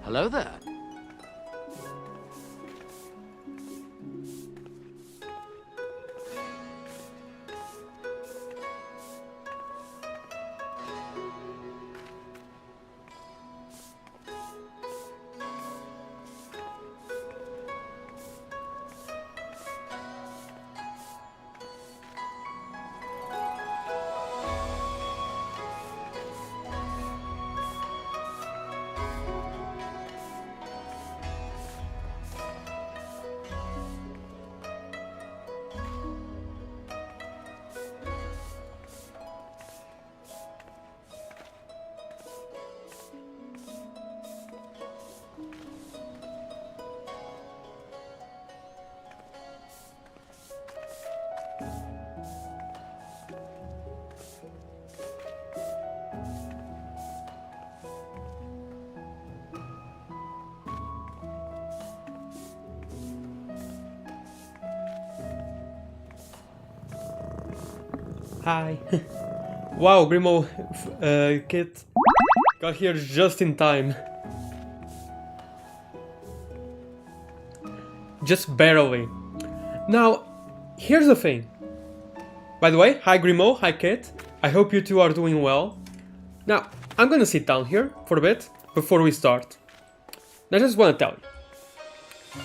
Hello there. Hi. Wow, Grimo kid got here just in time. Just barely. Now, here's the thing. By the way, hi Grimo, hi Kit. I hope you two are doing well. Now, I'm gonna sit down here for a bit before we start. I just wanna tell you.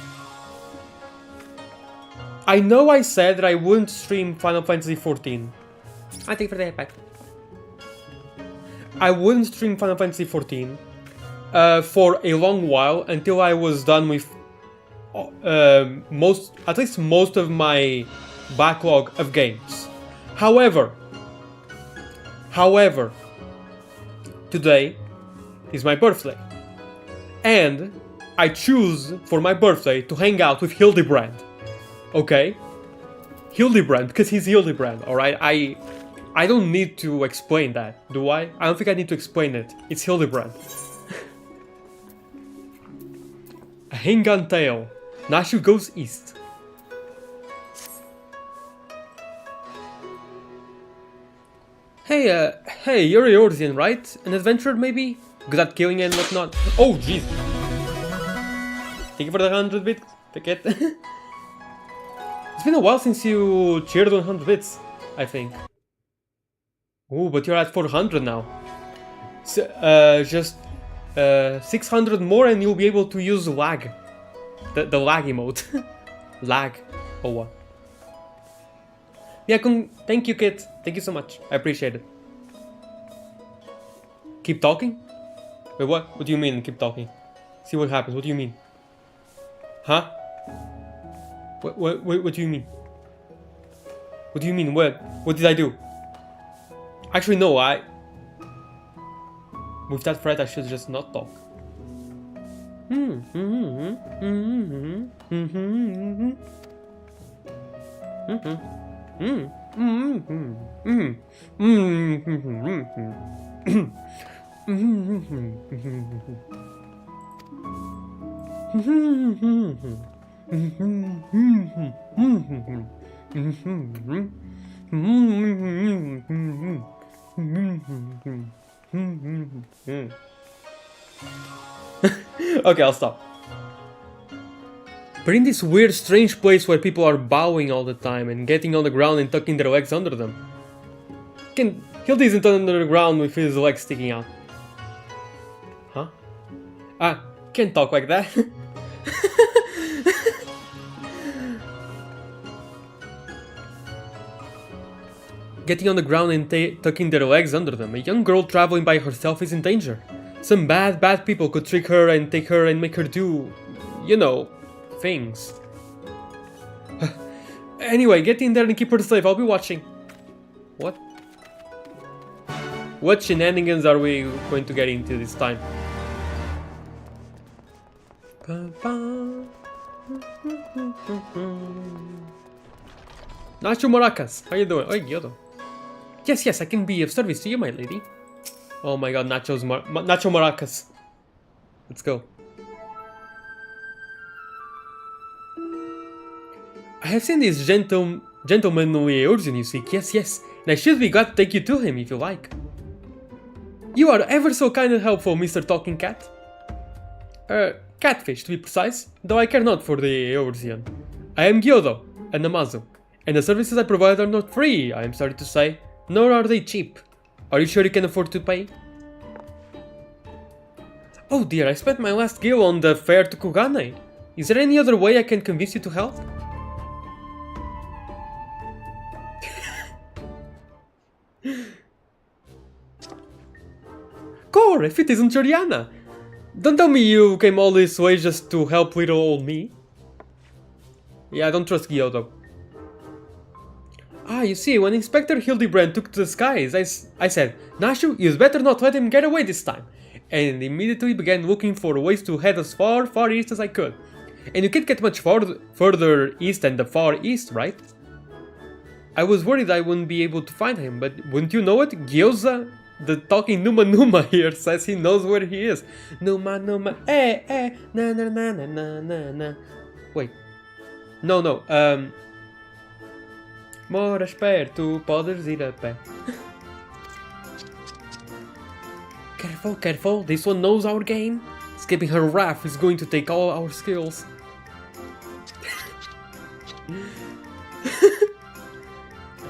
I know I said that I wouldn't stream Final Fantasy XIV. I take for the back. I wouldn't stream Final Fantasy XIV for a long while until I was done with at least most of my backlog of games. However, today is my birthday, and I choose for my birthday to hang out with Hildibrand. Okay, Hildibrand, because he's Hildibrand. All right, I don't need to explain that, do I? I don't think I need to explain it. It's Hildibrand. A Hingan Tale. Nashu goes east. Hey, you're Eorzean, right? An adventurer, maybe? Good at killing and whatnot. Oh, jeez. Thank you for the 100 bits, Picket. It's been a while since you cheered on 100 bits, I think. Oh, but you're at 400 now. So, just 600 more and you'll be able to use lag. The lag emote. Lag. Oh, what? Yeah, thank you, Kit. Thank you so much. I appreciate it. Keep talking? Wait, what? What do you mean, keep talking? See what happens. What do you mean? Huh? What do you mean? What do you mean? What did I do? Actually, no, with that threat, I should just not talk. Okay, I'll stop. We're in this weird, strange place where people are bowing all the time and getting on the ground and tucking their legs under them. Hildy isn't under the ground with his legs sticking out. Huh? Can't talk like that. Getting on the ground and tucking their legs under them. A young girl traveling by herself is in danger. Some bad people could trick her and take her and make her do, you know, things. Anyway, get in there and keep her safe. I'll be watching. What? What shenanigans are we going to get into this time? Nacho Maracas, how you doing? Oi, Gyoto. Yes, yes, I can be of service to you, my lady. Oh my god, Nacho Maracas. Let's go. I have seen this gentleman urging you seek. Yes, yes. And I should be glad to take you to him if you like. You are ever so kind and helpful, Mr. Talking Cat. Catfish, to be precise, though I care not for the Eorzean. I am Gyodo, an Amazo, and the services I provide are not free, I am sorry to say, nor are they cheap. Are you sure you can afford to pay? Oh dear, I spent my last gil on the fare to Kugane. Is there any other way I can convince you to help? Core, if it isn't Joriana! Don't tell me you came all this way just to help little old me. Yeah, I don't trust Gyodo. Ah, you see, when Inspector Hildibrand took to the skies, I said, Nashu, you'd better not let him get away this time. And immediately began looking for ways to head as far, far east as I could. And you can't get much further east than the far east, right? I was worried I wouldn't be able to find him, but wouldn't you know it? Gyoza, the talking Numa here, says he knows where he is. Numa, na na na na na na na. Wait. No. Moras perto, podes ir a pé. Careful, this one knows our game. Escaping her wrath is going to take all our skills.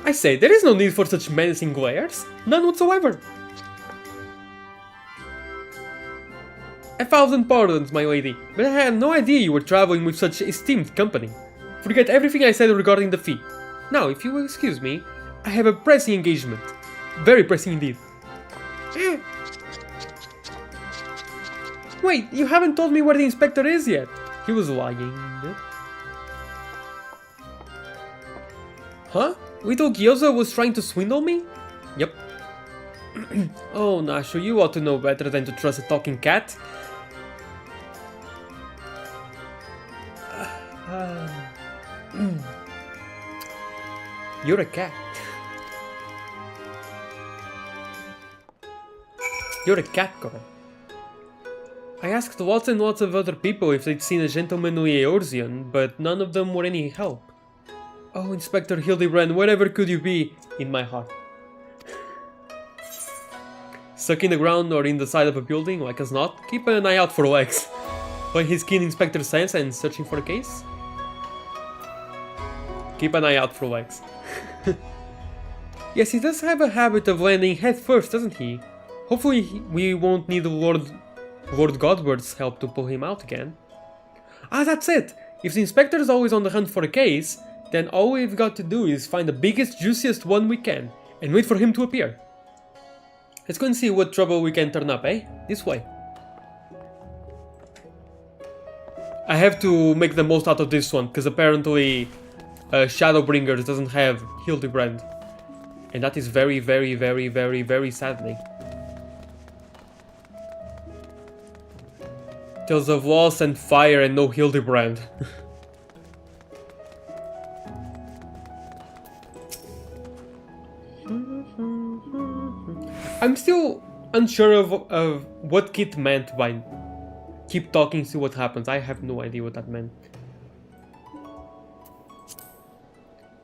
I say, there is no need for such menacing glares. None whatsoever. 1,000 pardons, my lady, but I had no idea you were traveling with such esteemed company. Forget everything I said regarding the fee. Now, if you will excuse me, I have a pressing engagement. Very pressing indeed. Wait, you haven't told me where the inspector is yet. He was lying. Huh? Little Gyoza was trying to swindle me? Yep. Oh, Nashu, you ought to know better than to trust a talking cat. You're a cat. You're a cat girl. I asked lots and lots of other people if they'd seen a gentlemanly Eorzean, but none of them were any help. Oh, Inspector Hildibrand, wherever could you be in my heart? Stuck in the ground or in the side of a building, like as not, keep an eye out for legs. By his keen inspector sense and searching for a case? Keep an eye out for legs. Yes, he does have a habit of landing head first, doesn't he? Hopefully we won't need Lord Godward's help to pull him out again. Ah, that's it! If the inspector is always on the hunt for a case, then all we've got to do is find the biggest, juiciest one we can, and wait for him to appear. Let's go and see what trouble we can turn up, eh? This way. I have to make the most out of this one, because apparently Shadowbringers doesn't have Hildibrand. And that is very, very, very, very, very saddening. Tales of loss and fire and no Hildibrand. I'm still unsure of what Kit meant by keep talking, see what happens. I have no idea what that meant.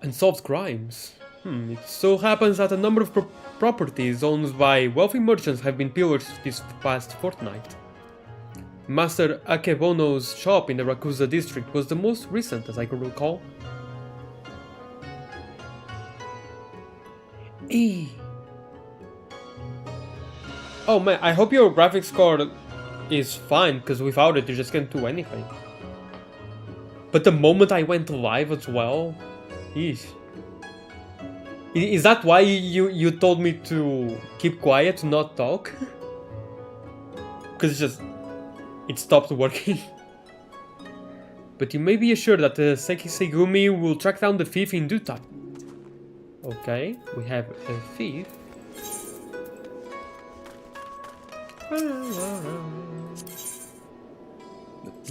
Unsolved crimes. It so happens that a number of properties owned by wealthy merchants have been pillaged this past fortnight. Master Akebono's shop in the Rakusa district was the most recent, as I can recall. Oh man, I hope your graphics card is fine, because without it you just can't do anything. But the moment I went live as well... Eesh. Is that why you told me to keep quiet, to not talk? Because it stopped working. But you may be assured that the Sekisegumi will track down the thief in due time. Okay, we have a thief.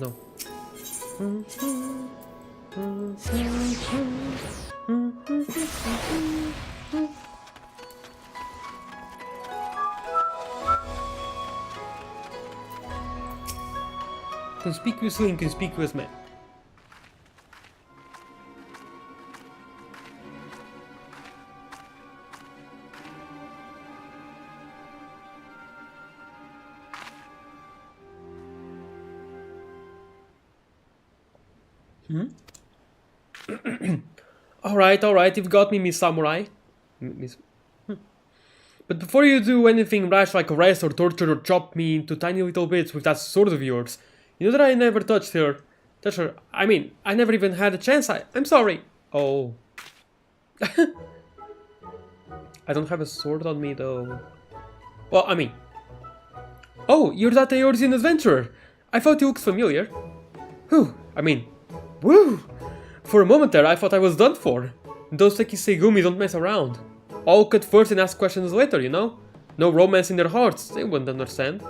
No. Conspicuously inconspicuous man. Alright, you've got me, Miss Samurai. Miss... But before you do anything rash like arrest or torture or chop me into tiny little bits with that sword of yours, you know that I never touched her. I mean, I never even had a chance. I'm sorry. Oh. I don't have a sword on me though. Well, I mean... Oh, you're that Eorzean adventurer. I thought you looked familiar. Whew, I mean... Woo! For a moment there, I thought I was done for. Those Sekisei don't mess around. All cut first and ask questions later, you know? No romance in their hearts, they wouldn't understand.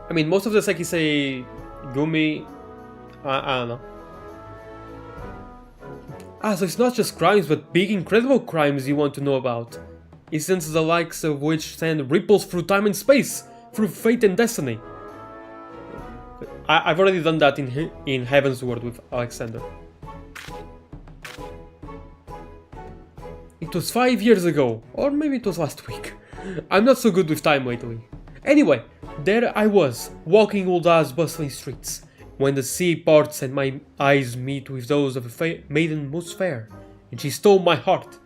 I mean, most of the Sekisei Gumi... I don't know. Ah, so it's not just crimes, but big incredible crimes you want to know about. Instances the likes of which send ripples through time and space, through fate and destiny. I've already done that in Heaven's Word with Alexander. It was 5 years ago, or maybe it was last week. I'm not so good with time lately. Anyway, there I was, walking Ulda's bustling streets, when the sea parts and my eyes meet with those of a maiden most fair, and she stole my heart.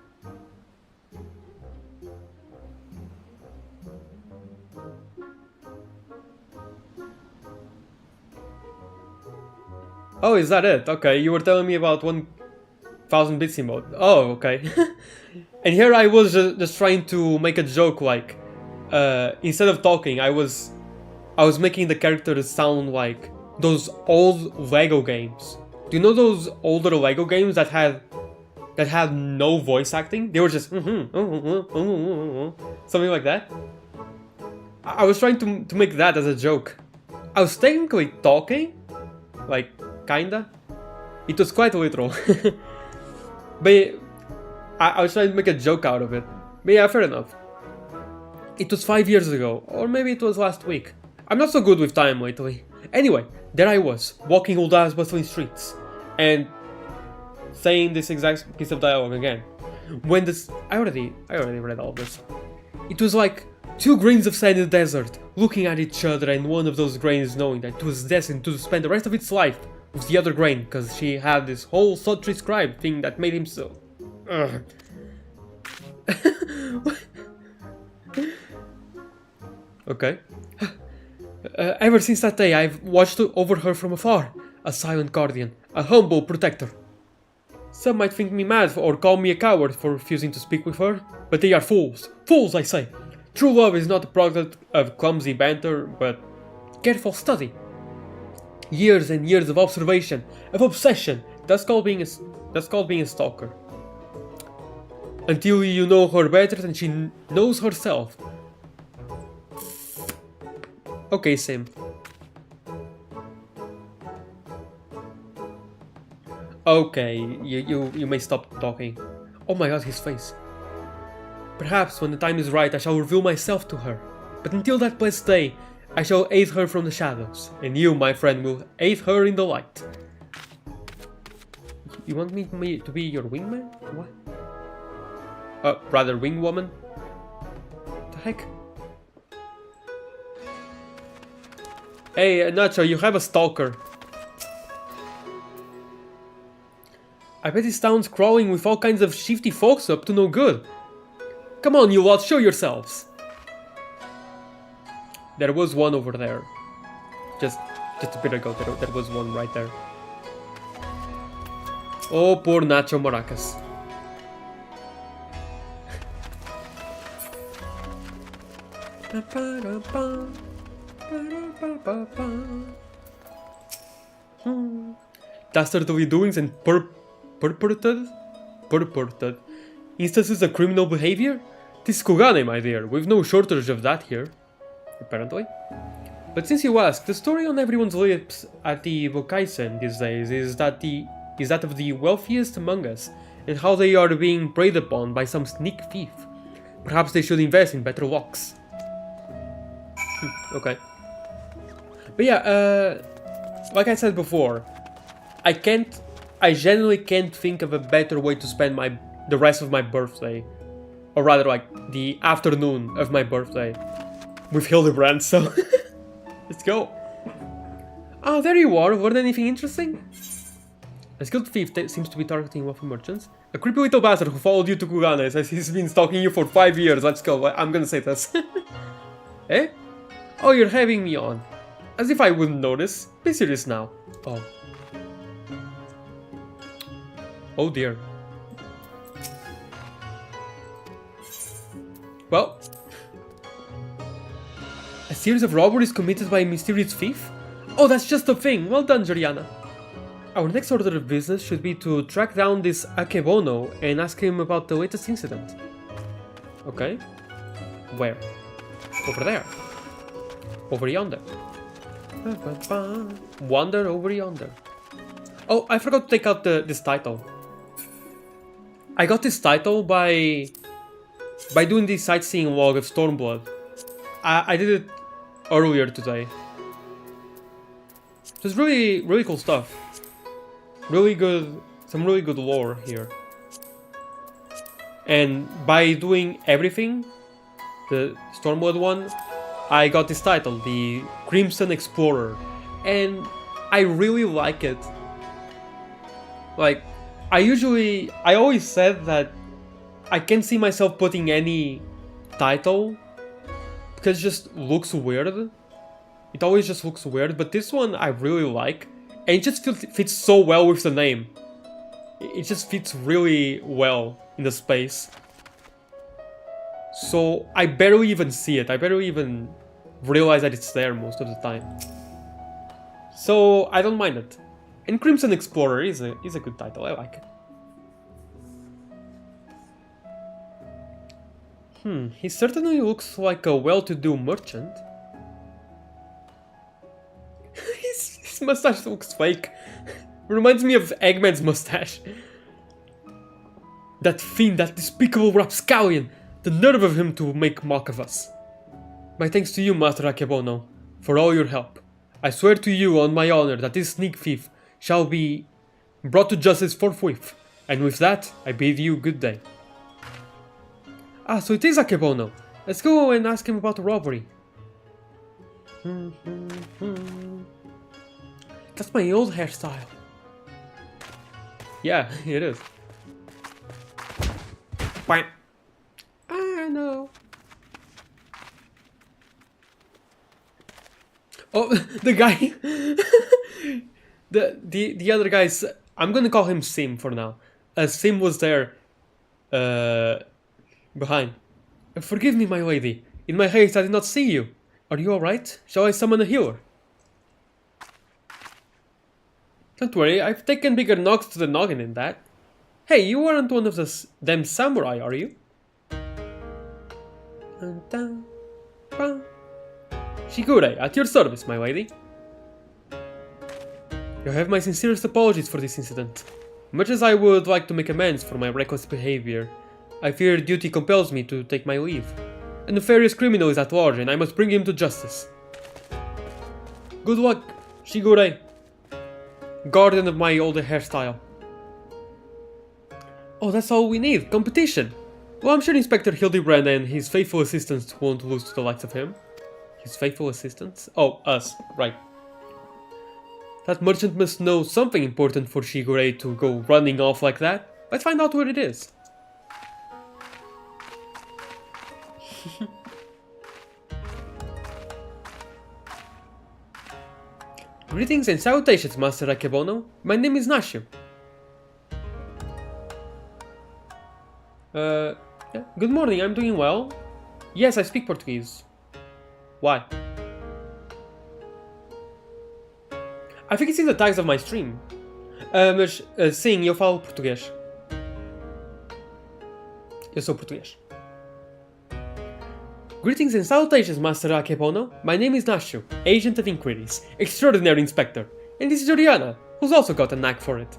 Oh, is that it? Okay, you were telling me about 1000 bits mode. Oh, okay. And here I was just trying to make a joke, like, instead of talking, I was making the characters sound like those old Lego games. Do you know those older Lego games that had no voice acting? They were just something like that. I was trying to make that as a joke. I was technically talking, like, kinda. It was quite literal. But I was trying to make a joke out of it. But yeah, fair enough. It was 5 years ago, or maybe it was last week. I'm not so good with time lately. Anyway, there I was, walking Ulda's bustling streets, and saying this exact piece of dialogue again. When this... I already read all this. It was like 2 grains of sand in the desert, looking at each other, and one of those grains knowing that it was destined to spend the rest of its life with the other grain, because she had this whole sultry scribe thing that made him so... Okay. Ever since that day, I've watched over her from afar, a silent guardian, a humble protector. Some might think me mad or call me a coward for refusing to speak with her, but they are fools. Fools, I say. True love is not a product of clumsy banter, but careful study. Years and years of observation, of obsession. That's called being a stalker. Until you know her better than she knows herself. Okay, Sim. Okay, you may stop talking. Oh my god, his face. Perhaps when the time is right I shall reveal myself to her. But until that blessed day, I shall aid her from the shadows. And you, my friend, will aid her in the light. You want me to be your wingman? What? Rather wingwoman? What the heck? Hey, Nacho, you have a stalker. I bet this town's crawling with all kinds of shifty folks up to no good. Come on, you lot, show yourselves. There was one over there. Just a bit ago, there was one right there. Oh, poor Nacho Maracas. Dastardly doings and purported instances of criminal behavior? This Kugane, my dear, we've no shortage of that here, apparently. But since you ask, the story on everyone's lips at the Bokaisen these days is that of the wealthiest among us, and how they are being preyed upon by some sneak thief. Perhaps they should invest in better locks. Okay. But yeah, like I said before, I genuinely can't think of a better way to spend the rest of my birthday. Or rather, like, the afternoon of my birthday. With Hildibrand, so... Let's go. Ah, there you are. Learned anything interesting? A skilled thief seems to be targeting wealthy merchants. A creepy little bastard who followed you to Kugane says he's been stalking you for 5 years. Let's go. I'm gonna say this. Eh? Oh, you're having me on. As if I wouldn't notice. Be serious now. Oh. Oh dear. Well. A series of robberies committed by a mysterious thief? Oh, that's just a thing. Well done, Juliana. Our next order of business should be to track down this Akebono and ask him about the latest incident. Okay. Where? Over there. Over yonder. Wander over yonder. Oh, I forgot to take out this title. I got this title by doing the sightseeing log of Stormblood. I did it earlier today. So it's really, really cool stuff. Really good, some really good lore here. And by doing everything, the Stormblood one, I got this title, the Crimson Explorer. And I really like it. Like, I always said that I can't see myself putting any title because it just looks weird. It always just looks weird, but this one I really like. And it just fits so well with the name. It just fits really well in the space. So I barely even see it. I barely even realize that it's there most of the time. So I don't mind it. And Crimson Explorer is a good title. I like it. He certainly looks like a well-to-do merchant. His mustache looks fake. Reminds me of Eggman's mustache. That fiend, that despicable rapscallion. The nerve of him to make mock of us. My thanks to you, Master Akebono, for all your help. I swear to you on my honor that this sneak thief shall be brought to justice forthwith. And with that, I bid you good day. Ah, so it is Akebono. Let's go and ask him about the robbery. That's my old hairstyle. Yeah, it is. Bam. I know. Oh, the guy. the other guys. I'm gonna call him Sim for now. Sim was there. Behind. Forgive me, my lady. In my haste, I did not see you. Are you alright? Shall I summon a healer? Don't worry, I've taken bigger knocks to the noggin than that. Hey, you aren't one of them samurai, are you? Shigure, at your service, my lady. You have my sincerest apologies for this incident. Much as I would like to make amends for my reckless behavior, I fear duty compels me to take my leave. A nefarious criminal is at large and I must bring him to justice. Good luck, Shigure. Guardian of my older hairstyle. Oh, that's all we need. Competition. Well, I'm sure Inspector Hildibrand and his faithful assistants won't lose to the likes of him. His faithful assistants? Oh, us. Right. That merchant must know something important for Shigure to go running off like that. Let's find out what it is. Greetings and salutations, Master Akebono. My name is Nashu. Good morning, I'm doing well. Yes, I speak Portuguese. Why? I think it's in the tags of my stream. Mas sim, eu falo português. Eu sou português. Greetings and salutations, Master Akebono. My name is Nashu, Agent of Inquiries, Extraordinary Inspector, and this is Oriana, who's also got a knack for it.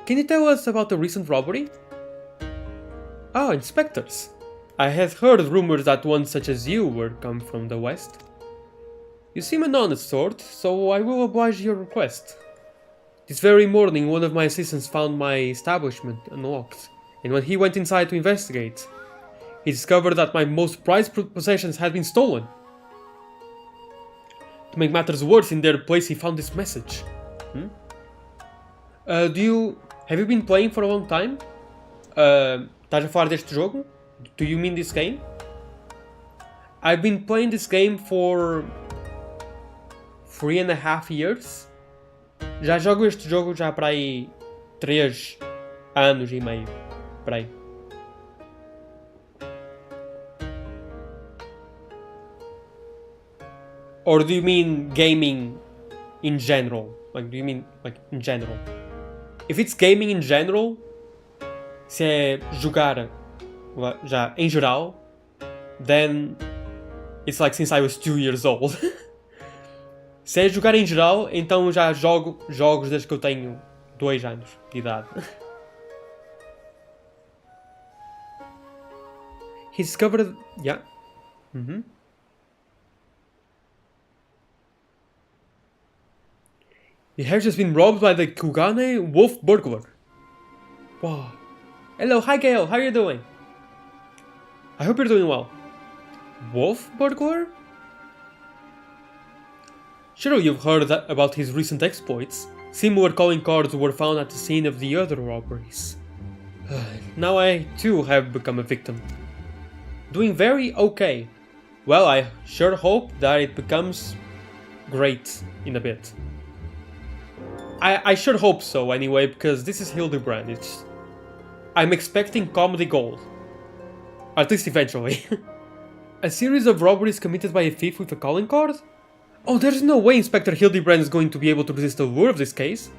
Can you tell us about the recent robbery? Ah, inspectors. I have heard rumors that one such as you were come from the west. You seem an honest sort, so I will oblige your request. This very morning, one of my assistants found my establishment unlocked, and when he went inside to investigate, he discovered that my most prized possessions had been stolen. To make matters worse, in their place he found this message. Have you been playing for a long time? Estás a falar deste jogo? Do you mean this game? I've been playing this game for 3.5 years. Já jogo este jogo já para aí 3 anos e meio. Para aí. Or do you mean gaming in general? Like, do you mean like in general? If it's gaming in general, se é jogar já em geral, then it's like since I was 2 years old. Se é jogar em geral, então já jogo jogos desde que eu tenho 2 anos de idade. He discovered... Yeah. He has just been robbed by the Kugane wolf burglar. Wow. Hello, hi Gail, how are you doing? I hope you're doing well. Wolf burglar? Surely you've heard about his recent exploits. Similar calling cards were found at the scene of the other robberies. Now I too have become a victim. Doing very okay. Well, I sure hope that it becomes great in a bit. I sure hope so anyway, because this is Hildibrand. I'm expecting comedy gold. At least eventually. A series of robberies committed by a thief with a calling card? Oh, there's no way Inspector Hildibrand is going to be able to resist the lure of this case.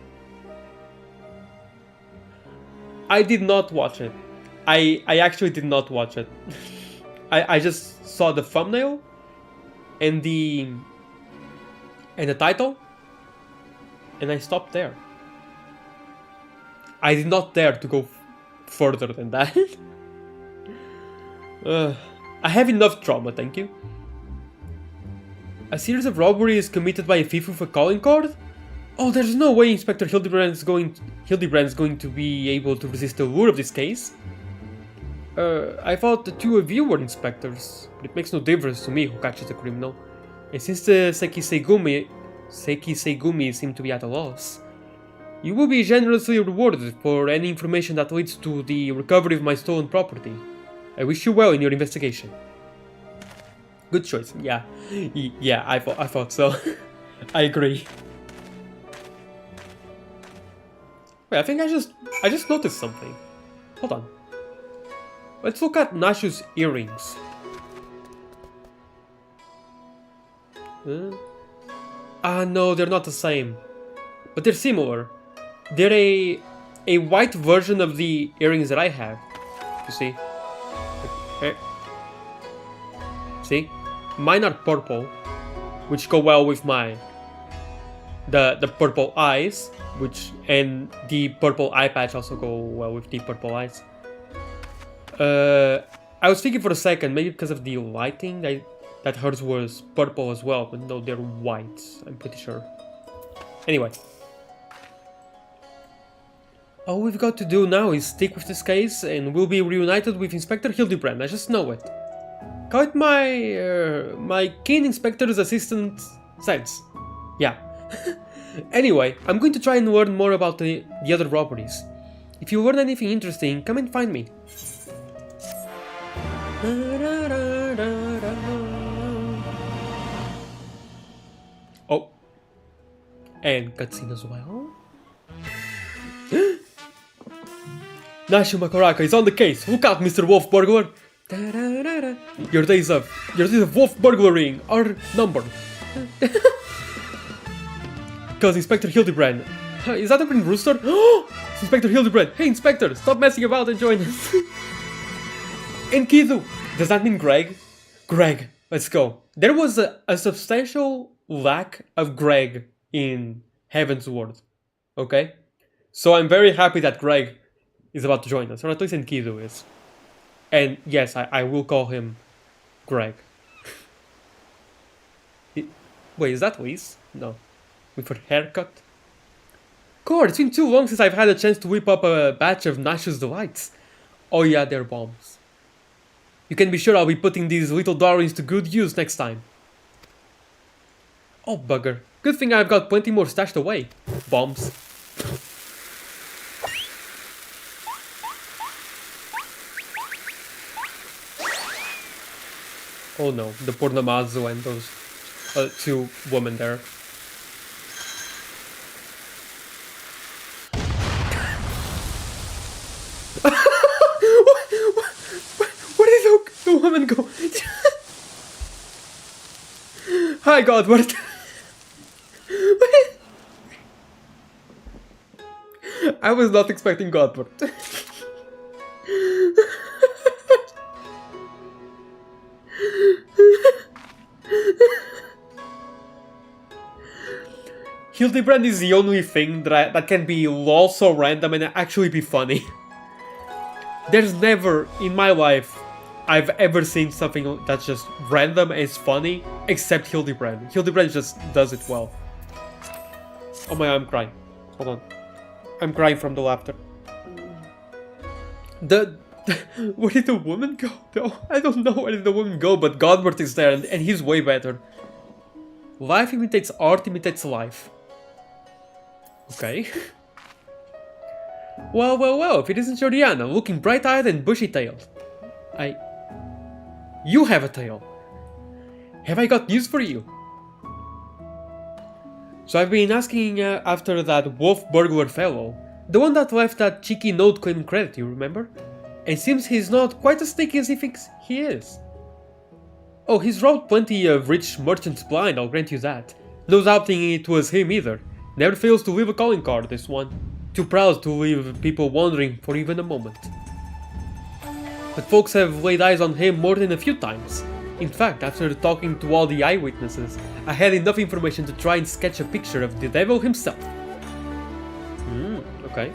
I did not watch it. I actually did not watch it. I just saw the thumbnail and the title, and I stopped there. I did not dare to go further than that. I have enough trauma, thank you. A series of robberies committed by a thief with a calling card? Oh, there's no way Inspector Hildibrand is going to be able to resist the lure of this case. I thought the two of you were inspectors, but it makes no difference to me who catches the criminal. And since the Seikisegumi seem to be at a loss, you will be generously rewarded for any information that leads to the recovery of my stolen property. I wish you well in your investigation. Good choice. Yeah, I thought so. I agree. Wait, I think I just noticed something. Hold on. Let's look at Nashu's earrings. No, they're not the same, but they're similar. They're a white version of the earrings that I have. You see? See? Mine are purple, which go well with the purple eyes, and the purple eye patch also go well with the purple eyes. I was thinking for a second, maybe because of the lighting, that hers was purple as well, but no, they're white, I'm pretty sure. Anyway. All we've got to do now is stick with this case, and we'll be reunited with Inspector Hildibrand, I just know it. Call it my keen inspector's assistant sense. Yeah. Anyway, I'm going to try and learn more about the other robberies. If you learn anything interesting, come and find me. Oh. And cutscene as well. Nashu Makaraka is on the case. Look out, Mr. Wolf Burglar. Your days of wolf burglaring are numbered. Because Inspector Hildibrand. Is that a Green Rooster? It's Inspector Hildibrand. Hey, Inspector, stop messing about and join us. And Kidu. Does that mean Greg? Greg, let's go. There was a substantial lack of Greg in Heaven's Ward. Okay? So I'm very happy that Greg is about to join us, or at least Enkidu is. And yes, I will call him Greg. Wait, is that Liz? No. With her haircut? God, it's been too long since I've had a chance to whip up a batch of Nash's delights. Oh yeah, they're bombs. You can be sure I'll be putting these little darlings to good use next time. Oh bugger. Good thing I've got plenty more stashed away. Bombs. Oh no, the poor Namazu and those two women there. Where did the woman go? Hi God, what? I was not expecting Godward. Hildibrand is the only thing that can be lol so random and actually be funny. There's never in my life I've ever seen something that's just random and it's funny except Hildibrand. Hildibrand just does it well. Oh my, I'm crying. Hold on. I'm crying from the laughter. Where did the woman go? No, I don't know where did the woman go, but Godward is there and he's way better. Life imitates art, imitates life. Okay. Well, if it isn't Joriana, looking bright-eyed and bushy-tailed. You have a tail. Have I got news for you? So I've been asking after that wolf burglar fellow. The one that left that cheeky note claiming credit, you remember? And seems he's not quite as sneaky as he thinks he is. Oh, he's robbed plenty of rich merchants blind, I'll grant you that. No doubting it was him either. Never fails to leave a calling card, this one. Too proud to leave people wondering for even a moment. But folks have laid eyes on him more than a few times. In fact, after talking to all the eyewitnesses, I had enough information to try and sketch a picture of the devil himself. Okay.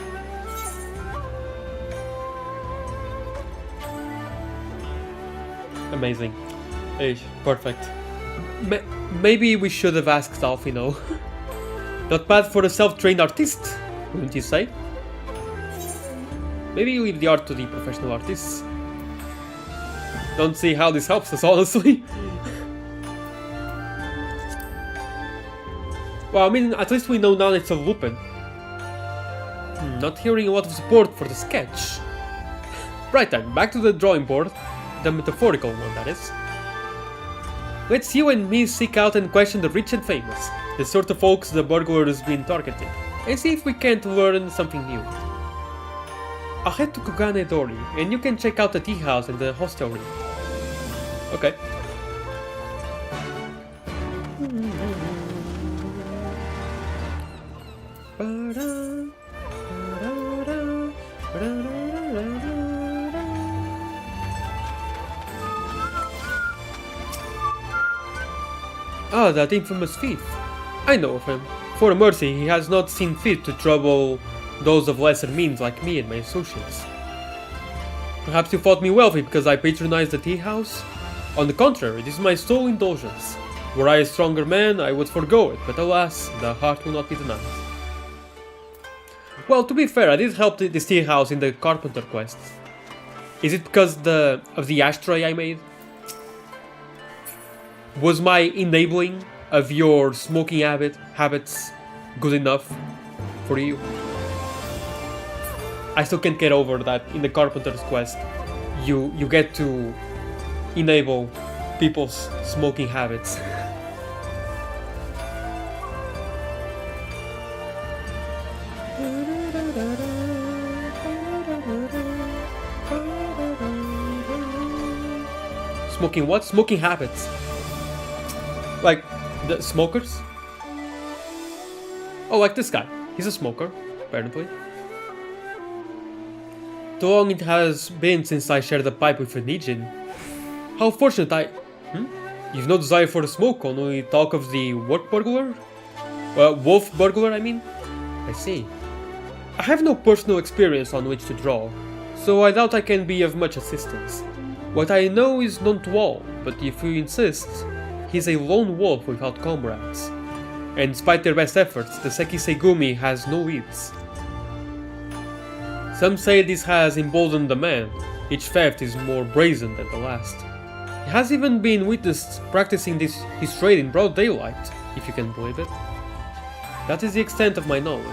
Amazing. Perfect. Maybe we should have asked Alf, you know. Not bad for a self-trained artist, wouldn't you say? Maybe leave the art to the professional artists. Don't see how this helps us, honestly. Well, I mean, at least we know now it's a Lupin. Not hearing a lot of support for the sketch. Right then, back to the drawing board. The metaphorical one, that is. Let's you and me seek out and question the rich and famous, the sort of folks the burglar has been targeting, and see if we can't learn something new. I'll head to Kugane Dori, and you can check out the tea house and the hostelry. Okay. Ah, that infamous thief. I know of him. For a mercy, he has not seen fit to trouble those of lesser means like me and my associates. Perhaps you thought me wealthy because I patronized the tea house? On the contrary, this is my sole indulgence. Were I a stronger man, I would forego it, but alas, the heart will not be denied. Well, to be fair, I did help this tea house in the carpenter quest. Is it because of the ashtray I made? Was my enabling of your smoking habits good enough for you? I still can't get over that in the carpenter's quest. You get to enable people's smoking habits. Smoking what? Smoking habits. Like, the smokers? Oh, like this guy. He's a smoker, apparently. Too long it has been since I shared a pipe with a Nijin. How fortunate I... You've no desire for the smoke, only talk of the what burglar? Wolf burglar, I mean? I see. I have no personal experience on which to draw, so I doubt I can be of much assistance. What I know is known to all, but if you insist, he's a lone wolf without comrades. And despite their best efforts, the Sekisegumi has no leads. Some say this has emboldened the man. Each theft is more brazen than the last. He has even been witnessed practicing his trade in broad daylight, if you can believe it. That is the extent of my knowledge.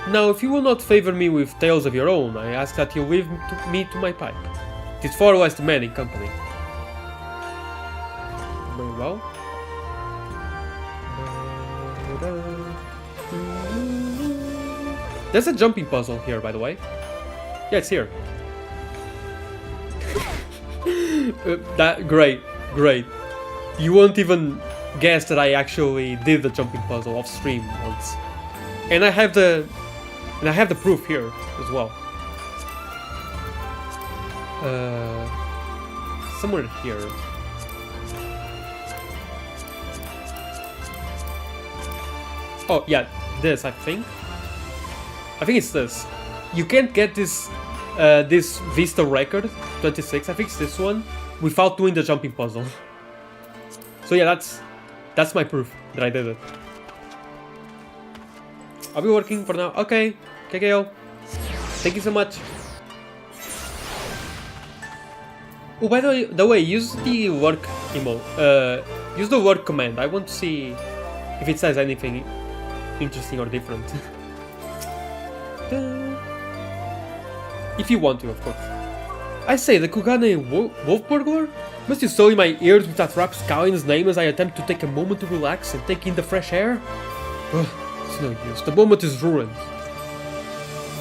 Now, if you will not favor me with tales of your own, I ask that you leave me to my pipe. It is far less demanding company. Very well. There's a jumping puzzle here, by the way. Yeah, it's here. Great. You won't even guess that I actually did the jumping puzzle off stream once, and I have the proof here as well. Somewhere here. Oh yeah, this I think it's this. You can't get this this Vista record 26. I think it's this one without doing the jumping puzzle. So yeah, that's my proof that I did it. I'll be working for now. Okay, KKO. Thank you so much. Oh, by the way, use the work use the work command. I want to see if it says anything interesting or different. If you want to, of course. I say, the Kugane wolf burglar? Must you sully my ears with that rapscallion's name as I attempt to take a moment to relax and take in the fresh air? Ugh, it's no use. The moment is ruined.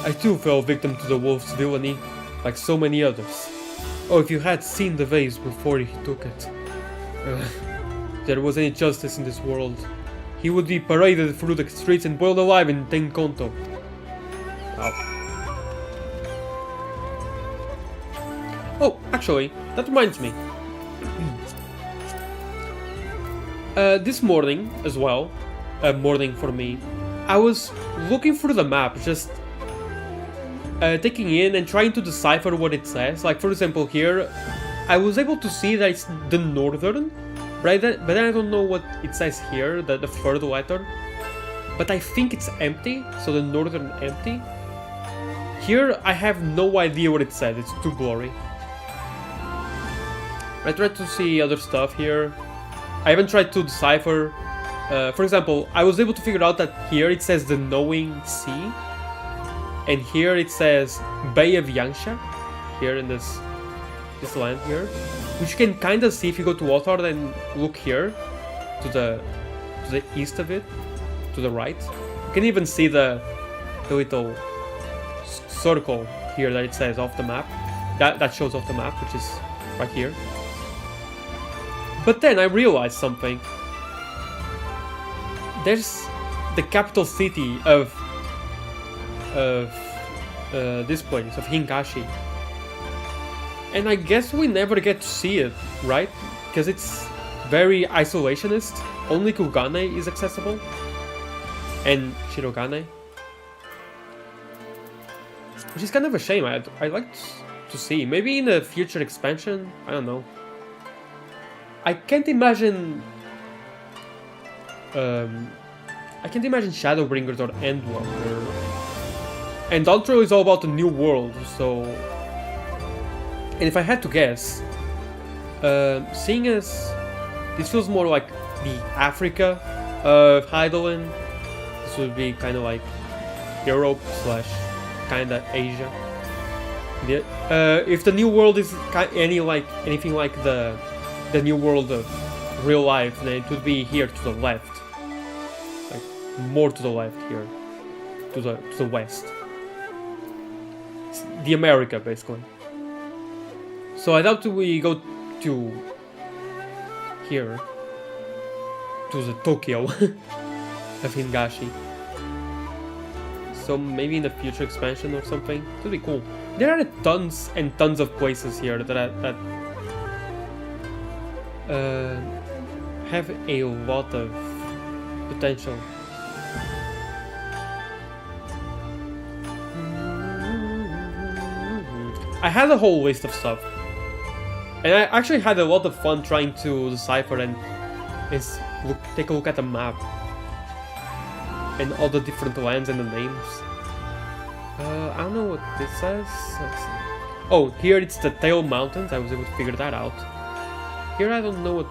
I too fell victim to the wolf's villainy, like so many others. Oh, if you had seen the vase before he took it. If there was any justice in this world, he would be paraded through the streets and boiled alive in Tenkonto. Wow. Oh, actually, that reminds me. This morning, as well, morning for me, I was looking through the map, just taking in and trying to decipher what it says. Like, for example, here, I was able to see that it's the northern, but then I don't know what it says here, the third letter. But I think it's empty, so the northern empty. Here, I have no idea what it says, it's too blurry. I tried to see other stuff here. I haven't tried to decipher. For example, I was able to figure out that here it says the Knowing Sea. And here it says Bay of Yangsha. Here in this land here. Which you can kind of see if you go to Lothar and look here. To the east of it. To the right. You can even see the little circle here that it says off the map. That shows off the map, which is right here. But then I realized something. There's the capital city of this place, of Hingashi. And I guess we never get to see it, right? Because it's very isolationist. Only Kugane is accessible. And Shirogane. Which is kind of a shame. I'd like to see. Maybe in a future expansion? I don't know. I can't imagine Shadowbringers or Endwalker. And Outro is all about the new world, so... And if I had to guess, seeing as this feels more like the Africa of Heidelin, this would be kind of like Europe / kind of Asia. If the new world is anything like the new world of real life, then it would be here to the left, like more to the left here, to the west. It's the America, basically. So I doubt we go to here, to the Tokyo of Hingashi. So maybe in a future expansion or something, it would be cool. There are tons and tons of places here that have a lot of potential. I had a whole list of stuff, and I actually had a lot of fun trying to decipher and is take a look at the map and all the different lands and the names. I don't know what this says. Let's see. Oh, here it's the Tail Mountains. I was able to figure that out. Here I don't know what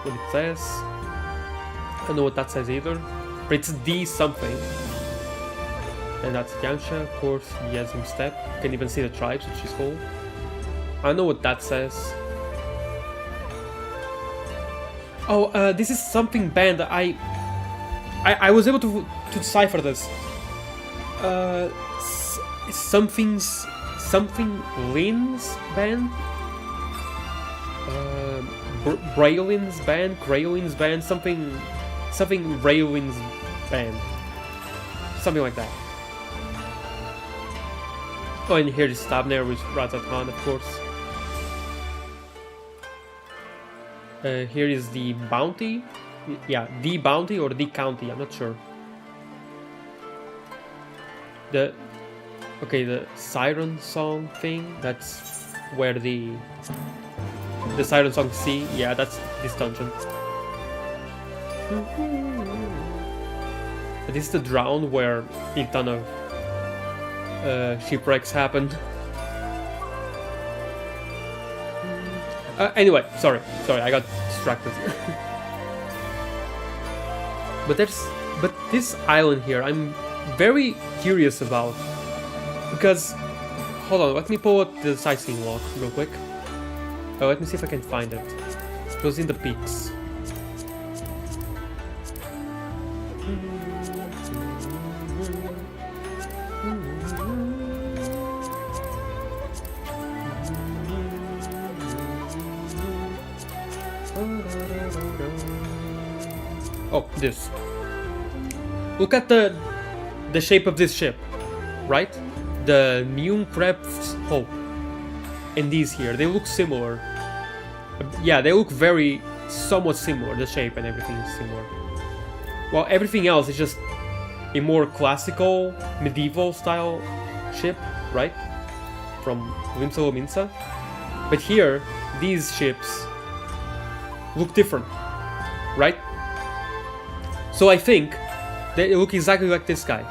it says. I don't know what that says either. But it's D something. And that's Yansha, of course, Yazim Steppe. You can even see the tribes, which is cool. I don't know what that says. Oh, this is something band. I was able to decipher this. Something Lynn's band? Braylin's band? Graylin's band? Something Raylin's band. Something like that. Oh, and here is Stabner with Razatan, of course. Here is the Bounty. Yeah, the Bounty or the County, I'm not sure. The Siren Song thing, that's where the Siren Song C, yeah, that's this dungeon. This is the Drown where a ton of shipwrecks happened. Anyway, sorry, I got distracted. But this island here, I'm very curious about, because hold on, let me pull out the sightseeing log real quick. Let me see if I can find it. It was in the peaks. Oh, this. Look at the shape of this ship, right? The Neumkrebs Hope. And these here, they look similar. Yeah, they look somewhat similar. The shape and everything is similar. While everything else is just a more classical, medieval style ship, right? From Limsa Lominsa. But here, these ships look different, right? So I think they look exactly like this guy.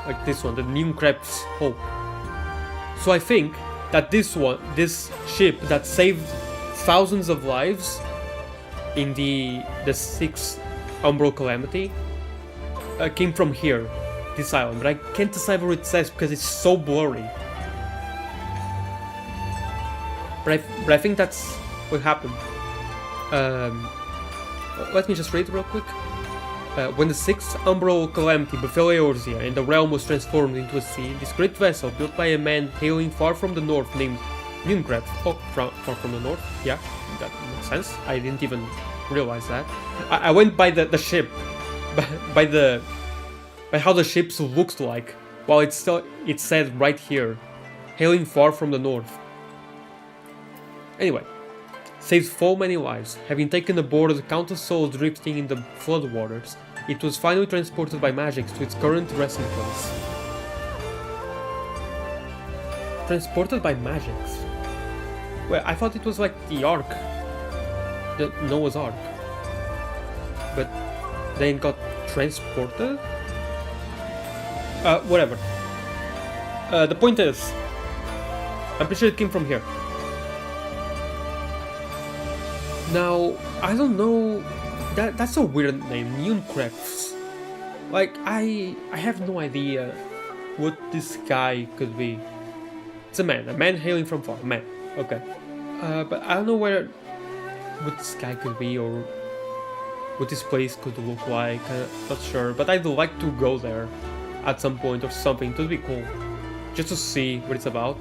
Like this one, the Neumkrebs Hope. So I think that this ship that saved thousands of lives in the 6th Umbral Calamity came from here, this island. But I can't decipher what it says because it's so blurry. But I think that's what happened. Let me just read it real quick. When the 6th Umbral Calamity befell Eorzea and the realm was transformed into a sea, this great vessel, built by a man hailing far from the north named Neumkrebs, far from the north, yeah, that makes sense, I didn't even realize that. I went by the ship, by how the ships looked like, while it said right here, hailing far from the north. Anyway. Saved so many lives, having taken aboard countless souls drifting in the floodwaters. It was finally transported by magics to its current resting place. Transported by magics? Well, I thought it was like the Ark. The Noah's Ark. But then it got transported? Whatever. The point is, I'm pretty sure it came from here. Now, I don't know, that's a weird name, Neumkrebs. Like, I have no idea what this guy could be. It's a man hailing from far, man, okay. But I don't know what this guy could be or what this place could look like, I'm not sure. But I'd like to go there at some point or something, it would be cool. Just to see what it's about.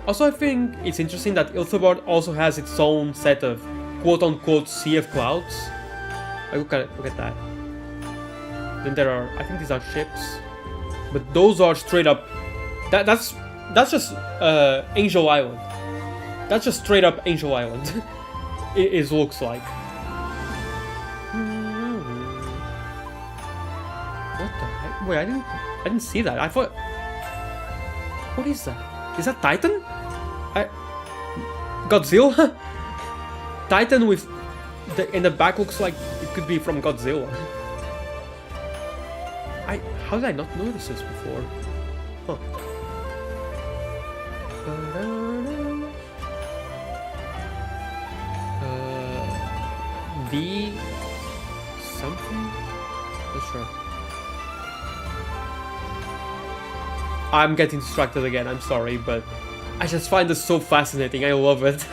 Also, I think it's interesting that Hildibrand also has its own set of quote-unquote sea of clouds. Look at that. Then there are, I think these are ships, but those are straight up. That's just Angel Island. That's just straight up Angel Island. it looks like. What the heck? Wait, I didn't see that. I thought. What is that? Is that Titan? Godzilla? Titan with in the back looks like it could be from Godzilla. How did I not notice this before? Huh. D something? Not sure. I'm getting distracted again, I'm sorry, but I just find this so fascinating, I love it.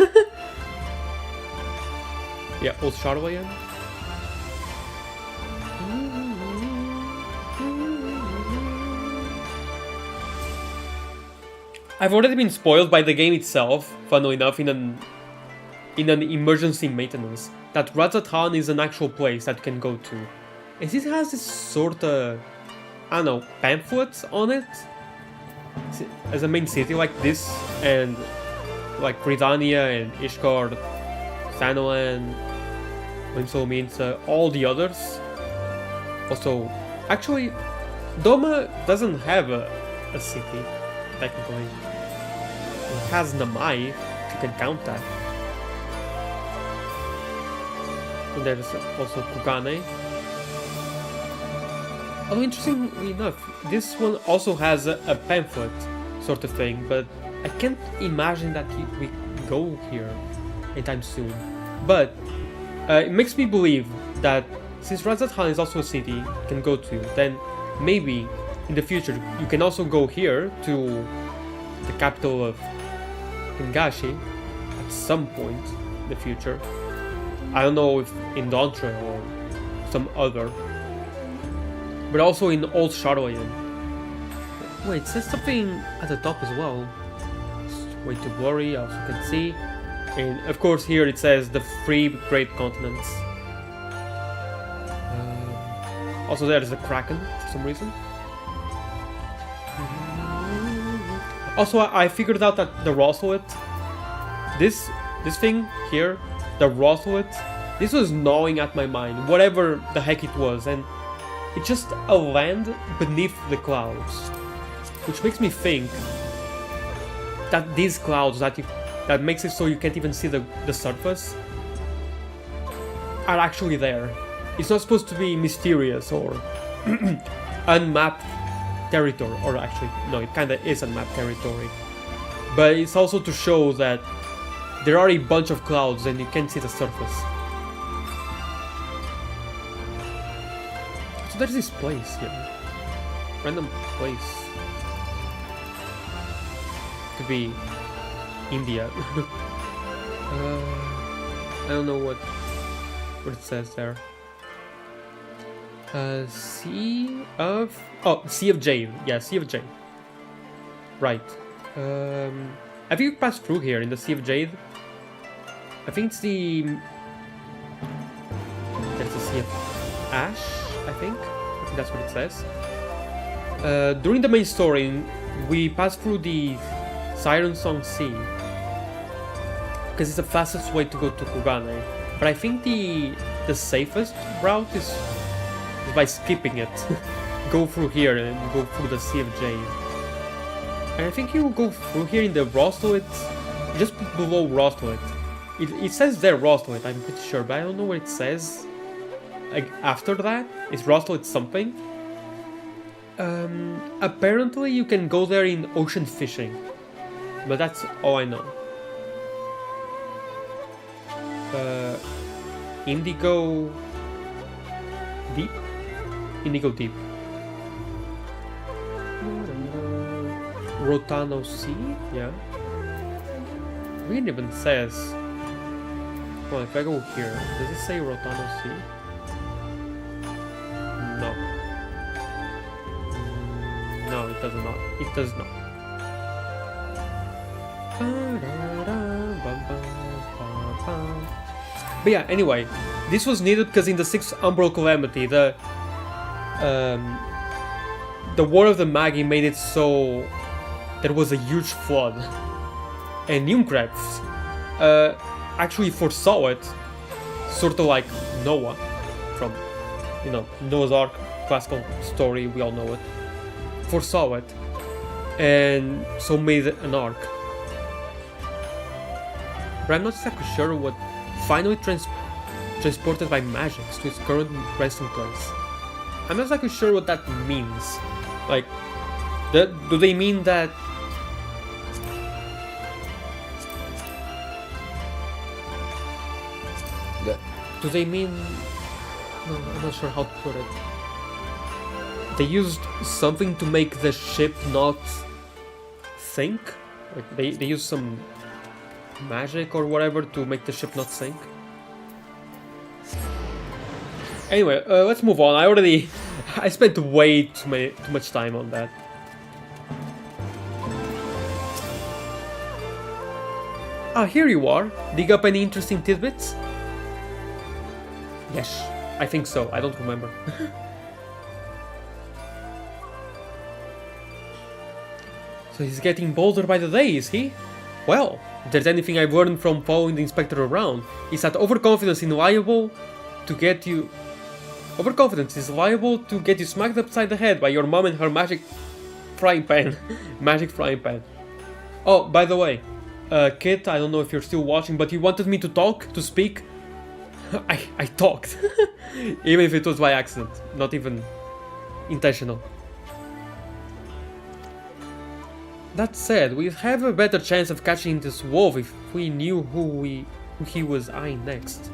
Yeah, old Shadow again. I've already been spoiled by the game itself, funnily enough, in an emergency maintenance. That Razatan is an actual place that you can go to. And it has this sort of, I don't know, pamphlet on it? As a main city like this, and like Gridania and Ishgard, Sanoan, Winslow means all the others. Also, actually, Doma doesn't have a city, technically. It has Namai, if you can count that. And there's also Kugane. Although interestingly enough, this one also has a pamphlet sort of thing, but I can't imagine that we go here anytime soon. But it makes me believe that since Razatan is also a city you can go to, then maybe in the future you can also go here to the capital of Hingashi at some point in the future. I don't know if in Dontre or some other. But also in Old Charloyan. Wait, it says something at the top as well. Way to blurry, as you can see. And of course here it says the 3 great continents. Also there is a Kraken for some reason. Also I figured out that the Roslet, this thing here, the Roslet, this was gnawing at my mind, whatever the heck it was, and it's just a land beneath the clouds, which makes me think that these clouds that makes it so you can't even see the surface are actually there. It's not supposed to be mysterious or unmapped territory, or actually, no, it kinda is unmapped territory. But it's also to show that there are a bunch of clouds and you can't see the surface. So there's this place here. Random place. Could be India. I don't know what it says there. Sea of... Oh, Sea of Jade. Yeah, Sea of Jade. Right. Have you passed through here in the Sea of Jade? I think it's the... There's the Sea of Ash, I think that's what it says. During the main story, we pass through the Siren Song Sea, because it's the fastest way to go to Kugane. But I think the safest route is by skipping it. Go through here and go through the Sea of Jade. And I think you will go through here in the Roslet, just below Roslet. It says there Roslet, I'm pretty sure, but I don't know what it says. Like after that, is Roslet something? Apparently you can go there in ocean fishing, but that's all I know. Indigo Deep? Indigo Deep. Rotano Sea? Yeah. It even says... Well, if I go here, does it say Rotano Sea? No. No, it does not. It does not. But yeah, anyway, this was needed because in the 6th Umbral Calamity, the War of the Magi made it so there was a huge flood, and Newcrafts actually foresaw it, sort of like Noah from, you know, Noah's Ark, classical story, we all know it, foresaw it, and so made an ark. but I'm not exactly sure what finally transported by magics to its current resting place. I'm not exactly sure what that means. Like, do they mean that... Do they mean... No, I'm not sure how to put it. They used something to make the ship not sink? Like, they used some magic or whatever to make the ship not sink? Anyway, let's move on. I spent way too much time on that. Ah, here you are. Dig up any interesting tidbits? Yes, I think so. I don't remember. So he's getting bolder by the day, is he? Well, if there's anything I've learned from following the inspector around, it's that overconfidence is liable to get you smacked upside the head by your mom and her magic frying pan. Magic frying pan. Oh, by the way, Kit, I don't know if you're still watching, but you wanted me to speak. I talked. Even if it was by accident, not even intentional. That said, we'd have a better chance of catching this wolf if we knew who he was eyeing next.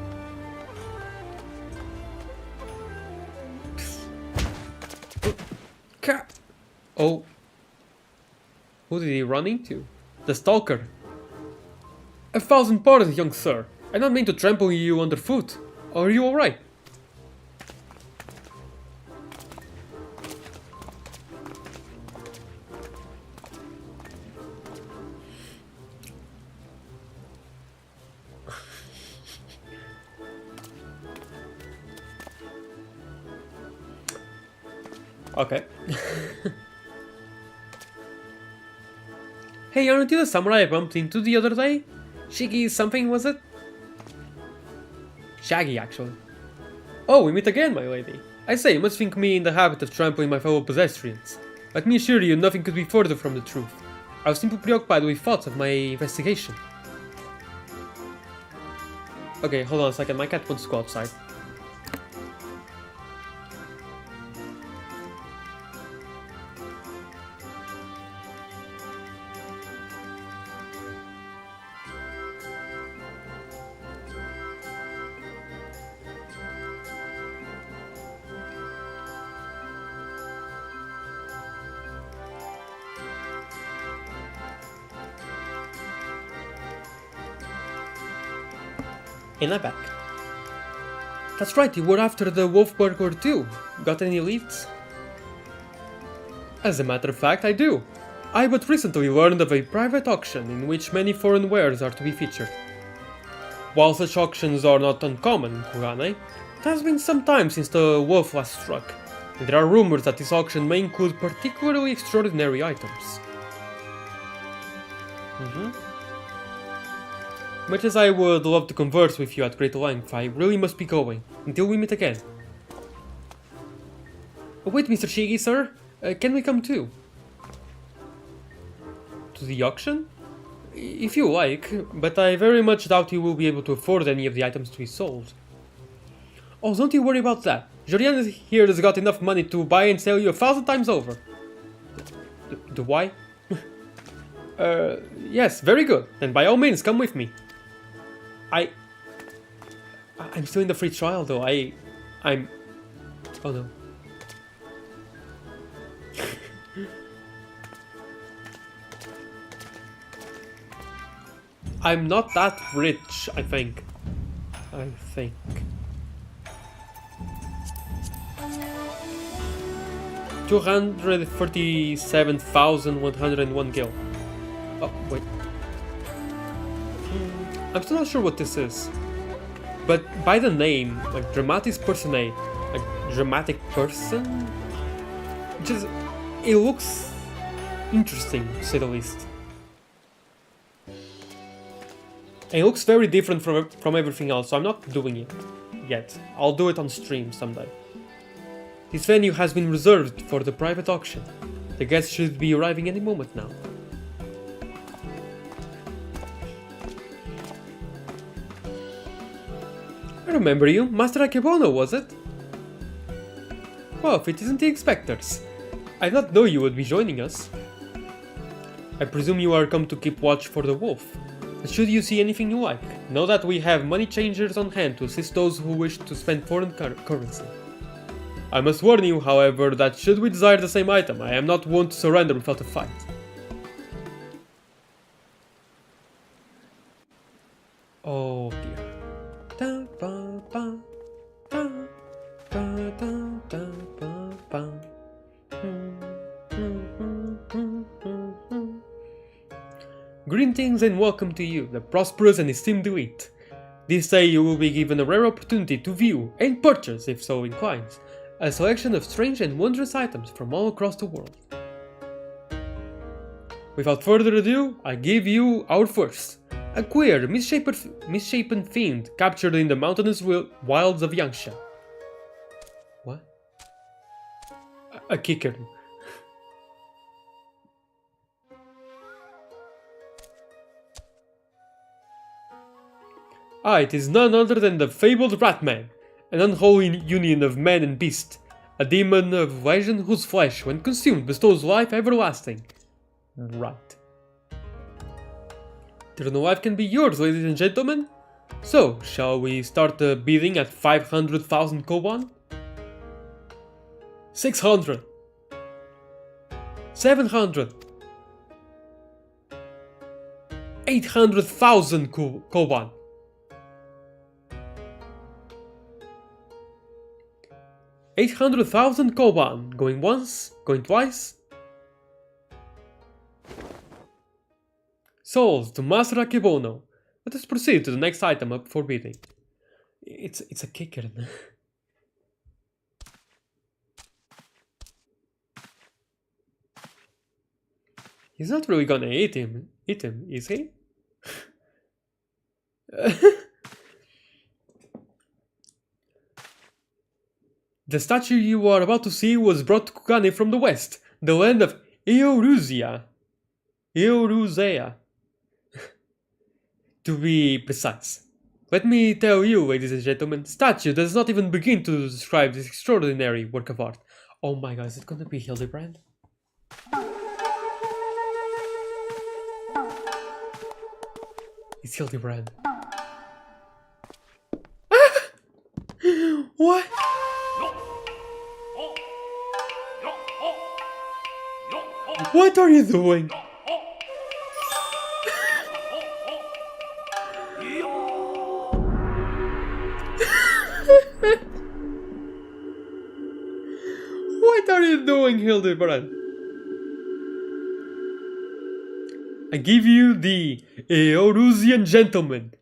Oh. Who did he run into? The stalker. 1,000 pardons, young sir. I don't mean to trample you underfoot. Are you alright? Okay. Hey, aren't you the samurai I bumped into the other day? Shiggy something, was it? Shaggy, actually. Oh, we meet again, my lady. I say, you must think me in the habit of trampling my fellow pedestrians. Let me assure you, nothing could be further from the truth. I was simply preoccupied with thoughts of my investigation. Okay, hold on a second, my cat wants to go outside. And I'm back. That's right, you were after the wolf burglar too. Got any leads? As a matter of fact, I do. I but recently learned of a private auction in which many foreign wares are to be featured. While such auctions are not uncommon in Kurane, it has been some time since the wolf last struck, and there are rumors that this auction may include particularly extraordinary items. Much as I would love to converse with you at great length, I really must be going, until we meet again. Wait, Mr. Shiggy, sir, can we come too? To the auction? If you like, but I very much doubt you will be able to afford any of the items to be sold. Oh, don't you worry about that. Jorian here has got enough money to buy and sell you 1,000 times over. Do I? Yes, very good. Then by all means, come with me. I'm still in the free trial though. I'm... Oh no. I'm not that rich, I think. 237,101 gil. Oh, wait. I'm still not sure what this is. But by the name, like Dramatis Personae, like dramatic person, it looks interesting, to say the least. And it looks very different from everything else, so I'm not doing it yet. I'll do it on stream someday. This venue has been reserved for the private auction. The guests should be arriving any moment now. I remember you, Master Akebono, was it? Well, if it isn't the Inspectors. I did not know you would be joining us. I presume you are come to keep watch for the wolf. Should you see anything you like, know that we have money changers on hand to assist those who wish to spend foreign currency. I must warn you, however, that should we desire the same item, I am not one to surrender without a fight. Oh dear. Da, ba, ba, da, ba, da, da, ba, ba. Greetings and welcome to you, the prosperous and esteemed elite. This day you will be given a rare opportunity to view, and purchase if so inclined, a selection of strange and wondrous items from all across the world. Without further ado, I give you our first. A queer, misshapen fiend captured in the mountainous wilds of Yangsha. What? A kicker. It is none other than the fabled Ratman, an unholy union of man and beast, a demon of legend whose flesh, when consumed, bestows life everlasting. Right. Eternal life can be yours, ladies and gentlemen. So, shall we start the bidding at 500,000 koban? 600. 700. 800,000 koban. 800,000 koban. Going once, going twice. Souls to Master Akebono. Let us proceed to the next item up for bidding. It's a kicker. He's not really gonna eat him, is he? The statue you are about to see was brought to Kugane from the west, the land of Eoruzea. To be precise. Let me tell you, ladies and gentlemen, statue does not even begin to describe this extraordinary work of art. Oh my god, is it gonna be Hildibrand? It's Hildibrand. What? What are you doing? What are you doing, Hildibrand? I give you the Eorusian Gentleman,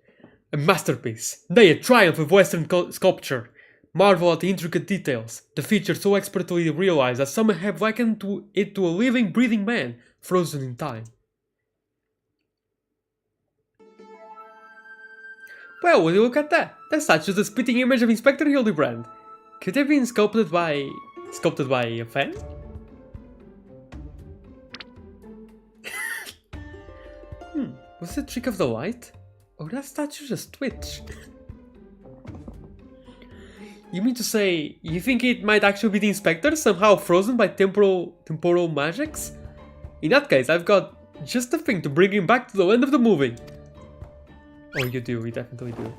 a masterpiece, nay, a triumph of Western sculpture. Marvel at the intricate details, the features so expertly realized that some have likened it to a living, breathing man, frozen in time. Well, will you look at that? That statue is the spitting image of Inspector Hildibrand. Could it have been sculpted by a fan? Was it a trick of the light? Or that statue just twitch? You mean to say, you think it might actually be the Inspector, somehow frozen by temporal magics? In that case, I've got just the thing to bring him back to the end of the movie. Oh, you do, you definitely do.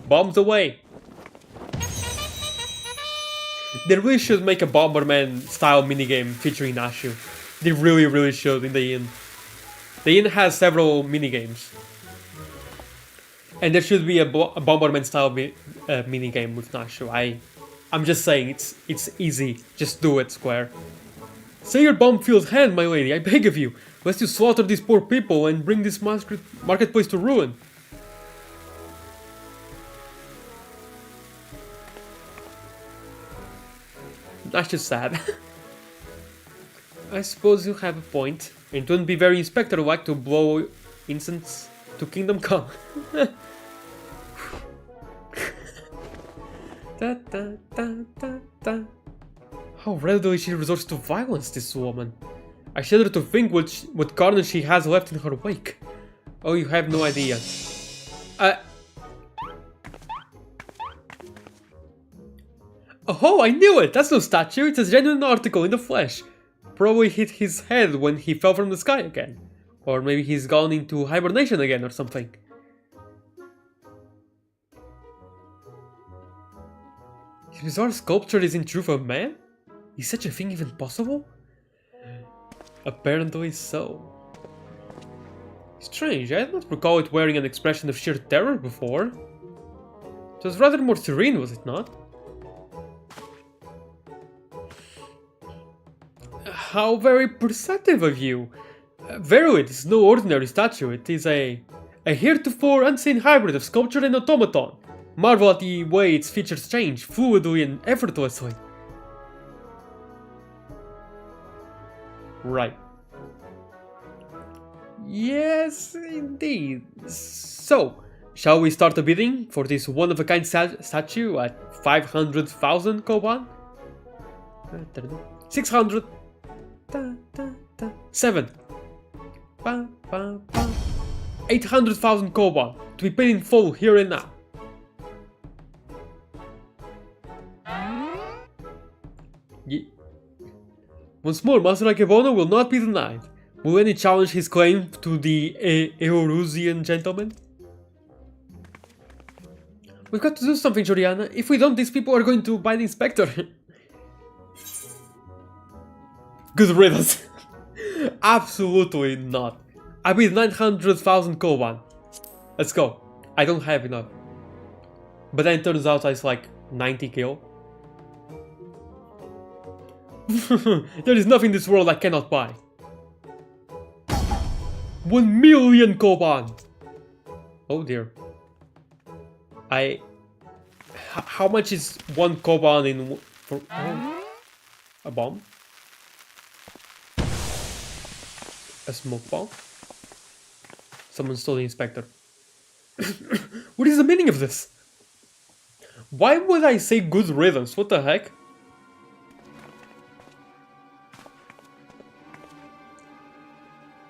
Bombs away! They really should make a Bomberman style minigame featuring Nashu. They really should in the inn. The inn has several minigames. And there should be a Bomberman style minigame with Nashu. I'm just saying, it's easy. Just do it, Square. Say your bomb-filled hand, my lady, I beg of you, lest you slaughter these poor people and bring this marketplace to ruin. That's just sad. I suppose you have a point. It wouldn't be very Inspector-like to blow incense to Kingdom Come. Da, da, da, da, da. How readily she resorts to violence, this woman. I shudder to think what carnage she has left in her wake. Oh, you have no idea. Oh, I knew it! That's no statue, it's a genuine article in the flesh. Probably hit his head when he fell from the sky again. Or maybe he's gone into hibernation again or something. This bizarre sculpture is in truth a man? Is such a thing even possible? Apparently so. Strange, I did not recall it wearing an expression of sheer terror before. It was rather more serene, was it not? How very perceptive of you! Verily, it is no ordinary statue, it is a heretofore unseen hybrid of sculpture and automaton. Marvel at the way its features change, fluidly and effortlessly. Right. Yes, indeed. So, shall we start a bidding for this one-of-a-kind statue at 500,000 koban? 600. 7. 800,000 koban to be paid in full here and now. Once more, Master Akebono will not be denied. Will any challenge his claim to the Eorusian gentleman? We've got to do something, Joriana. If we don't, these people are going to buy the inspector. Good riddance. Absolutely not. I bid 900,000 koban. Let's go. I don't have enough. But then it turns out it's like 90 kil. There is nothing in this world I cannot buy. 1 million koban! Oh dear. How much is 1 koban in... for... Oh, a bomb? A smoke bomb? Someone stole the inspector. What is the meaning of this? Why would I say good riddance? What the heck?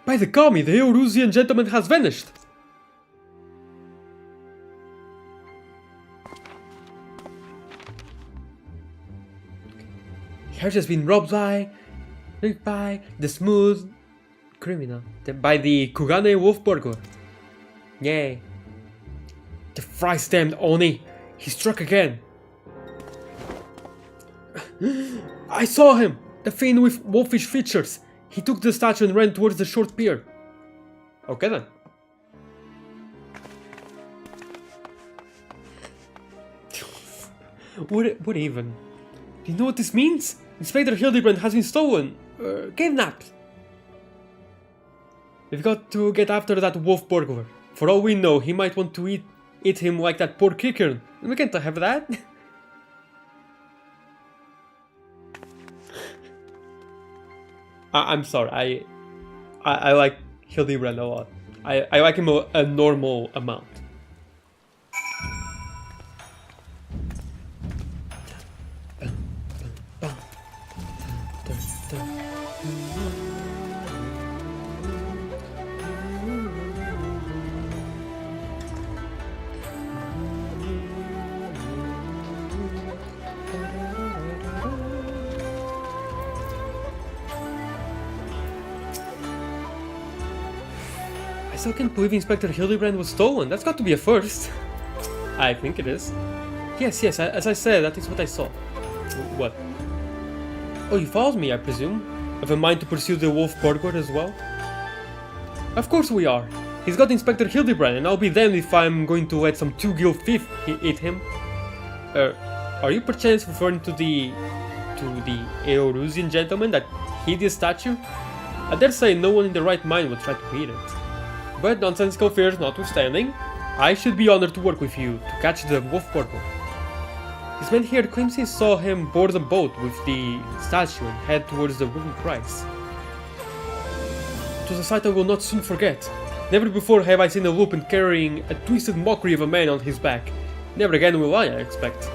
By the kami, the Eorusian gentleman has vanished! He has just been robbed by the smooth criminal, by the Kugane wolf burglar. Yay. The thrice damned Oni! He struck again! I saw him! The fiend with wolfish features! He took the statue and ran towards the short pier. Okay then. What even? Do you know what this means? Inspector Hildibrand has been stolen. Kidnapped. We've got to get after that wolf burglar. For all we know, he might want to eat him like that poor kicker. And we can't have that. I'm sorry, I like Hildibrand a lot. I like him a normal amount. I still can't believe Inspector Hildibrand was stolen. That's got to be a first. I think it is. Yes, as I said, that is what I saw. What? Oh, you followed me, I presume? Have a mind to pursue the wolf burglar as well? Of course we are. He's got Inspector Hildibrand, and I'll be damned if I'm going to let some two-gill thief eat him. Are you perchance referring to the Eorusian gentleman that hid his statue? I dare say no one in the right mind would try to eat it. But nonsensical fears notwithstanding, I should be honored to work with you to catch the wolf burglar. This man here claims he saw him board a boat with the statue and head towards the ruby prize. It was a sight I will not soon forget. Never before have I seen a lupin carrying a twisted mockery of a man on his back. Never again will I expect.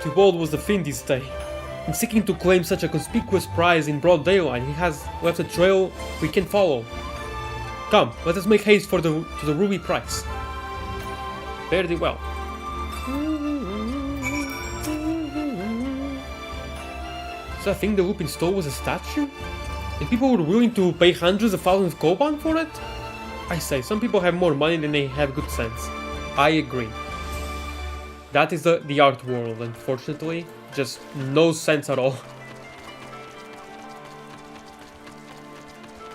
Too bold was the fiend this day. In seeking to claim such a conspicuous prize in broad daylight, he has left a trail we can follow. Come, let us make haste to the ruby prize. Very well. So I think the loop installed was a statue? And people were willing to pay hundreds of thousands of koban for it? I say, some people have more money than they have good sense. I agree. That is the art world, unfortunately. Just no sense at all.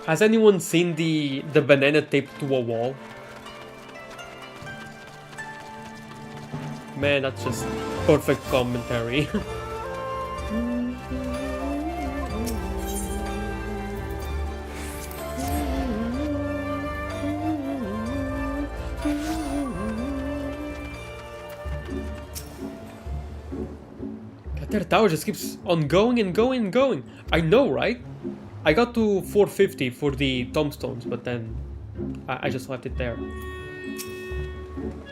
Has anyone seen the banana taped to a wall? Man, that's just perfect commentary. That tower just keeps on going and going and going. I know, right? I got to 450 for the tombstones, but then I just left it there.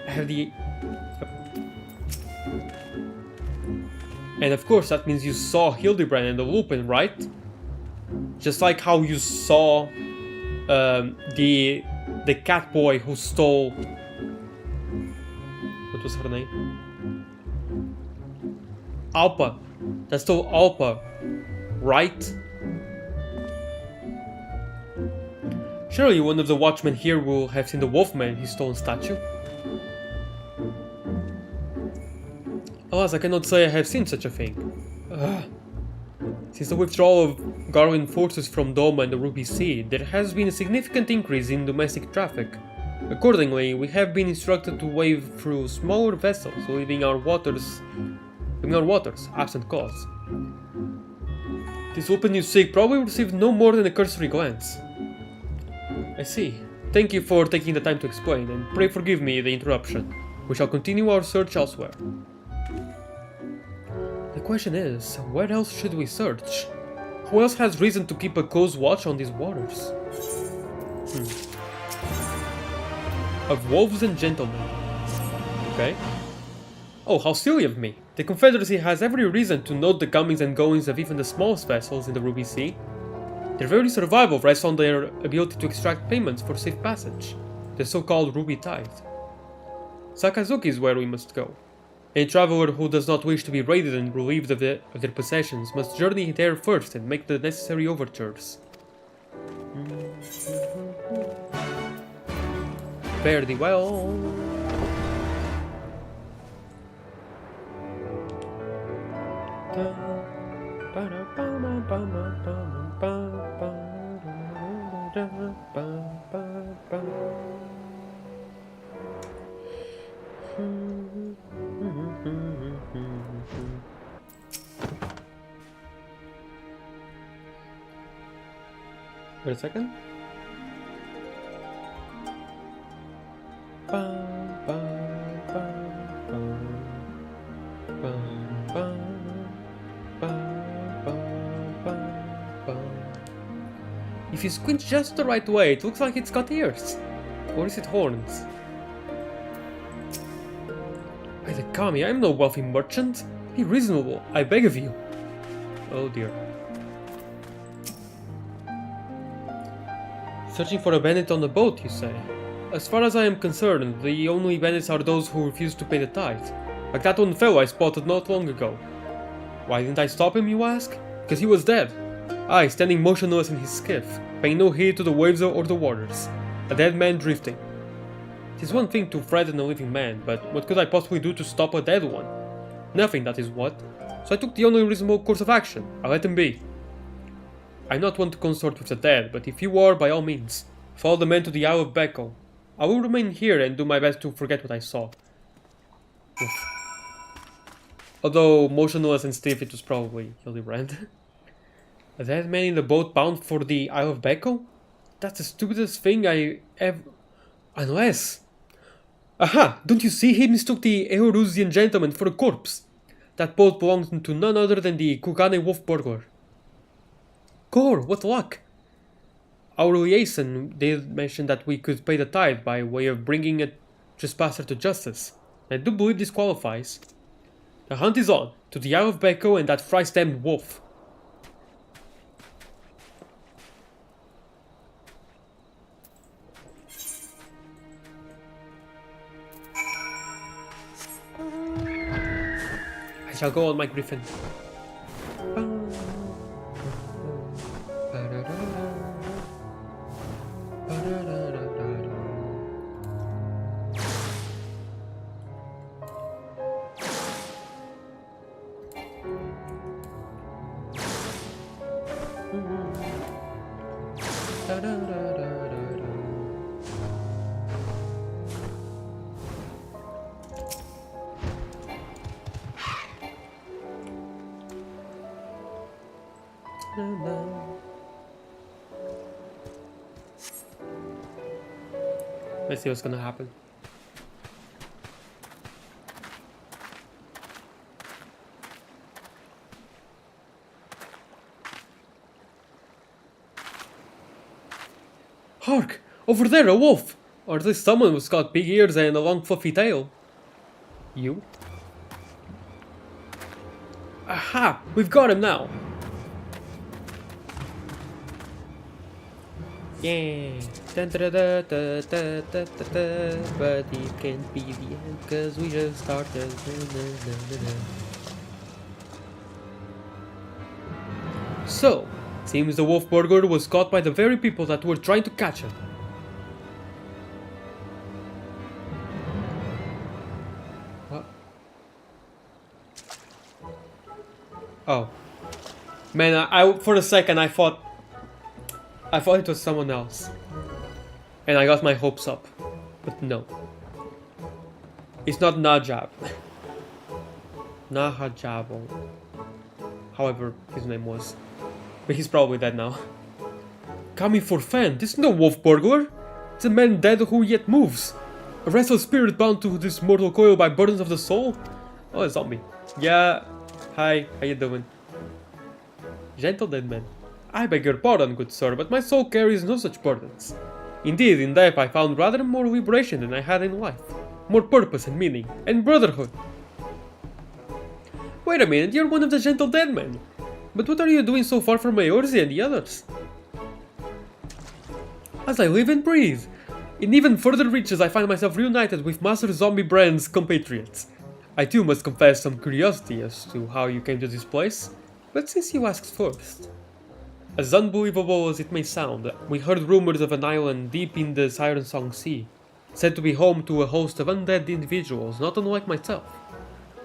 I have the... And of course that means you saw Hildibrand and the Lupin, right? Just like how you saw the cat boy who stole... What was her name? Alpa. That stole Alpa, right? Surely one of the watchmen here will have seen the Wolfman in his stolen statue. Alas, I cannot say I have seen such a thing. Since the withdrawal of Garwin forces from Doma and the Ruby Sea, there has been a significant increase in domestic traffic. Accordingly, we have been instructed to wade through smaller vessels, leaving our waters absent cause. This open you seek probably received no more than a cursory glance. I see. Thank you for taking the time to explain, and pray forgive me the interruption. We shall continue our search elsewhere. The question is, where else should we search? Who else has reason to keep a close watch on these waters? Of wolves and gentlemen. Okay. Oh, how silly of me. The Confederacy has every reason to note the comings and goings of even the smallest vessels in the Ruby Sea. Their very survival rests on their ability to extract payments for safe passage, the so-called Ruby Tide. Sakazuki is where we must go. Any traveler who does not wish to be raided and relieved of their possessions must journey there first and make the necessary overtures. Fare thee well. Wait a second. If you squint just the right way, it looks like it's got ears. Or is it horns? By the kami, I am no wealthy merchant. Be reasonable, I beg of you. Oh dear. Searching for a bandit on the boat, you say? As far as I am concerned, the only bandits are those who refuse to pay the tithe. Like that one fellow I spotted not long ago. Why didn't I stop him, you ask? Because he was dead. I, standing motionless in his skiff, paying no heed to the waves or the waters. A dead man drifting. It is one thing to threaten a living man, but what could I possibly do to stop a dead one? Nothing, that is what. So I took the only reasonable course of action. I let him be. I not want to consort with the dead, but if you are, by all means, follow the man to the Isle of Beko. I will remain here and do my best to forget what I saw. Oof. Although motionless and stiff, it was probably Hildibrand. A dead man in the boat bound for the Isle of Beko? That's the stupidest thing I ever... Unless... Aha! Don't you see he mistook the Eorusian gentleman for a corpse? That boat belonged to none other than the Kugane wolf burglar. Gore, what luck! Our liaison did mention that we could pay the tithe by way of bringing a trespasser to justice. I do believe this qualifies. The hunt is on, to the Isle of Beko and that fry-stemmed wolf. I shall go on my griffin. Let's see what's gonna happen. Hark! Over there, a wolf! Or at least someone who's got big ears and a long fluffy tail. You? Aha! We've got him now! Yeah! Dun, da, da, da, da, da, da, da. But it can't be the end, cause we just started. So, seems the wolf burglar was caught by the very people that were trying to catch him. What? Oh. Man, I for a second I thought it was someone else. And I got my hopes up. But no. It's not Najab. Nahajab, or however his name was. But he's probably dead now. Coming for Fan, this is no wolf burglar. It's a man dead who yet moves. A restless spirit bound to this mortal coil by burdens of the soul. Oh, a zombie. Yeah. Hi, how you doing? Gentle dead man. I beg your pardon, good sir, but my soul carries no such burdens. Indeed, in death I found rather more liberation than I had in life. More purpose and meaning, and brotherhood. Wait a minute, you're one of the gentle dead men. But what are you doing so far from Eorzea and the others? As I live and breathe. In even further reaches I find myself reunited with Master Zombiebrand's compatriots. I too must confess some curiosity as to how you came to this place, but since you asked first. As unbelievable as it may sound, we heard rumors of an island deep in the Siren Song Sea, said to be home to a host of undead individuals not unlike myself.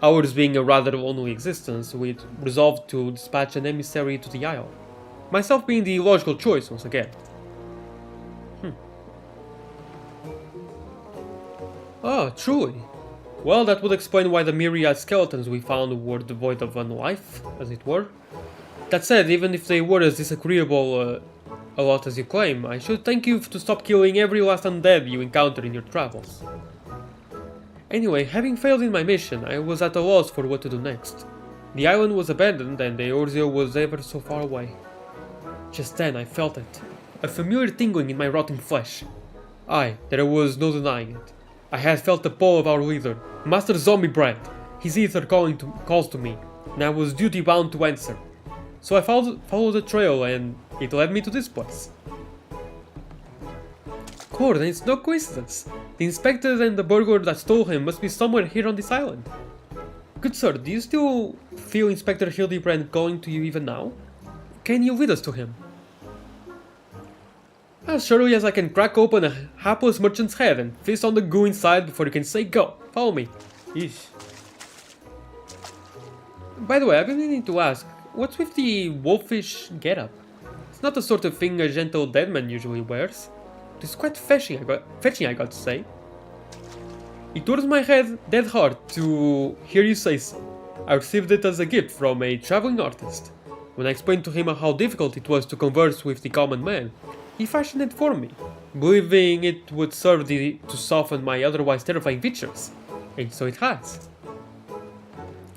Ours being a rather lonely existence, we'd resolved to dispatch an emissary to the isle. Myself being the logical choice once again. Ah, truly. Well, that would explain why the myriad skeletons we found were devoid of unlife, as it were. That said, even if they were as disagreeable a lot as you claim, I should thank you to stop killing every last undead you encounter in your travels. Anyway, having failed in my mission, I was at a loss for what to do next. The island was abandoned and Eorzea was ever so far away. Just then I felt it, a familiar tingling in my rotting flesh. Aye, there was no denying it. I had felt the pull of our leader, Master Zombiebrand. His ether calls to me, and I was duty-bound to answer. So I followed the trail and it led me to this place. Cool, then it's no coincidence. The inspector and the burglar that stole him must be somewhere here on this island. Good sir, do you still feel Inspector Hildibrand calling to you even now? Can you lead us to him? As surely as I can crack open a hapless merchant's head and fist on the goo inside before you can say go. Follow me. Yeesh. By the way, I've been meaning to ask, what's with the wolfish getup? It's not the sort of thing a gentle dead man usually wears. It's quite fetching, I got to say. It warms my dead heart to hear you say so. I received it as a gift from a traveling artist. When I explained to him how difficult it was to converse with the common man, he fashioned it for me, believing it would serve to soften my otherwise terrifying features. And so it has.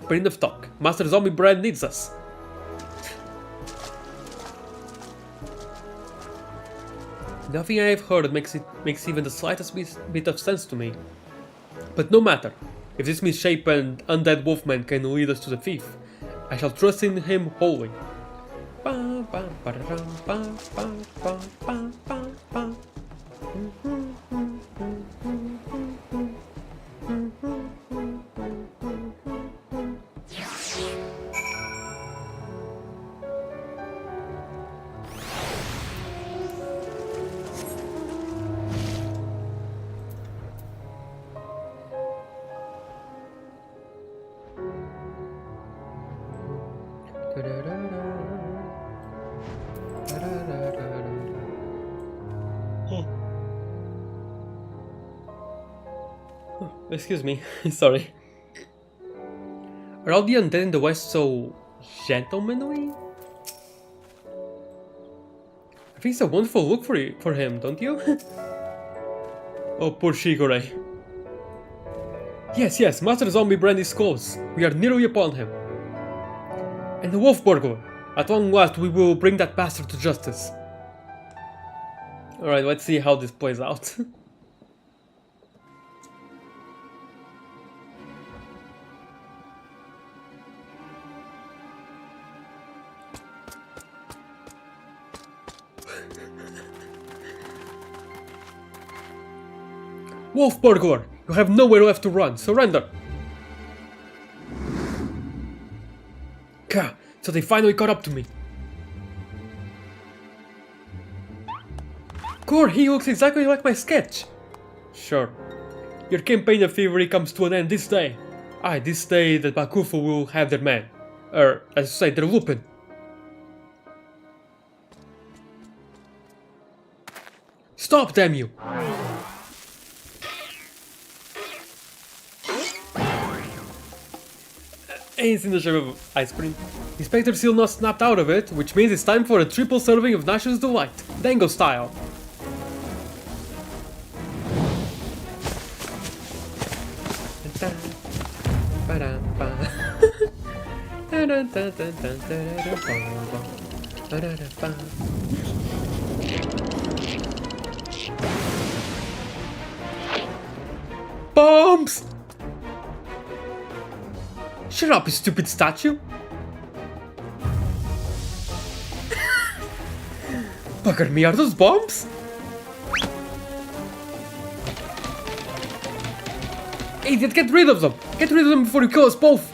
But enough talk. Master Zombiebrand needs us. Nothing I have heard makes even the slightest bit of sense to me. But no matter, if this misshapen undead wolfman can lead us to the thief, I shall trust in him wholly. Excuse me, sorry. Are all the undead in the West so gentlemanly? think it's a wonderful look for him, don't you? Oh, poor Shigure. Yes, Master Zombie Brand is close. We are nearly upon him. And the wolf burglar. At long last we will bring that bastard to justice. Alright, let's see how this plays out. Wolf burglar! You have nowhere left to run. Surrender! Gah! So they finally caught up to me. Core, he looks exactly like my sketch. Sure. Your campaign of thievery comes to an end this day. Aye, this day that Bakufu will have their man. As you say, their Lupin. Stop, damn you! Ain't in the shape of ice cream. Inspector's still not snapped out of it, which means it's time for a triple serving of Nash's Delight, Dango style. Bombs! Shut up, you stupid statue! Bugger me, are those bombs? Idiot, get rid of them! Get rid of them before you kill us both!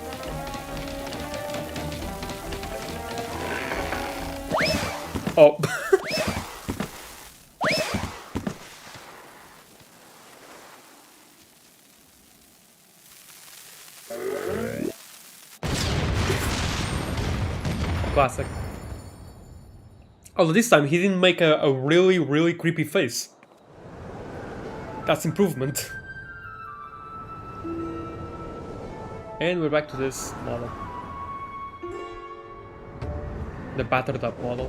Oh. Classic. Although this time he didn't make a really creepy face. That's improvement. And we're back to this model. The battered up model.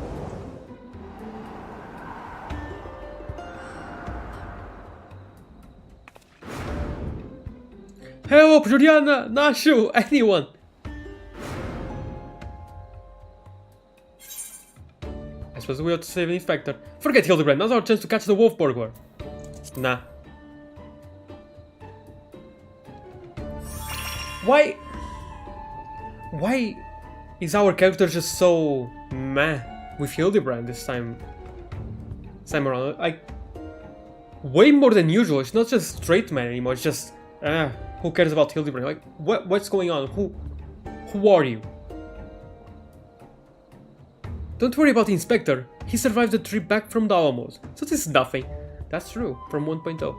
Help! Juliana! Nashu! Anyone! I suppose we have to save an inspector. Forget Hildibrand, now's our chance to catch the wolf burglar. Nah. Why is our character just so meh with Hildibrand this time around? Like, way more than usual. It's not just straight man anymore. It's just who cares about Hildibrand? Like, what's going on? Who are you? Don't worry about the inspector. He survived the trip back from the Alamos, so this is nothing. That's true from 1.0.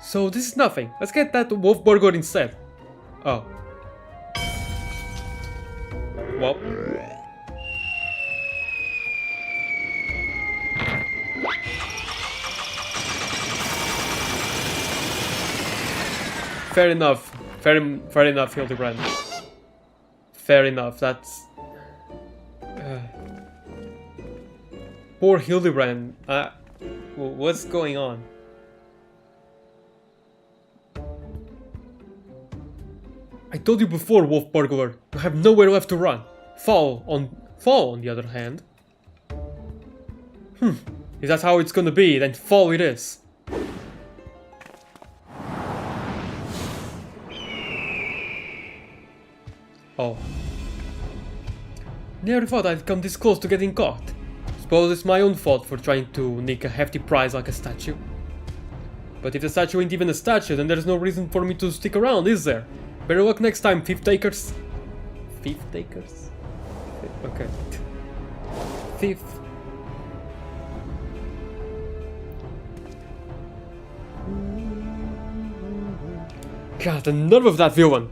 So this is nothing. Let's get that wolf burger instead. Oh. Well. Fair enough. Fair enough, Hildibrand. Fair enough. That's. Poor Hildibrand. What's going on? I told you before, wolf burglar. You have nowhere left to run. Fall, on the other hand. If that's how it's gonna be, then fall it is. Oh. Never thought I'd come this close to getting caught. Suppose it's my own fault for trying to nick a hefty prize like a statue. But if the statue ain't even a statue, then there's no reason for me to stick around, is there? Better luck next time, thief takers. Thief takers? Okay. Thief. God, the nerve of that villain.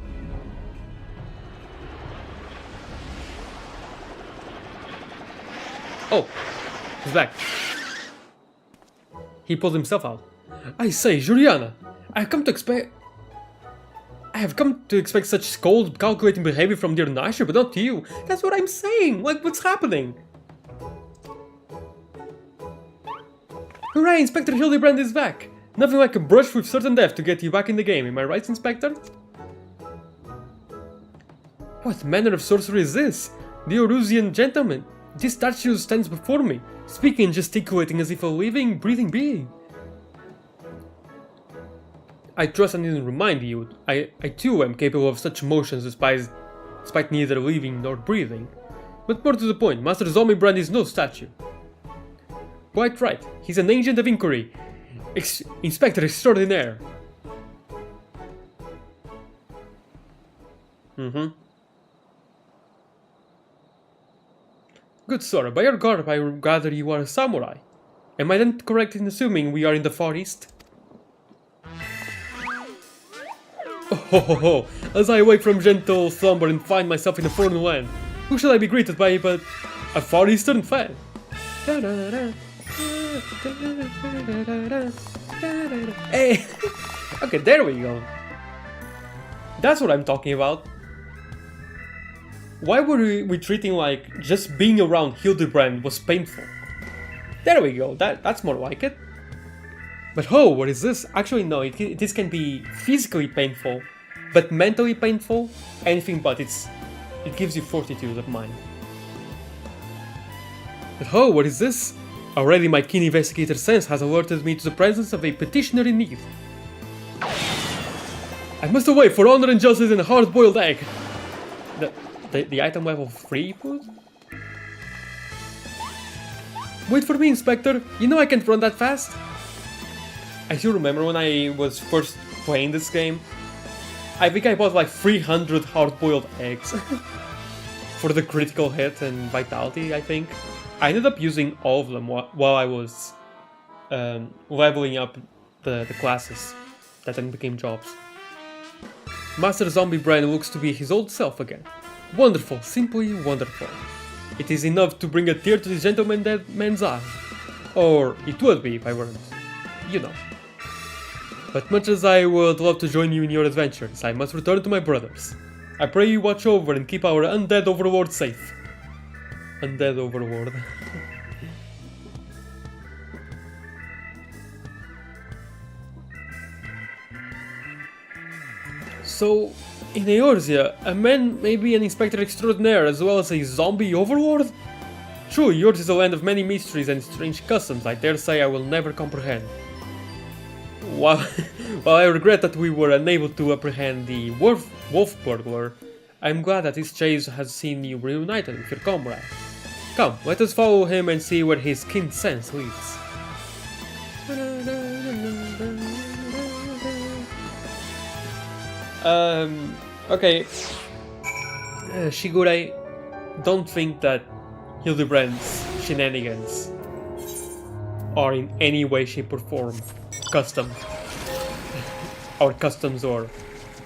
Oh, he's back. He pulled himself out. I say, Juliana, I have come to expect such cold, calculating behavior from dear Nasha, but not you. That's what I'm saying. Like, what's happening? Hooray! Inspector Hildibrand is back! Nothing like a brush with certain death to get you back in the game, am I right, Inspector? What manner of sorcery is this? The Orusian gentleman. This statue stands before me, speaking and gesticulating as if a living, breathing being. I trust I didn't remind you, I too am capable of such emotions despite neither living nor breathing. But more to the point, Master Hildibrand is no statue. Quite right, he's an agent of inquiry. Inspector extraordinaire. Good sir, by your garb I gather you are a samurai. Am I then correct in assuming we are in the Far East? Oh, as I wake from gentle slumber and find myself in a foreign land, who shall I be greeted by but a Far Eastern fan? Hey! Okay, there we go. That's what I'm talking about. Why were we treating like just being around Hildibrand was painful? There we go, that's more like it. But oh, what is this? Actually no, this can be physically painful, but mentally painful, anything but it gives you fortitude of mind. But oh, what is this? Already my keen investigator sense has alerted me to the presence of a petitioner in need. I must await for honor and justice and a hard-boiled egg. The item level 3 food? Wait for me, Inspector. You know I can't run that fast. I still remember when I was first playing this game. I think I bought like 300 hard-boiled eggs. For the critical hit and vitality, I think. I ended up using all of them while I was leveling up the classes that then became jobs. Master Hildibrand looks to be his old self again. Wonderful, simply wonderful. It is enough to bring a tear to this gentleman's eye. Or it would be if I weren't, you know. But much as I would love to join you in your adventures, I must return to my brothers. I pray you watch over and keep our undead overlord safe. Undead overlord. So, in Eorzea, a man may be an inspector extraordinaire as well as a zombie overlord? True, yours is a land of many mysteries and strange customs I dare say I will never comprehend. While I regret that we were unable to apprehend the wolf burglar, I am glad that this chase has seen you reunited with your comrade. Come, let us follow him and see where his keen sense leads. Okay. Shigure, don't think that Hildibrand's shenanigans are in any way, shape or form custom. Or customs or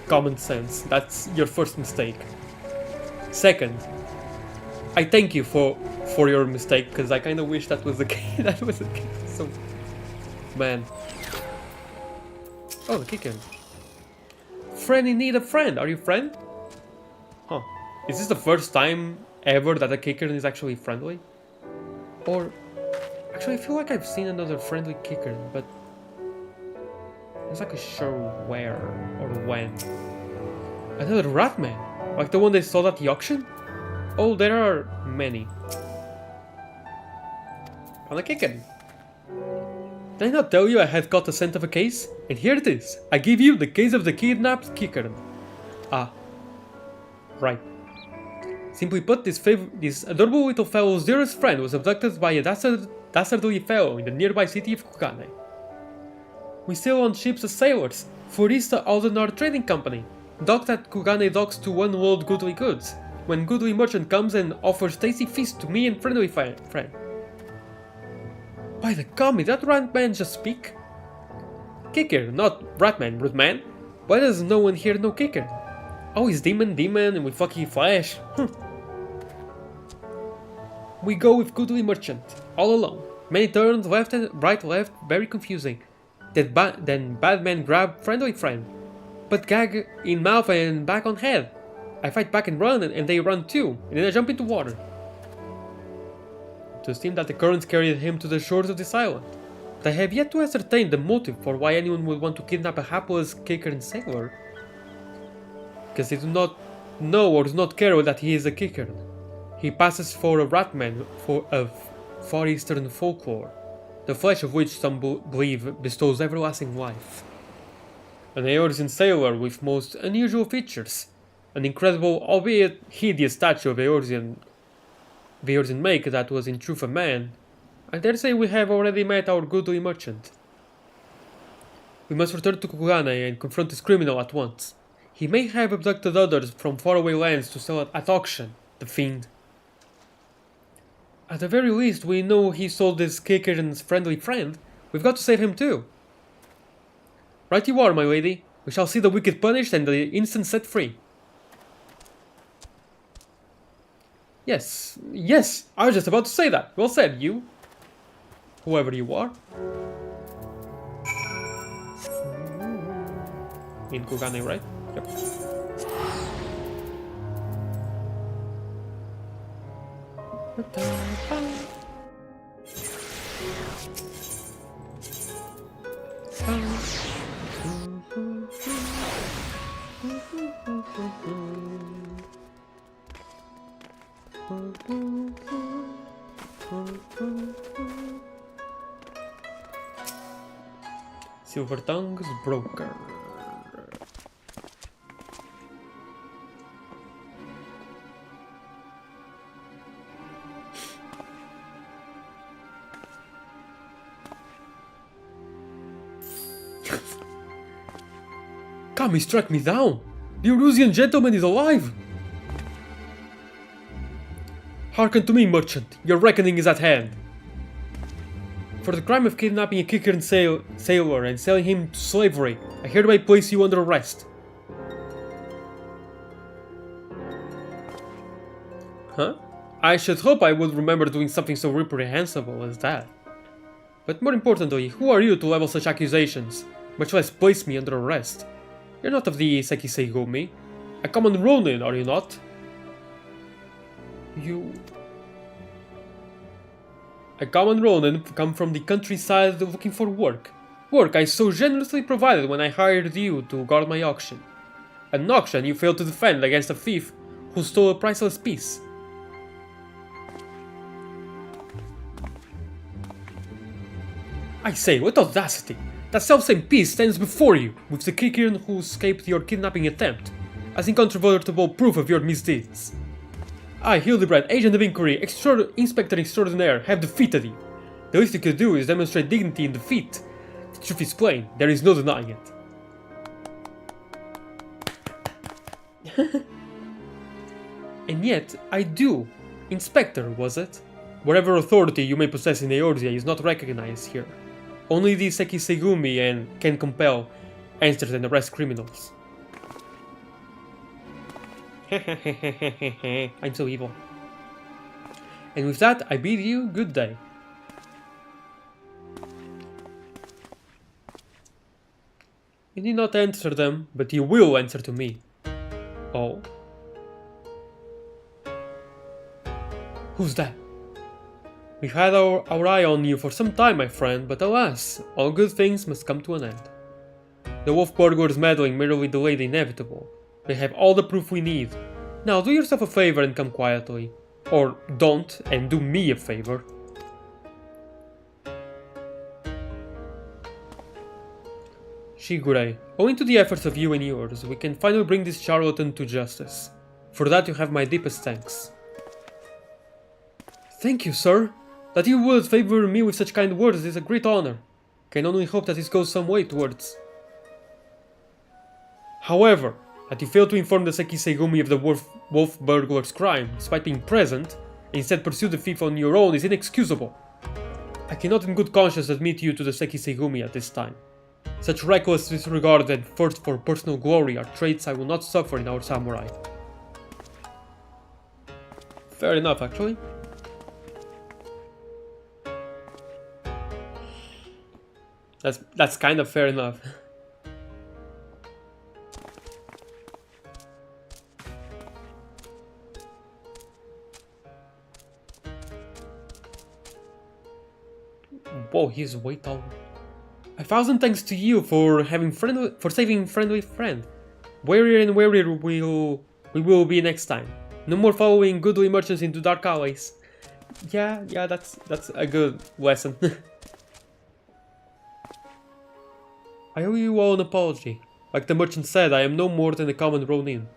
common sense. That's your first mistake. Second, I thank you for your mistake, because I kind of wish that was the case. That was the case. So, man. Oh, the kicker. Friend in need of friend. Are you friend? Huh. Is this the first time ever that a kicker is actually friendly? Or actually, I feel like I've seen another friendly kicker, but it's like a sure where or when. Another Ratman, like the one they sold at the auction? Oh, there are many. On a kicker. Did I not tell you I had caught the scent of a case? And here it is. I give you the case of the kidnapped kicker. Ah. Right. Simply put, this adorable little fellow's dearest friend was abducted by a dastardly fellow in the nearby city of Kugane. We sail on ships as sailors, for Ista Aldenar Trading Company, docked at Kugane docks to unload goodly goods, when goodly merchant comes and offers tasty feast to me and friendly friend. By the gum, did that Ratman just speak? Kicker, not Ratman, rude man. Why does no one here know Kicker? Always demon, and with fucky flash. We go with goodly merchant, all alone. Many turns, left and right, left, very confusing. Then bad man grab friendly friend, but gag in mouth and back on head. I fight back and run, and they run too, and then I jump into water. To seem that the currents carried him to the shores of this island. But I have yet to ascertain the motive for why anyone would want to kidnap a hapless kicker and sailor. Because they do not know or do not care that he is a kicker. He passes for a ratman of Far Eastern folklore, the flesh of which some believe bestows everlasting life. An Eorzean sailor with most unusual features, an incredible, albeit hideous statue of Eorzean make that was in truth a man. I dare say we have already met our goodly merchant. We must return to Kugane and confront this criminal at once. He may have abducted others from faraway lands to sell at auction, the fiend. At the very least, we know he sold his Kikeren's friendly friend. We've got to save him too. Right you are, my lady. We shall see the wicked punished and the innocent set free. Yes, I was just about to say that. Well said, you. Whoever you are. In Kugane, right? Yep. Silver Tongue's broker. Kami struck me down! The Erusian gentleman is alive! Hearken to me, merchant. Your reckoning is at hand. For the crime of kidnapping a kicker and sailor and selling him to slavery, I hereby place you under arrest. Huh? I should hope I would remember doing something so reprehensible as that. But more importantly, who are you to level such accusations, much less place me under arrest? You're not of the Sekisei-gumi. A common ronin, are you not? You... A common ronin come from the countryside looking for work. Work I so generously provided when I hired you to guard my auction. An auction you failed to defend against a thief who stole a priceless piece. I say, what audacity! That selfsame piece stands before you, with the Kikiran who escaped your kidnapping attempt, as incontrovertible proof of your misdeeds. I, Hildibrand, Agent of Inquiry, Inspector Extraordinaire, have defeated you. The least you could do is demonstrate dignity in defeat. The truth is plain, there is no denying it. And yet, I do. Inspector, was it? Whatever authority you may possess in Eorzea is not recognized here. Only the Sekisei-gumi and can compel, answer and arrest criminals. I'm so evil. And with that, I bid you good day. You need not answer them, but you will answer to me. Oh? Who's that? We've had our eye on you for some time, my friend, but alas, all good things must come to an end. The wolf burglar's meddling merely delayed the inevitable. They have all the proof we need. Now do yourself a favor and come quietly. Or don't, and do me a favor. Shigure, owing to the efforts of you and yours, we can finally bring this charlatan to justice. For that you have my deepest thanks. Thank you, sir. That you would favor me with such kind words is a great honor. Can only hope that this goes some way towards. However, that you fail to inform the Sekisei-gumi of the wolf burglar's crime, despite being present, and instead pursue the thief on your own is inexcusable. I cannot in good conscience admit you to the Sekisei-gumi at this time. Such reckless disregard and thirst for personal glory are traits I will not suffer in our samurai. Fair enough, actually. That's kind of fair enough. Whoa, he's way taller. 1,000 thanks to you for saving friendly friend. Warier and warier we will be next time. No more following goodly merchants into dark alleys. Yeah, that's a good lesson. I owe you all an apology. Like the merchant said, I am no more than a common ronin.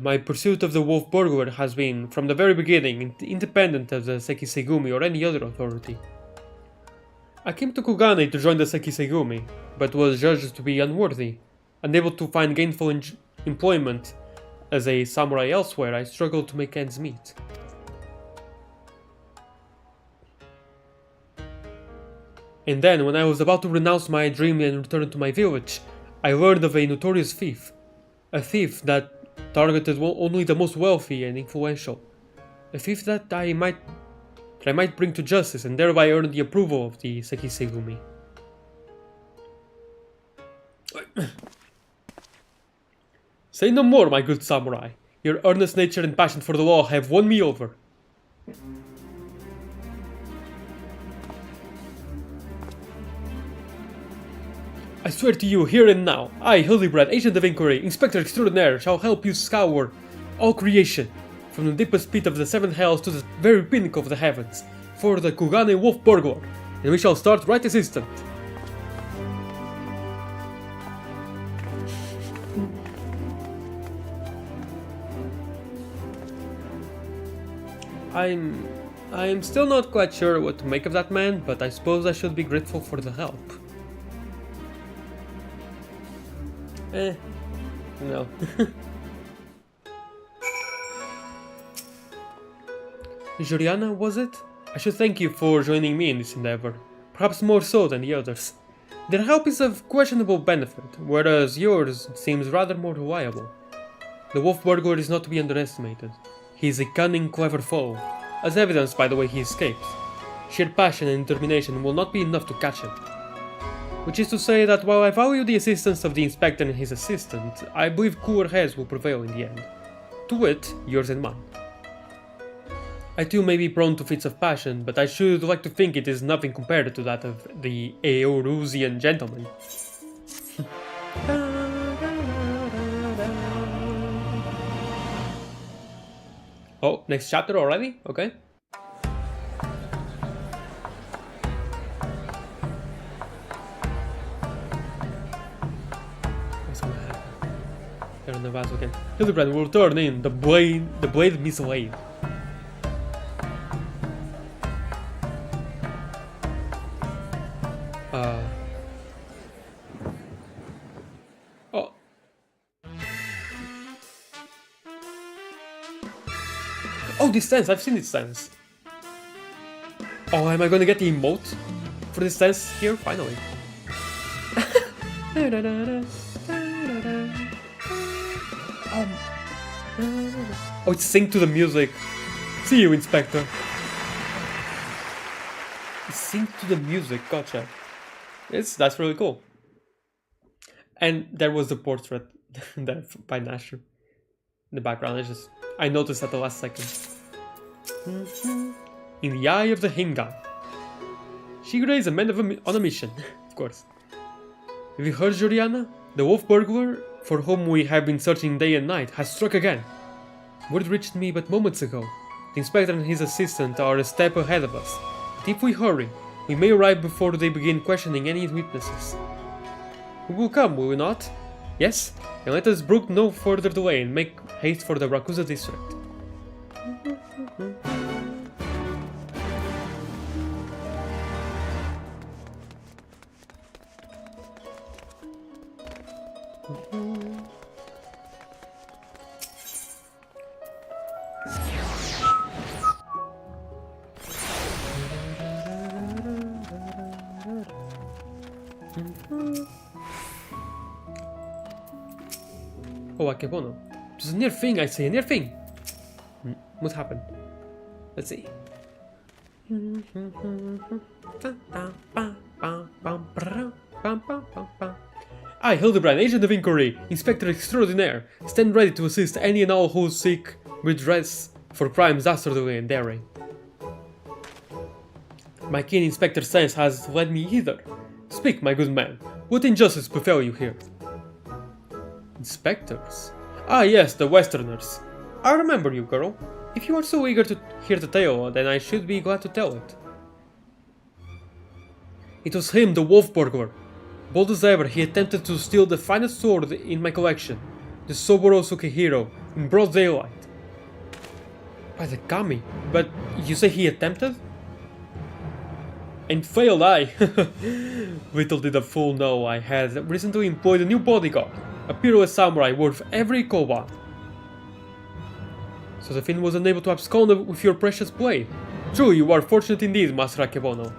My pursuit of the wolf burglar has been, from the very beginning, independent of the Sekisegumi or any other authority. I came to Kugane to join the Sekisegumi, but was judged to be unworthy. Unable to find gainful employment as a samurai elsewhere, I struggled to make ends meet. And then, when I was about to renounce my dream and return to my village, I learned of a notorious thief. A thief that targeted only the most wealthy and influential. A thief that I might bring to justice and thereby earn the approval of the Sekisegumi. Say no more, my good samurai. Your earnest nature and passion for the law have won me over. I swear to you, here and now, I, Hildibrand, Agent of Inquiry, Inspector Extraordinaire, shall help you scour all creation, from the deepest pit of the seven hells to the very pinnacle of the heavens, for the Kugane Wolf Burglar, and we shall start right this instant. I'm still not quite sure what to make of that man, but I suppose I should be grateful for the help. No. Juliana, was it? I should thank you for joining me in this endeavor, perhaps more so than the others. Their help is of questionable benefit, whereas yours seems rather more reliable. The wolf burglar is not to be underestimated. He is a cunning, clever foe, as evidenced by the way he escaped. Sheer passion and determination will not be enough to catch him. Which is to say that while I value the assistance of the inspector and his assistant, I believe cooler heads will prevail in the end. To wit, yours and mine. I too may be prone to fits of passion, but I should like to think it is nothing compared to that of the Eorusian gentleman. Oh, next chapter already? Okay. What's gonna happen? They're on the vase again. Hildibrand will turn in the blade mislaid. Oh. Oh, this stance, I've seen this stance. Oh, am I gonna get the emote for this stance here? Finally. Oh, it's synced to the music. See you, Inspector. It's synced to the music, gotcha. That's really cool. And there was the portrait by Nasher in the background. I noticed at the last second. In the eye of the Hingan. Shigure is a man on a mission, of course. Have you heard, Joriana? The wolf burglar, for whom we have been searching day and night, has struck again. Word reached me but moments ago. The inspector and his assistant are a step ahead of us. But if we hurry, we may arrive before they begin questioning any witnesses. We will come, will we not? Yes? And let us brook no further delay and make haste for the Rakusa district. Oh, Akebono. It was a near thing, I say, a near thing. What happened? Let's see. I, Hildibrand, Agent of Inquiry, Inspector Extraordinaire, stand ready to assist any and all who seek redress for crimes dastardly and daring. My keen inspector sense has led me hither. Speak, my good man. What injustice befell you here? Inspectors? Ah yes, the Westerners. I remember you, girl. If you are so eager to hear the tale, then I should be glad to tell it. It was him, the wolf burglar. Bold as ever, he attempted to steal the finest sword in my collection, the Soboro Sukehiro, in broad daylight. By the kami, but you say he attempted? And failed I! Little did the fool know I had recently employed a new bodyguard, a peerless samurai worth every koban. So the Finn was unable to abscond with your precious blade. Truly, you are fortunate indeed, Master Akebono.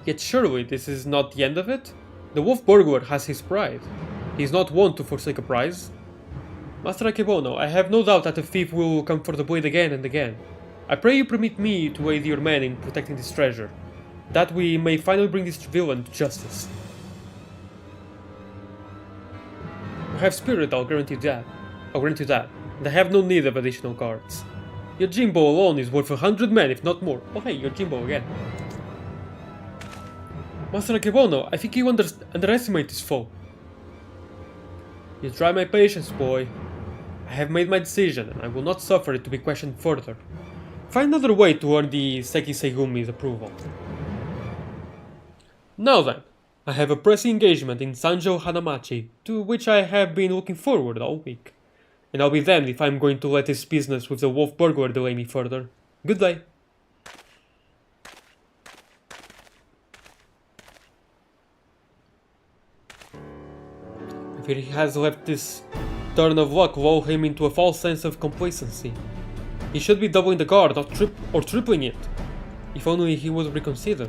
Yet surely this is not the end of it? The wolf burglar has his pride. He is not one to forsake a prize. Master Akebono, I have no doubt that the thief will come for the blade again and again. I pray you permit me to aid your men in protecting this treasure, that we may finally bring this villain to justice. You have spirit, I'll grant you that. And I have no need of additional guards. Your Jimbo alone is worth 100 men, if not more. Oh hey, you're Jimbo again. Master Akebono, I think you underestimate this foe. You try my patience, boy. I have made my decision, and I will not suffer it to be questioned further. Find another way to earn the Seki Segumi's approval. Now then, I have a pressing engagement in Sanjo Hanamachi, to which I have been looking forward all week. And I'll be damned if I'm going to let this business with the wolf burglar delay me further. Good day. He has let this turn of luck lull him into a false sense of complacency. He should be doubling the guard, not tripling it. If only he would reconsider.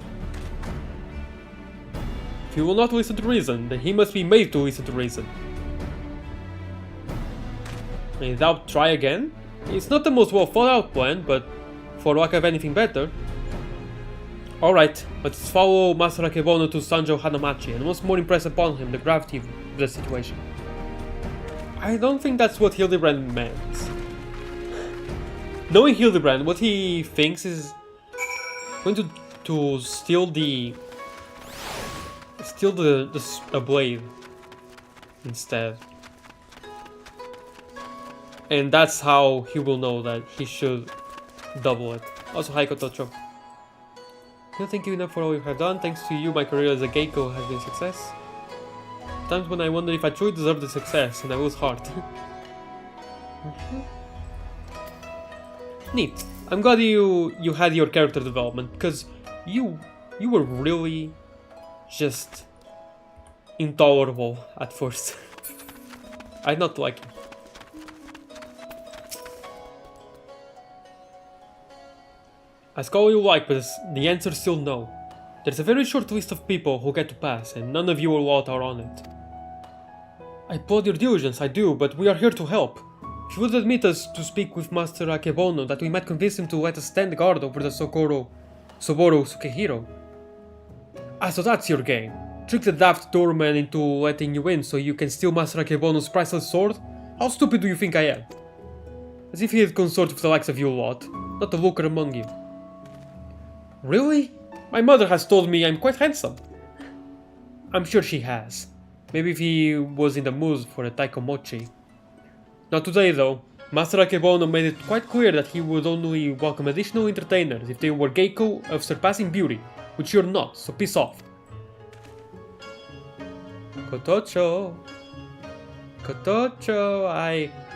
If he will not listen to reason, then he must be made to listen to reason. May thou try again? It's not the most well thought out plan, but for lack of anything better. Alright, let's follow Master Akebono to Sanjo Hanamachi and once more impress upon him the gravity of the situation. I don't think that's what Hildibrand meant. Knowing Hildibrand, what he thinks is going to steal the blade instead. And that's how he will know that he should double it. Also, hi Kotocho. Thank you enough for all you have done. Thanks to you, my career as a geiko has been a success. Times when I wonder if I truly deserve the success, and I lose heart. Neat. I'm glad you had your character development, because you were really just intolerable at first. I not like you. Ask all you like, but the answer is still no. There's a very short list of people who get to pass, and none of you or Walt are on it. I applaud your diligence, I do, but we are here to help. If you would admit us to speak with Master Akebono, that we might convince him to let us stand guard over the Soboro Sukehiro. Ah, so that's your game. Trick the daft doorman into letting you in so you can steal Master Akebono's priceless sword? How stupid do you think I am? As if he had consorted with the likes of you lot, not a looker among you. Really? My mother has told me I'm quite handsome. I'm sure she has. Maybe if he was in the mood for a taikomochi. Not today though. Master Akebono made it quite clear that he would only welcome additional entertainers if they were geiko of surpassing beauty, which you're not, so piss off. Kotocho,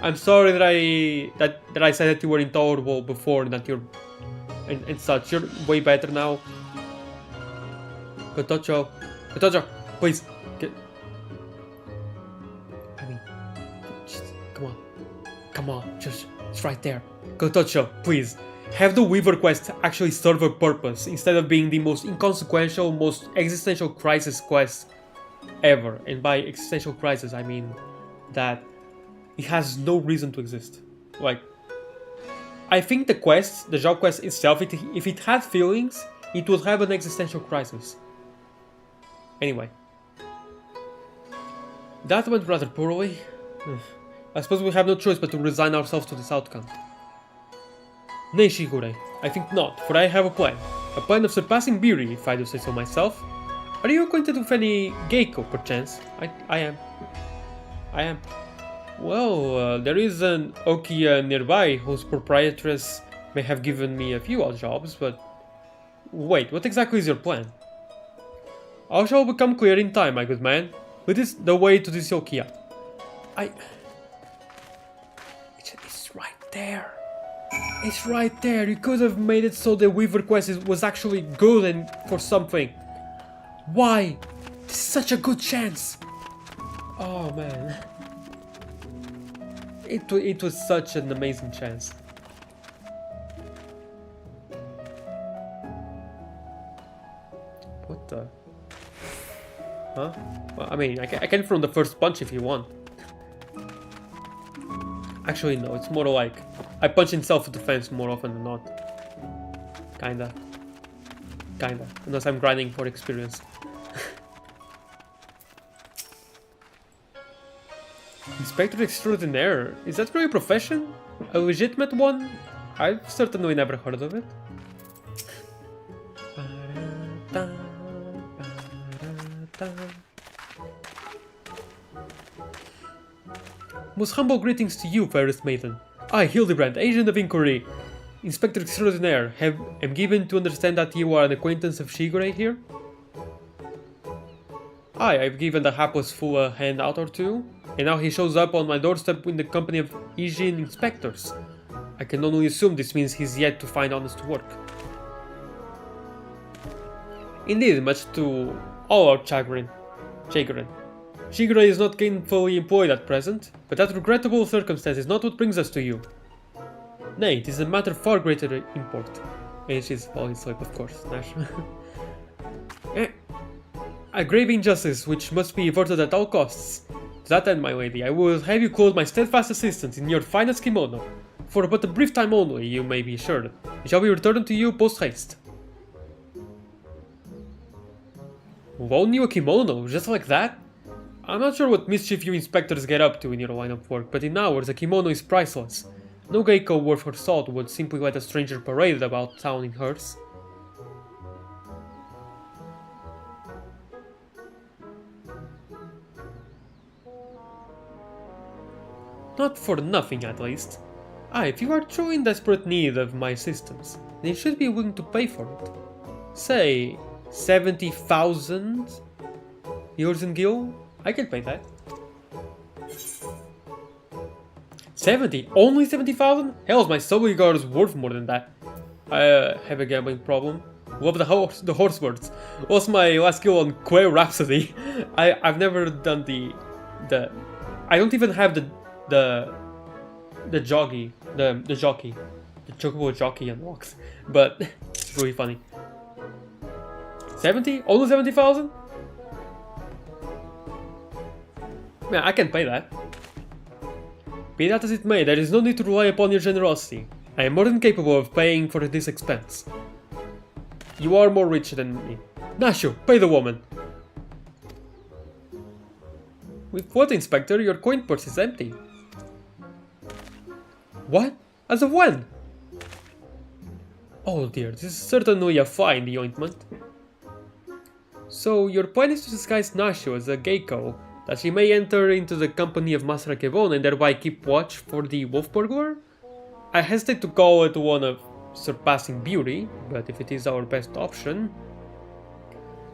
I'm sorry that I said that you were intolerable before and that you're and such. You're way better now. Kotocho, please. Come on, just it's right there. Kotocho, please. Have the Weaver quest actually serve a purpose instead of being the most inconsequential, most existential crisis quest ever. And by existential crisis, I mean that it has no reason to exist. Like, I think the job quest itself, if it had feelings, it would have an existential crisis. Anyway. That went rather poorly. I suppose we have no choice but to resign ourselves to this outcome. Nay, Shigure, I think not, for I have a plan. A plan of surpassing beauty, if I do say so myself. Are you acquainted with any geiko, perchance? I am. I am. Well, there is an Okiya nearby whose proprietress may have given me a few odd jobs, but... Wait, what exactly is your plan? All shall become clear in time, my good man. What is the way to this Okiya? It's right there. It's right there. You could have made it so the Weaver quest was actually good and for something. Why? This is such a good chance. Oh man. It was such an amazing chance. What the? Huh? Well, I mean, I can throw the first punch if you want. Actually, no, it's more like I punch in self-defense more often than not. Kinda. Unless I'm grinding for experience. Inspector Extraordinaire? Is that really a profession? A legitimate one? I've certainly never heard of it. Most humble greetings to you, fairest maiden. I, Hildibrand, agent of inquiry, Inspector Extraordinaire, am given to understand that you are an acquaintance of Shigure here? I've given the hapless fool a handout or two, and now he shows up on my doorstep in the company of Ijin inspectors. I can only assume this means he's yet to find honest work. Indeed, much to all our chagrin. Shigure is not gainfully employed at present, but that regrettable circumstance is not what brings us to you. Nay, it is a matter of far greater import. And she's falling asleep, of course, Nash. A grave injustice which must be averted at all costs. To that end, my lady, I will have you clothe my steadfast assistant in your finest kimono. For but a brief time only, you may be assured. It shall be returned to you post-haste. Loan you a kimono, just like that? I'm not sure what mischief you inspectors get up to in your line of work, but in ours a kimono is priceless. No geiko worth her salt would simply let a stranger parade about town in hers. Not for nothing, at least. If you are truly in desperate need of my assistance, then you should be willing to pay for it. Say, 70,000 yours in gil? I can pay that. 70? Only 70,000? Hell, my subway guard is worth more than that. I have a gambling problem. Love the horse words. What's my last skill on Quail Rhapsody? I've never done the I don't even have the jockey, the chocobo jockey unlocks, but it's really funny. 70? Only 70,000? Yeah, I can pay that. Be that as it may, there is no need to rely upon your generosity. I am more than capable of paying for this expense. You are more rich than me. Nashu, pay the woman. With what, Inspector? Your coin purse is empty. What? As of when? Oh dear, this is certainly a fly in the ointment. So, your plan is to disguise Nashu as a geiko, that she may enter into the company of Master Akebon and thereby keep watch for the wolf burglar? I hesitate to call it one of surpassing beauty, but if it is our best option...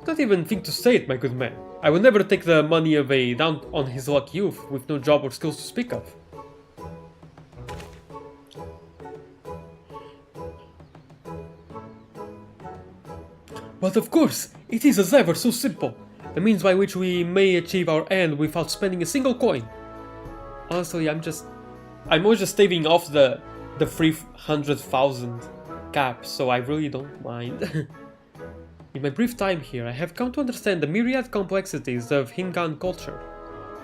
Don't even think to say it, my good man. I will never take the money of a down on his luck youth with no job or skills to speak of. But of course, it is as ever so simple. A means by which we may achieve our end without spending a single coin. Honestly, I'm always just staving off the 300,000 cap, so I really don't mind. In my brief time here, I have come to understand the myriad complexities of Hingan culture.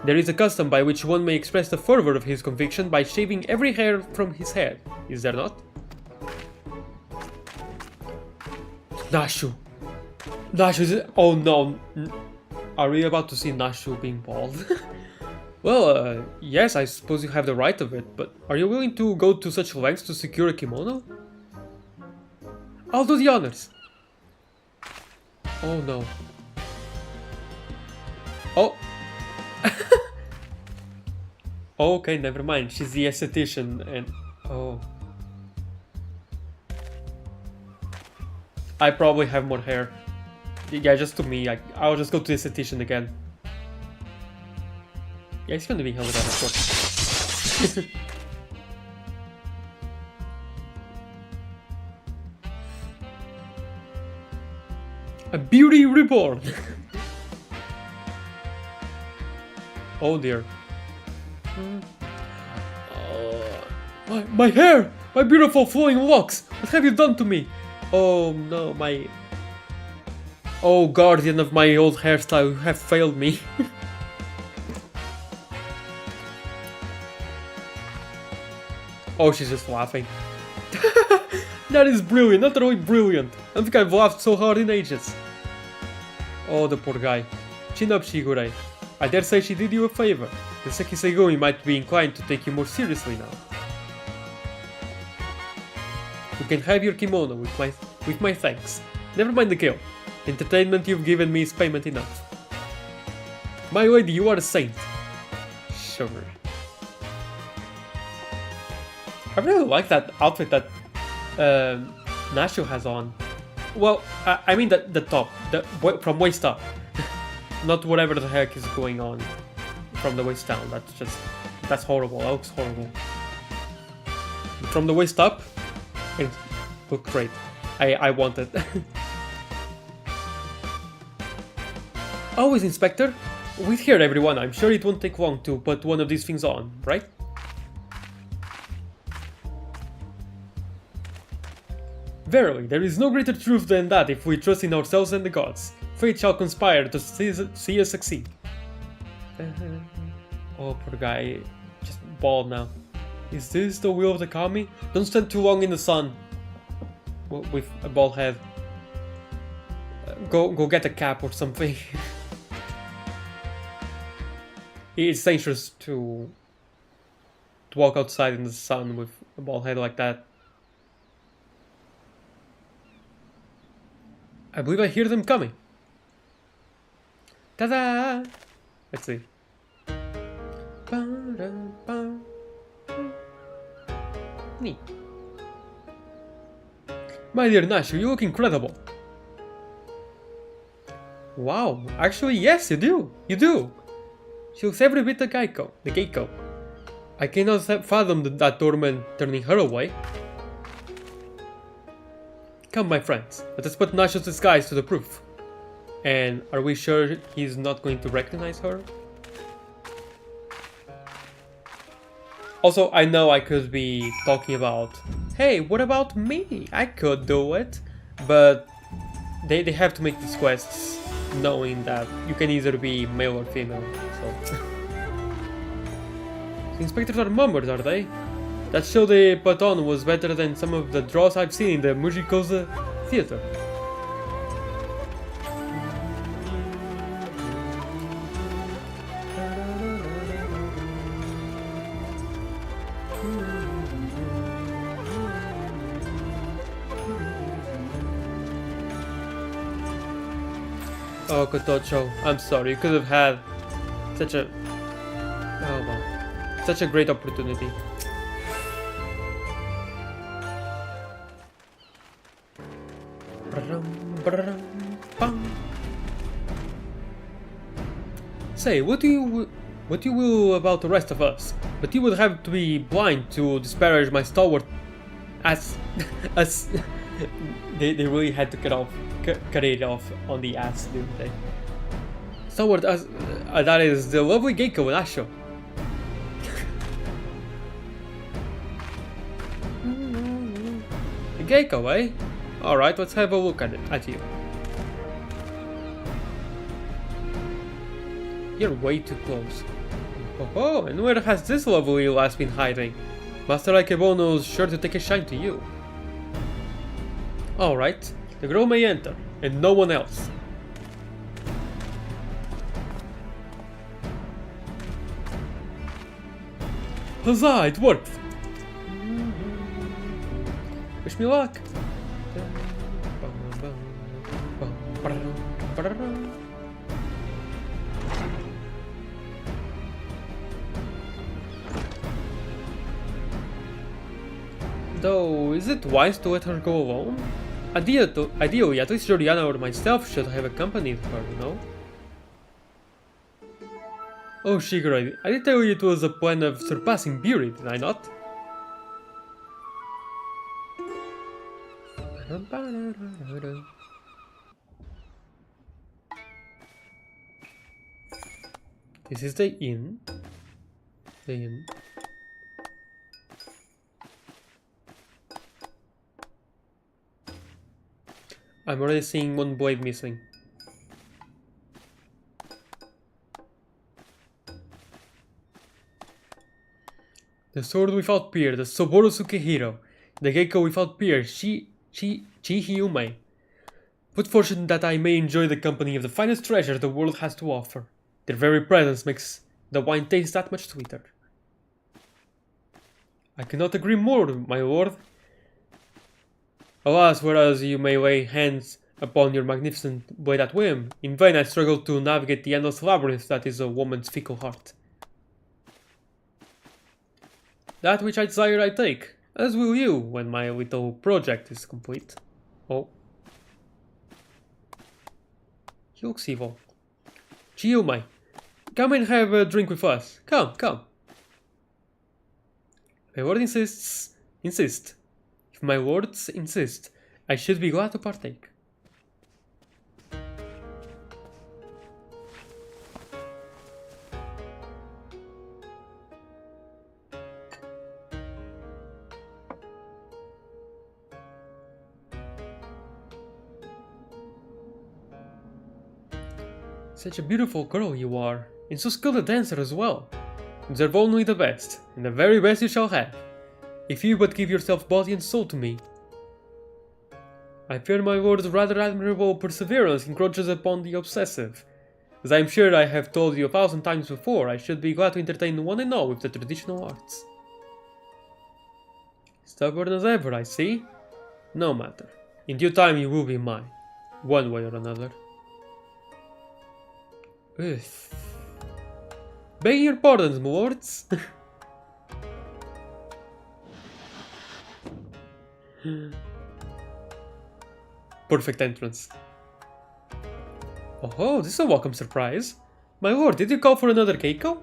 There is a custom by which one may express the fervor of his conviction by shaving every hair from his head, is there not? Nashu! Nashu is... Oh no! Are we about to see Nashu being bald? Well, yes, I suppose you have the right of it, but are you willing to go to such lengths to secure a kimono? I'll do the honors. Oh no. Oh. Okay, never mind. She's the esthetician and... Oh. I probably have more hair. Yeah, just to me. I'll just go to the esthetician again. Yeah, it's gonna be Hildibrand, of course. A beauty reborn! Oh dear. My hair! My beautiful flowing locks! What have you done to me? Oh no, my... Oh, guardian of my old hairstyle, you have failed me. Oh, she's just laughing. That is brilliant, utterly brilliant. I don't think I've laughed so hard in ages. Oh, the poor guy. Chin up, Shigure. I dare say she did you a favor. The Sekisegumi might be inclined to take you more seriously now. You can have your kimono with my thanks. Never mind the guilt. The entertainment you've given me is payment enough. My lady, you are a saint. Sure. I really like that outfit that Nasho has on. Well, I mean the top, from waist up. Not whatever the heck is going on from the waist down. That's horrible. That looks horrible. But from the waist up, it looked great. I want it. Always, Inspector. Wait here, everyone. I'm sure it won't take long to put one of these things on, right? Verily, there is no greater truth than that if we trust in ourselves and the gods. Fate shall conspire to see us succeed. Oh, poor guy. Just bald now. Is this the will of the kami? Don't stand too long in the sun. With a bald head. Go get a cap or something. It's dangerous to walk outside in the sun with a bald head like that. I believe I hear them coming. Ta-da! Let's see. Neat. My dear Nashu, you look incredible. Wow, actually yes, you do. You do. She looks every bit the Geiko. I cannot fathom that torment turning her away. Come, my friends, let us put Nasho's disguise to the proof. And are we sure he's not going to recognize her? Also, I know I could be talking about, hey, what about me? I could do it. But they have to make these quests knowing that you can either be male or female. So. The inspectors are mummers, are they? That show they put on was better than some of the draws I've seen in the Mujikoza theater. Oh, Kotocho, I'm sorry, you could have had such a... Oh well, such a great opportunity. Say, what do you will about the rest of us? But you would have to be blind to disparage my stalwart ass. They really had to cut it off on the ass, didn't they? Stalwart as that is the lovely Geiko and Asho. The Geiko, eh? Alright, let's have a look at you. You're way too close. Oh, and where has this lovely lass been hiding? Master Ikebono's sure to take a shine to you. Alright, the girl may enter, and no one else. Huzzah, it worked! Wish me luck! Though, is it wise to let her go alone? Ideally, at least Georgiana or myself should have accompanied her, you know? Oh, Shigeru, I did tell you it was a plan of surpassing beauty, did I not? This is the inn. The inn. I'm already seeing one blade missing. The sword without peer, the Soboro Sukehiro. The Geiko without peer, Chihiyume. What fortune that I may enjoy the company of the finest treasure the world has to offer. Their very presence makes the wine taste that much sweeter. I cannot agree more, my lord. Alas, whereas you may lay hands upon your magnificent blade at whim, in vain I struggle to navigate the endless labyrinth that is a woman's fickle heart. That which I desire I take, as will you when my little project is complete. Oh. He looks evil. Chiyumai, come and have a drink with us. Come, come. My lord insist. If my lords insist, I should be glad to partake. Such a beautiful girl you are, and so skilled a dancer as well. Observe only the best, and the very best you shall have, if you but give yourself body and soul to me. I fear my lord's rather admirable perseverance encroaches upon the obsessive. As I am sure I have told you 1,000 times before, I should be glad to entertain one and all with the traditional arts. Stubborn as ever, I see. No matter. In due time you will be mine, one way or another. Ugh. Beg your pardons, my lords. Perfect entrance. Oh, this is a welcome surprise. My lord, did you call for another Keiko?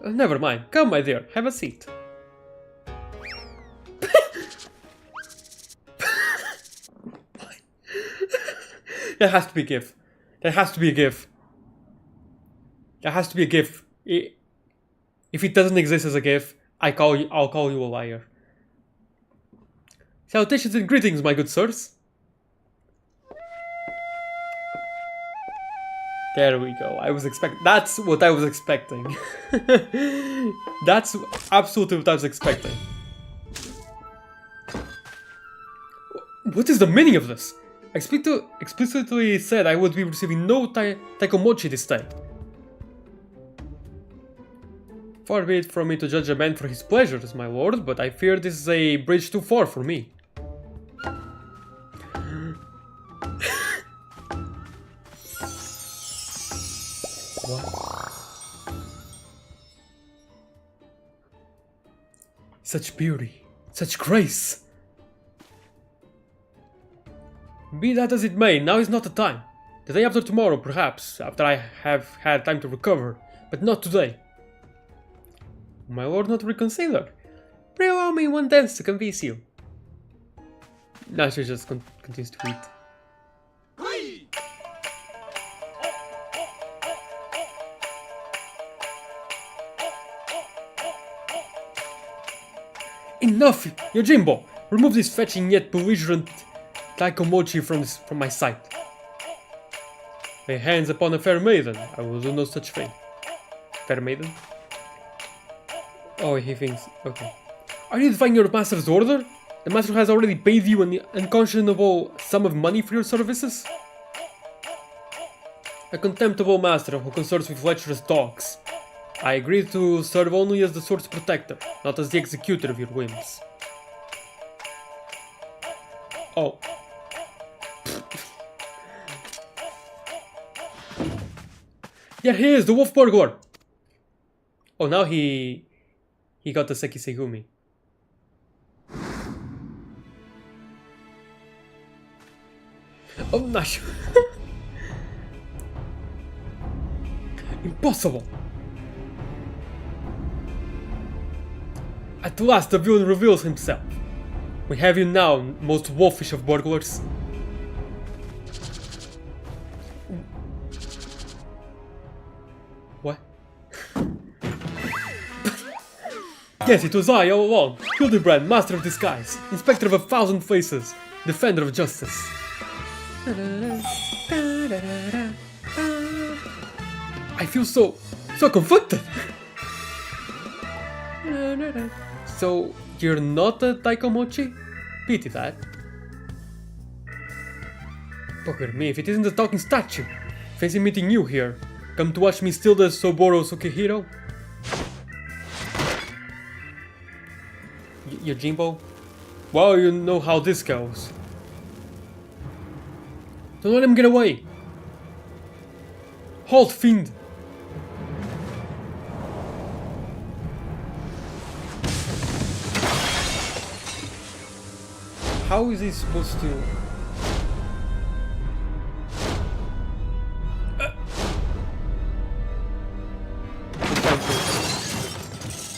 Never mind. Come, my dear, have a seat. That has to be a gif. That has to be a gif. That has to be a gif. If it doesn't exist as a gif, I'll call you a liar. Salutations and greetings, my good sirs. There we go. That's what I was expecting. That's absolutely what I was expecting. What is the meaning of this? I explicitly said I would be receiving no taikomochi this time. Far be it from me to judge a man for his pleasures, my lord, but I fear this is a bridge too far for me. What? Such beauty, such grace. Be that as it may, now is not the time. The day after tomorrow, perhaps, after I have had time to recover, but not today. My lord, not reconsider. Pray allow me one dance to convince you. Now she just continues to eat. Enough, Yojimbo! Remove this fetching yet belligerent taikomochi from my sight. Lay hands upon a fair maiden. I will do no such thing. Fair maiden? Oh, he thinks... Okay. Are you defying your master's order? The master has already paid you an unconscionable sum of money for your services? A contemptible master who consorts with lecherous dogs. I agree to serve only as the sword's protector, not as the executor of your whims. Oh. Yeah, he is, the wolf burglar! Oh, now he got the Sekisegumi. Oh, nice. Impossible! At last the villain reveals himself. We have you now, most wolfish of burglars. What? Yes, it was I all along. Hildibrand, master of disguise, inspector of 1,000 faces, defender of justice. I feel so conflicted. So, you're not a Taikomochi? Pity that. Bugger me if it isn't the talking statue. Fancy meeting you here. Come to watch me steal the Soboro Sukehiro? Yojimbo? Well, you know how this goes. Don't let him get away! Halt, fiend! How is he supposed to...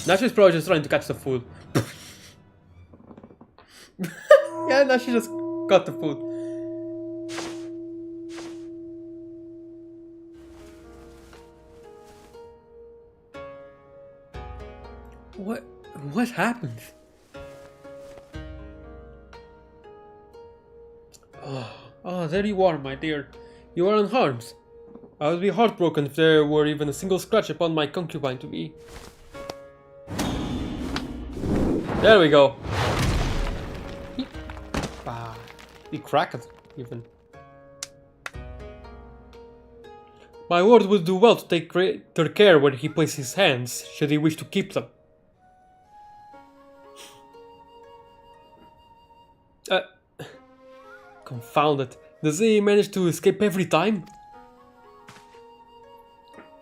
Nash is probably just trying to catch the food. Yeah, Nash just got the food. What happened? Oh, there you are, my dear. You are unharmed. I would be heartbroken if there were even a single scratch upon my concubine to be. There we go. He cracked even. My lord would do well to take greater care where he places his hands, should he wish to keep them. Confound it. Does he manage to escape every time?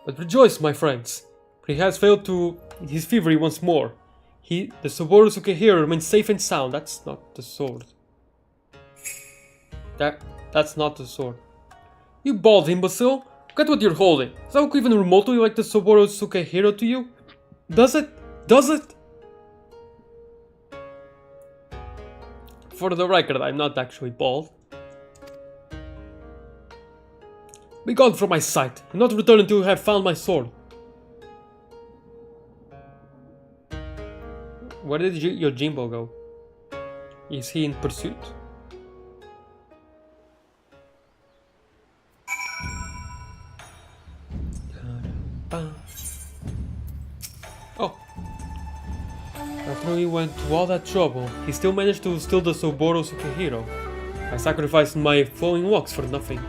But rejoice, my friends, for he has failed to his thievery once more. The Soboro Sukehiro remains safe and sound. That's not the sword. That's not the sword. You bald imbecile! Look at what you're holding. Does that look even remotely like the Soboro Sukehiro to you? Does it? Does it? For the record, I'm not actually bald. Be gone from my sight, and not return until you have found my sword. Where did Yojimbo go? Is he in pursuit? Oh. After he went to all that trouble, he still managed to steal the Soboro Sukehiro. I sacrificed my flowing locks for nothing.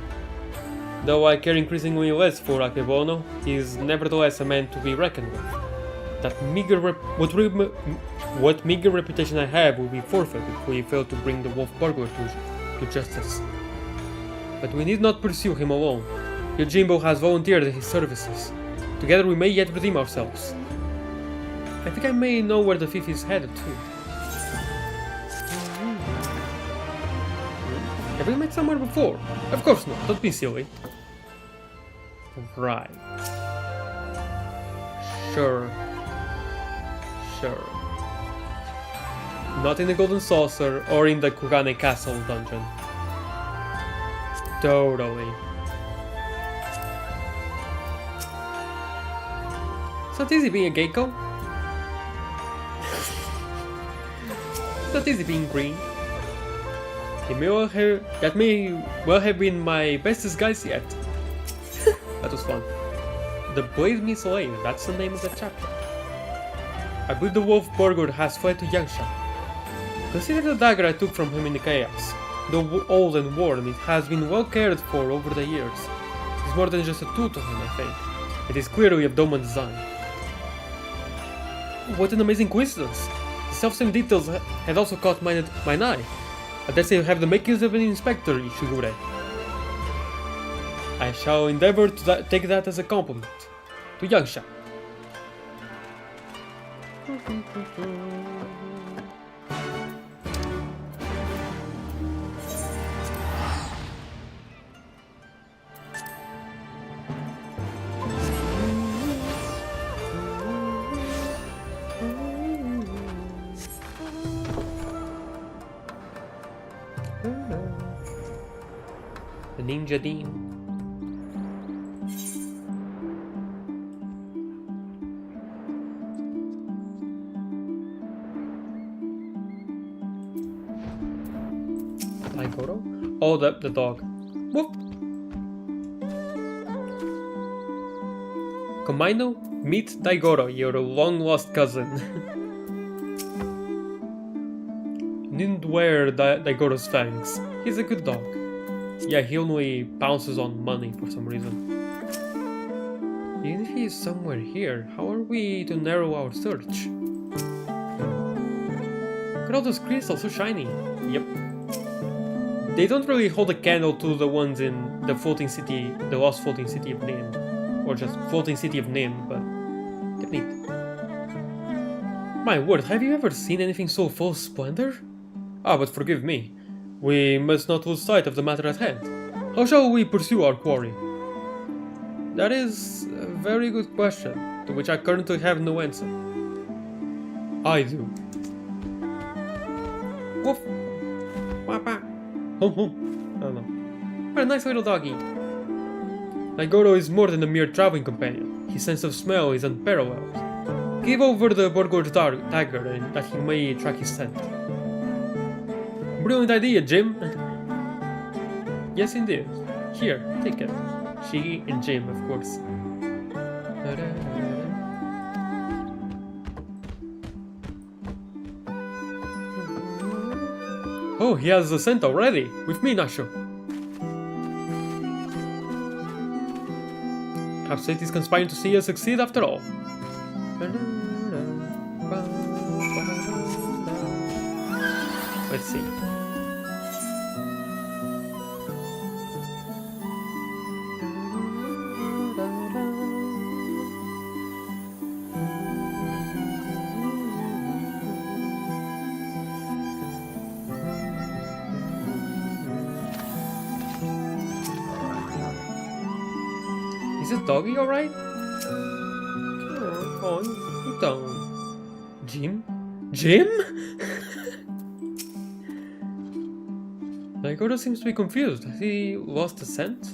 Though I care increasingly less for Akebono, he is nevertheless a man to be reckoned with. That what meager reputation I have will be forfeit if we fail to bring the wolf burglar to justice. But we need not pursue him alone. Yojimbo has volunteered his services. Together we may yet redeem ourselves. I think I may know where the thief is headed to. Have we met somewhere before? Of course not, don't be silly. Right. Sure. Not in the Golden Saucer or in the Kugane Castle dungeon. Totally. It's not easy being a Geiko. It's not easy being green. That may well have been my best disguise yet. That was fun. The Blade Miscellaneous, that's the name of the chapter. I believe the wolf burglar has fled to Yangsha. Consider the dagger I took from him in the chaos. Though old and worn, it has been well cared for over the years. It is more than just a tool to him, I think. It is clearly of Doman design. What an amazing coincidence! The self-same details had also caught mine eye. I dare say you have the makings of an inspector, Ishigure. I shall endeavor to take that as a compliment. To Yangsha. The Ninja Dean. Daigoro? Oh, the dog. Whoop! Komaino, meet Daigoro, your long-lost cousin. Didn't wear Daigoro's fangs. He's a good dog. Yeah, he only pounces on money for some reason. Even if he is somewhere here, how are we to narrow our search? Look at all those crystals, so shiny. Yep. They don't really hold a candle to the ones in the floating city, the lost floating city of Nim. Or just floating city of Nim, but they're neat. My word, have you ever seen anything so full of splendor? Ah, but forgive me. We must not lose sight of the matter at hand. How shall we pursue our quarry? That is a very good question, to which I currently have no answer. I do. Woof! Wapa! Home home. I don't know. What a nice little doggy. Daigoro is more than a mere traveling companion. His sense of smell is unparalleled. Give over the Borgor's dagger and that he may track his scent. Brilliant idea, Jim! Yes, indeed. Here, take it. She and Jim, of course. Oh, he has the scent already! With me, Nasho! Perhaps fate is conspiring to see us succeed after all. Let's see. Is this doggy alright? Oh, então. Jim? Jim? Daigoro seems to be confused. Has he lost the scent?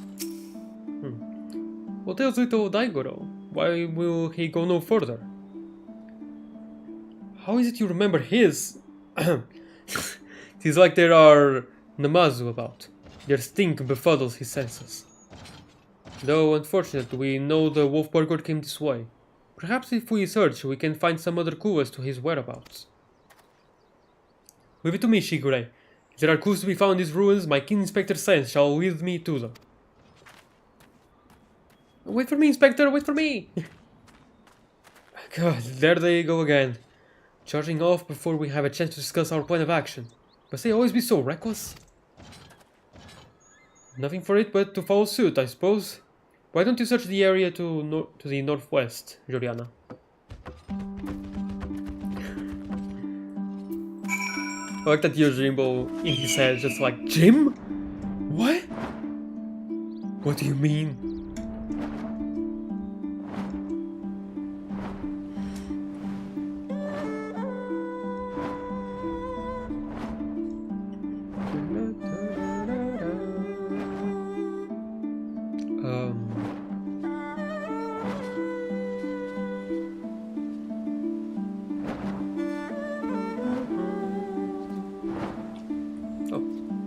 What else little Daigoro? Why will he go no further? How is it you remember his? It is like there are Namazu about. Their stink befuddles his senses. Though unfortunate, we know the wolf burger came this way. Perhaps if we search, we can find some other clue as to his whereabouts. Leave it to me, Shigure. If there are clues to be found in these ruins, my keen inspector sense shall lead me to them. Wait for me, Inspector, wait for me! God, there they go again. Charging off before we have a chance to discuss our plan of action. Must they always be so reckless? Nothing for it but to follow suit, I suppose. Why don't you search the area to the northwest, Juliana? I like that Yojimbo in his head just like, Jim? What? What do you mean?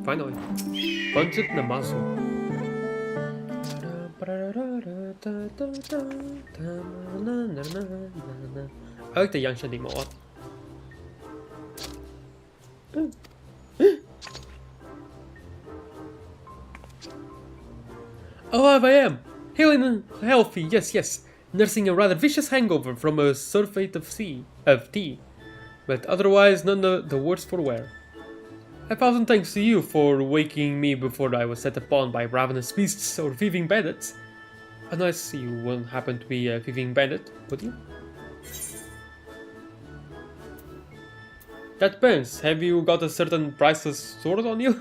Finally. Budget Namazu. I like the Yangsha theme a lot. Alive I am! Healing and healthy, yes. Nursing a rather vicious hangover from a surfeit of tea. But otherwise none the worse for wear. 1,000 thanks to you for waking me before I was set upon by ravenous beasts or thieving bandits. Unless you wouldn't happen to be a thieving bandit, would you? That depends. Have you got a certain priceless sword on you?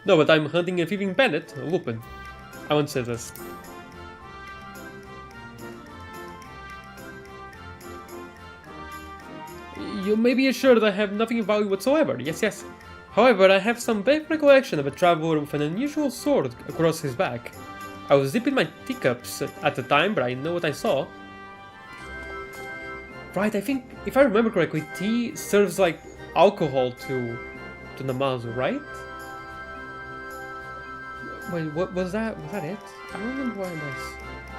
No, but I'm hunting a thieving bandit, a Lupin. I won't say this. You may be assured I have nothing of value whatsoever, yes, yes. However, I have some vague recollection of a traveler with an unusual sword across his back. I was dipping my teacups at the time, but I know what I saw. Right, I think, if I remember correctly, tea serves like alcohol to Namazu, right? Wait, what was that? Was that it? I don't remember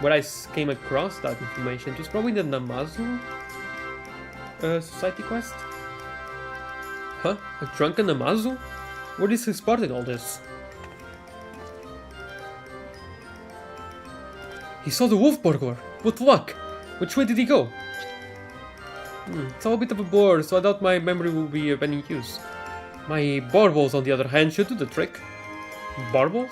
where I came across that information. It was probably the Namazu society quest? Huh? A drunken Namazu? Where is he spotting all this? He saw the wolf burglar! What luck! Which way did he go? It's all a bit of a blur, so I doubt my memory will be of any use. My baubles, on the other hand, should do the trick. Baubles?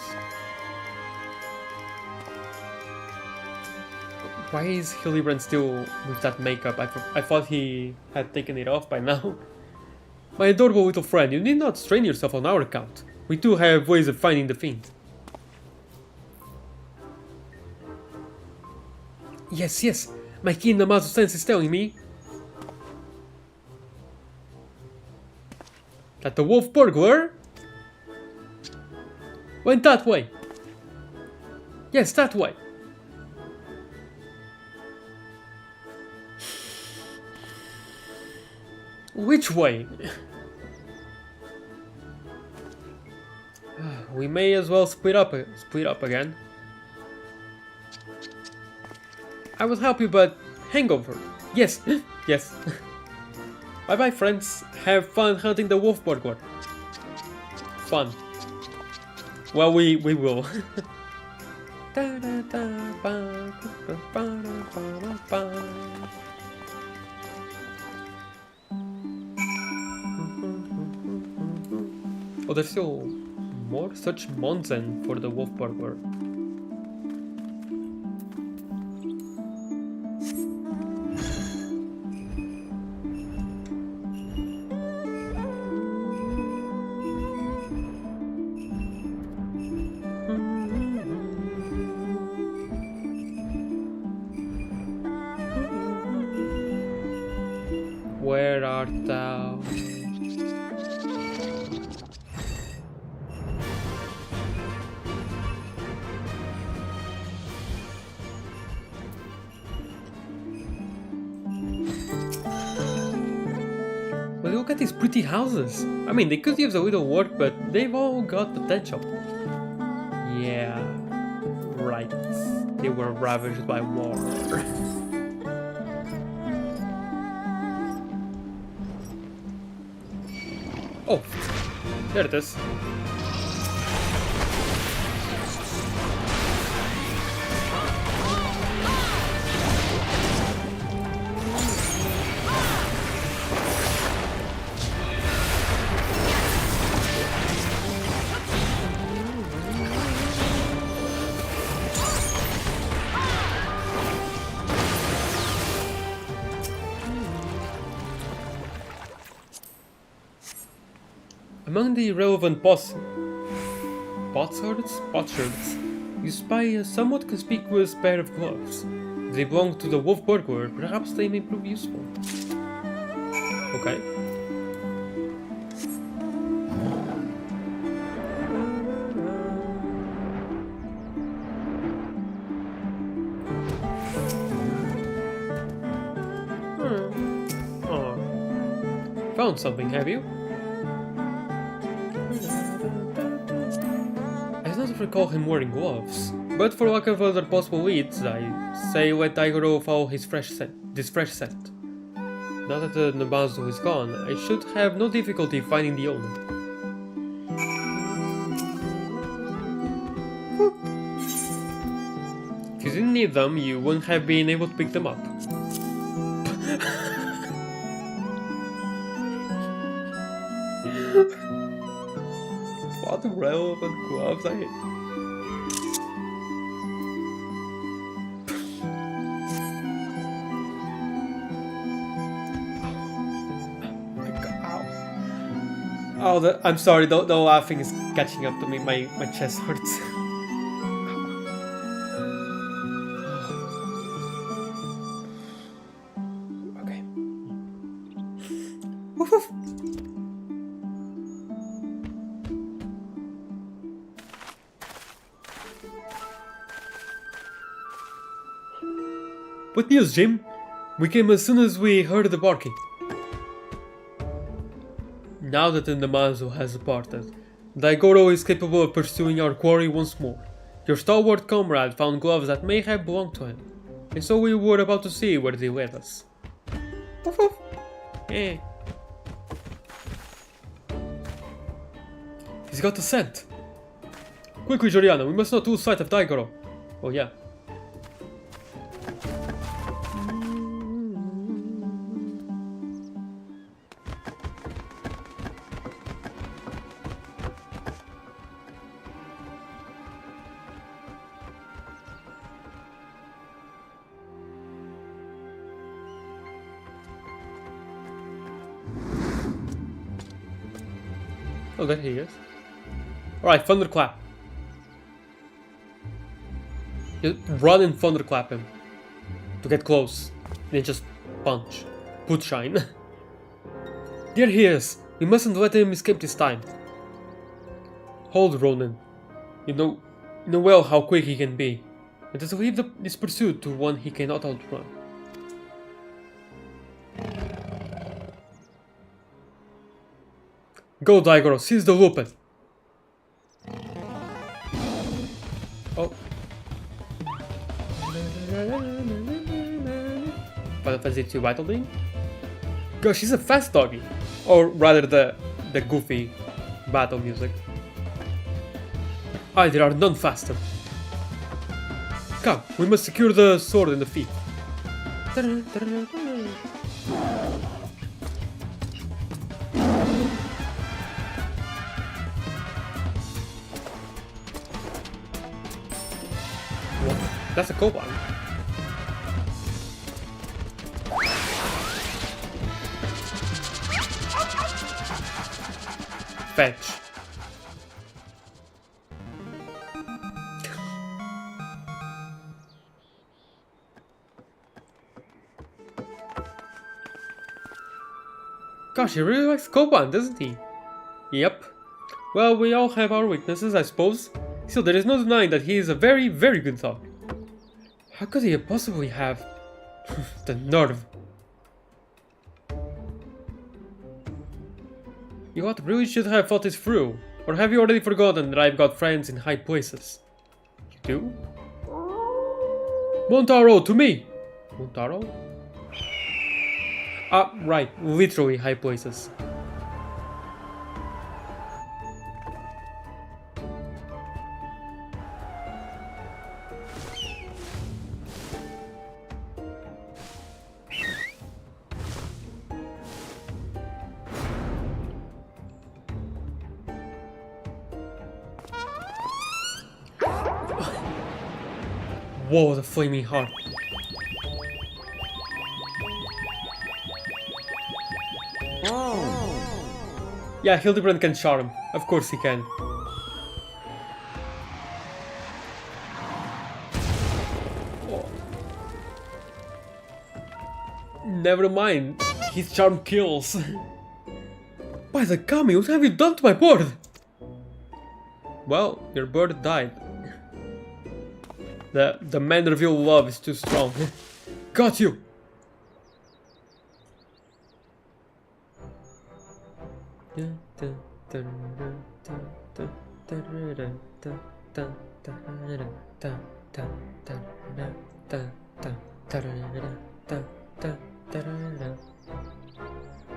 Why is Hildibrand still with that makeup? I thought he had taken it off by now. My adorable little friend, you need not strain yourself on our account. We too have ways of finding the fiend. Yes, yes, my keen Namazu sense is telling me that the wolf burglar went that way. Yes, that way. Which way? We may as well split up again. I will help you, but hangover. Yes, yes. Bye bye, friends. Have fun hunting the wolf burglar. Fun. Well, we will. Oh, there's still more such Monzen for the wolf burglar. Where art thou? But look at these pretty houses. I mean, they could use a little work, but they've all got potential. Yeah, right. They were ravaged by war. Oh, there it is. Among the relevant potsherds, you spy a somewhat conspicuous pair of gloves. If they belong to the wolf burglar, perhaps they may prove useful. Okay. Oh. Found something, have you? I do not recall him wearing gloves, but for lack of other possible leads, I say let Daigoro follow this fresh scent. Now that the Namazu is gone, I should have no difficulty finding the owner. If you didn't need them, you wouldn't have been able to pick them up. What relevant gloves I hate. Oh, I'm sorry, the laughing is catching up to me, my chest hurts. Okay. Woof, woof. What news, Jim? We came as soon as we heard the barking. Now that the Namazo has departed, Daigoro is capable of pursuing our quarry once more. Your stalwart comrade found gloves that may have belonged to him, and so we were about to see where they led us. Woof woof. Eh. He's got the scent. Quickly, Joriana, we must not lose sight of Daigoro. Oh yeah. Oh, there he is. Alright, thunderclap. Just run and thunderclap him. To get close. Then just punch. Put shine. There he is. We mustn't let him escape this time. Hold, Ronin. You know well how quick he can be. Let us leave this pursuit to one he cannot outrun. Go, Daigoro, seize the lupin. Oh. Final Fantasy 2 Battle Beam? Gosh, she's a fast doggy. Or rather the goofy battle music. Aye, there are none faster. Come, we must secure the sword in the feet. That's a kobold. Fetch. Gosh, he really likes kobold, doesn't he? Yep. Well, we all have our weaknesses, I suppose. Still, there is no denying that he is a very, very good dog. How could he possibly have the nerve? You what, really should have thought this through. Or have you already forgotten that I've got friends in high places? You do? Montaro, to me! Montaro? Ah, right, literally high places. Whoa, the flaming heart. Yeah, Hildibrand can charm. Of course he can. Oh. Never mind. His charm kills. By the Kami, what have you done to my bird? Well, your bird died. The man reveal love is too strong. Got you!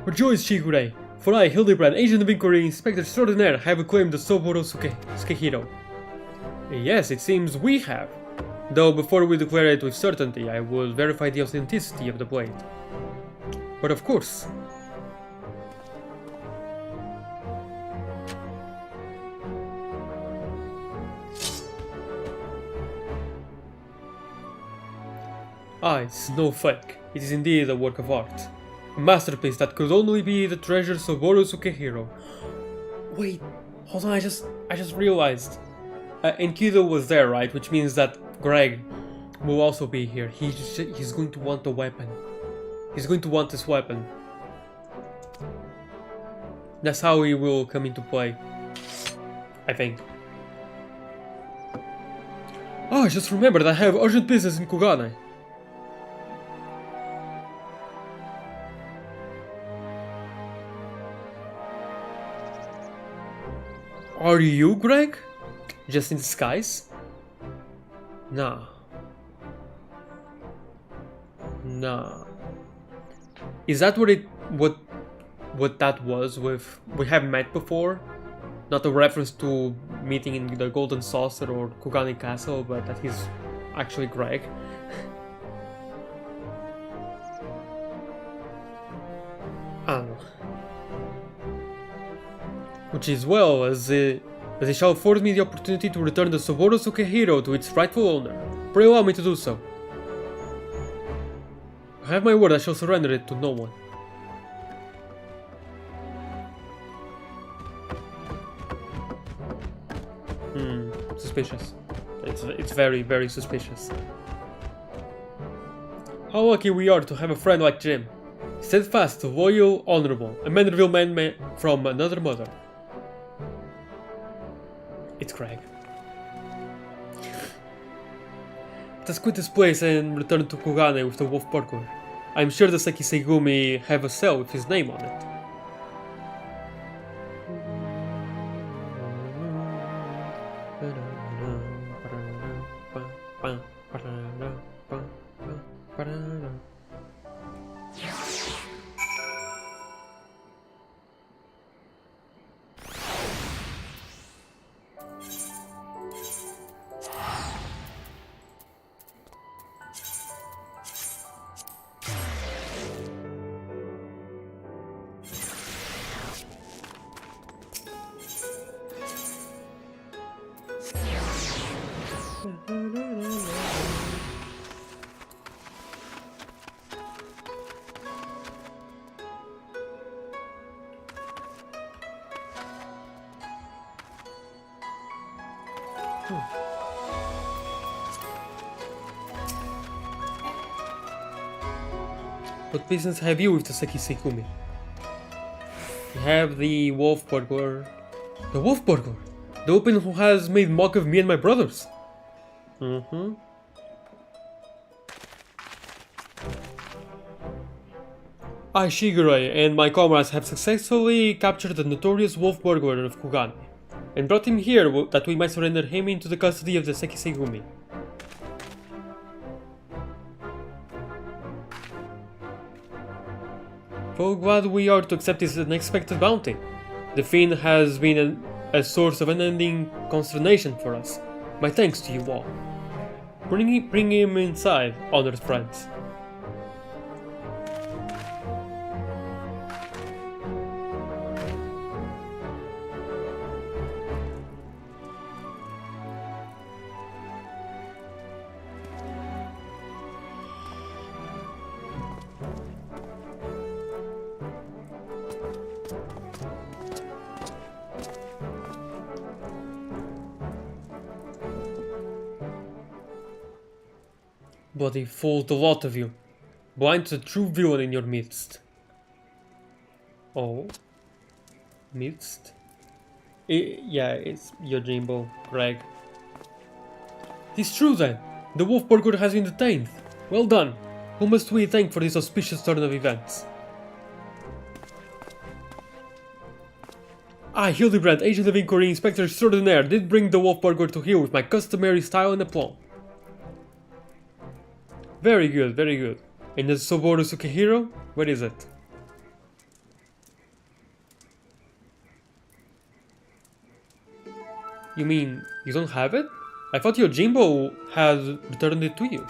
Rejoice, Shigure! For I, Hildibrand, Agent of Inquiry, Inspector Extraordinaire, have claimed the Soboro Sukehiro. Yes, it seems we have. Though before we declare it with certainty, I will verify the authenticity of the blade. But of Ah, it's no fake. It is indeed a work of art. A masterpiece that could only be the treasures of Boru Sukehiro. Wait, hold on, I just realized. Enkidu was there, right? Which means that Greg will also be here. He's going to want the weapon. He's going to want this weapon. That's how he will come into play, I think. Oh, I just remembered I have urgent business in Kugane. Are you Greg? Just in disguise? Nah. Nah. Is that what that was with we have met before? Not a reference to meeting in the Golden Saucer or Kugane Castle, but that he's actually Greg. I don't know. Which is well, as it shall afford me the opportunity to return the Soboro Sukehiro to its rightful owner. Pray allow me to do so. I have my word, I shall surrender it to no one. Suspicious. It's very, very suspicious. How lucky we are to have a friend like Jim. Steadfast, loyal, honorable, a Manderville man from another mother. It's Craig. Let us quit this place and return to Kugane with the wolf burglar. I'm sure the Sekisegumi have a cell with his name on it. What business have you with the Sekisegumi? You have the wolf burglar. The wolf burglar? The open who has made mock of me and my brothers. I, Shigure, and my comrades have successfully captured the notorious wolf burglar of Kugane, and brought him here that we might surrender him into the custody of the Sekisegumi. How glad we are to accept this unexpected bounty. The fiend has been a source of unending consternation for us. My thanks to you all. Bring him inside, honored friends. Bloody fool, the lot of you. Blind to the true villain in your midst. Oh. Midst? Yeah, it's Yojimbo, Greg. It's true then. The wolf burglar has been detained. Well done. Who must we thank for this auspicious turn of events? I, Hildibrand, agent of inquiry, inspector extraordinaire, did bring the wolf burglar to here with my customary style and aplomb. Very good, very good. And the Soboro Sukehiro? Where is it? You mean you don't have it? I thought Yojimbo had returned it to you.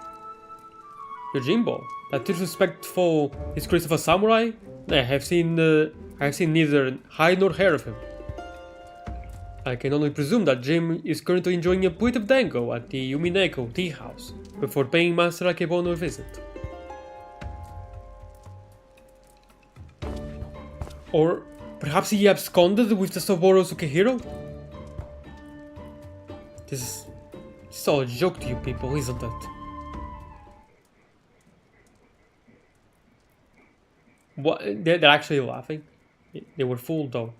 Yojimbo? That disrespectful disgrace of a samurai? I have seen neither hide nor hair of him. I can only presume that Jim is currently enjoying a plate of dango at the Umineko tea house. before paying Master Akebono a visit. Or perhaps he absconded with the Saburo Sukehiro? This is all a joke to you people, isn't it? What? They're actually laughing? They were fooled though.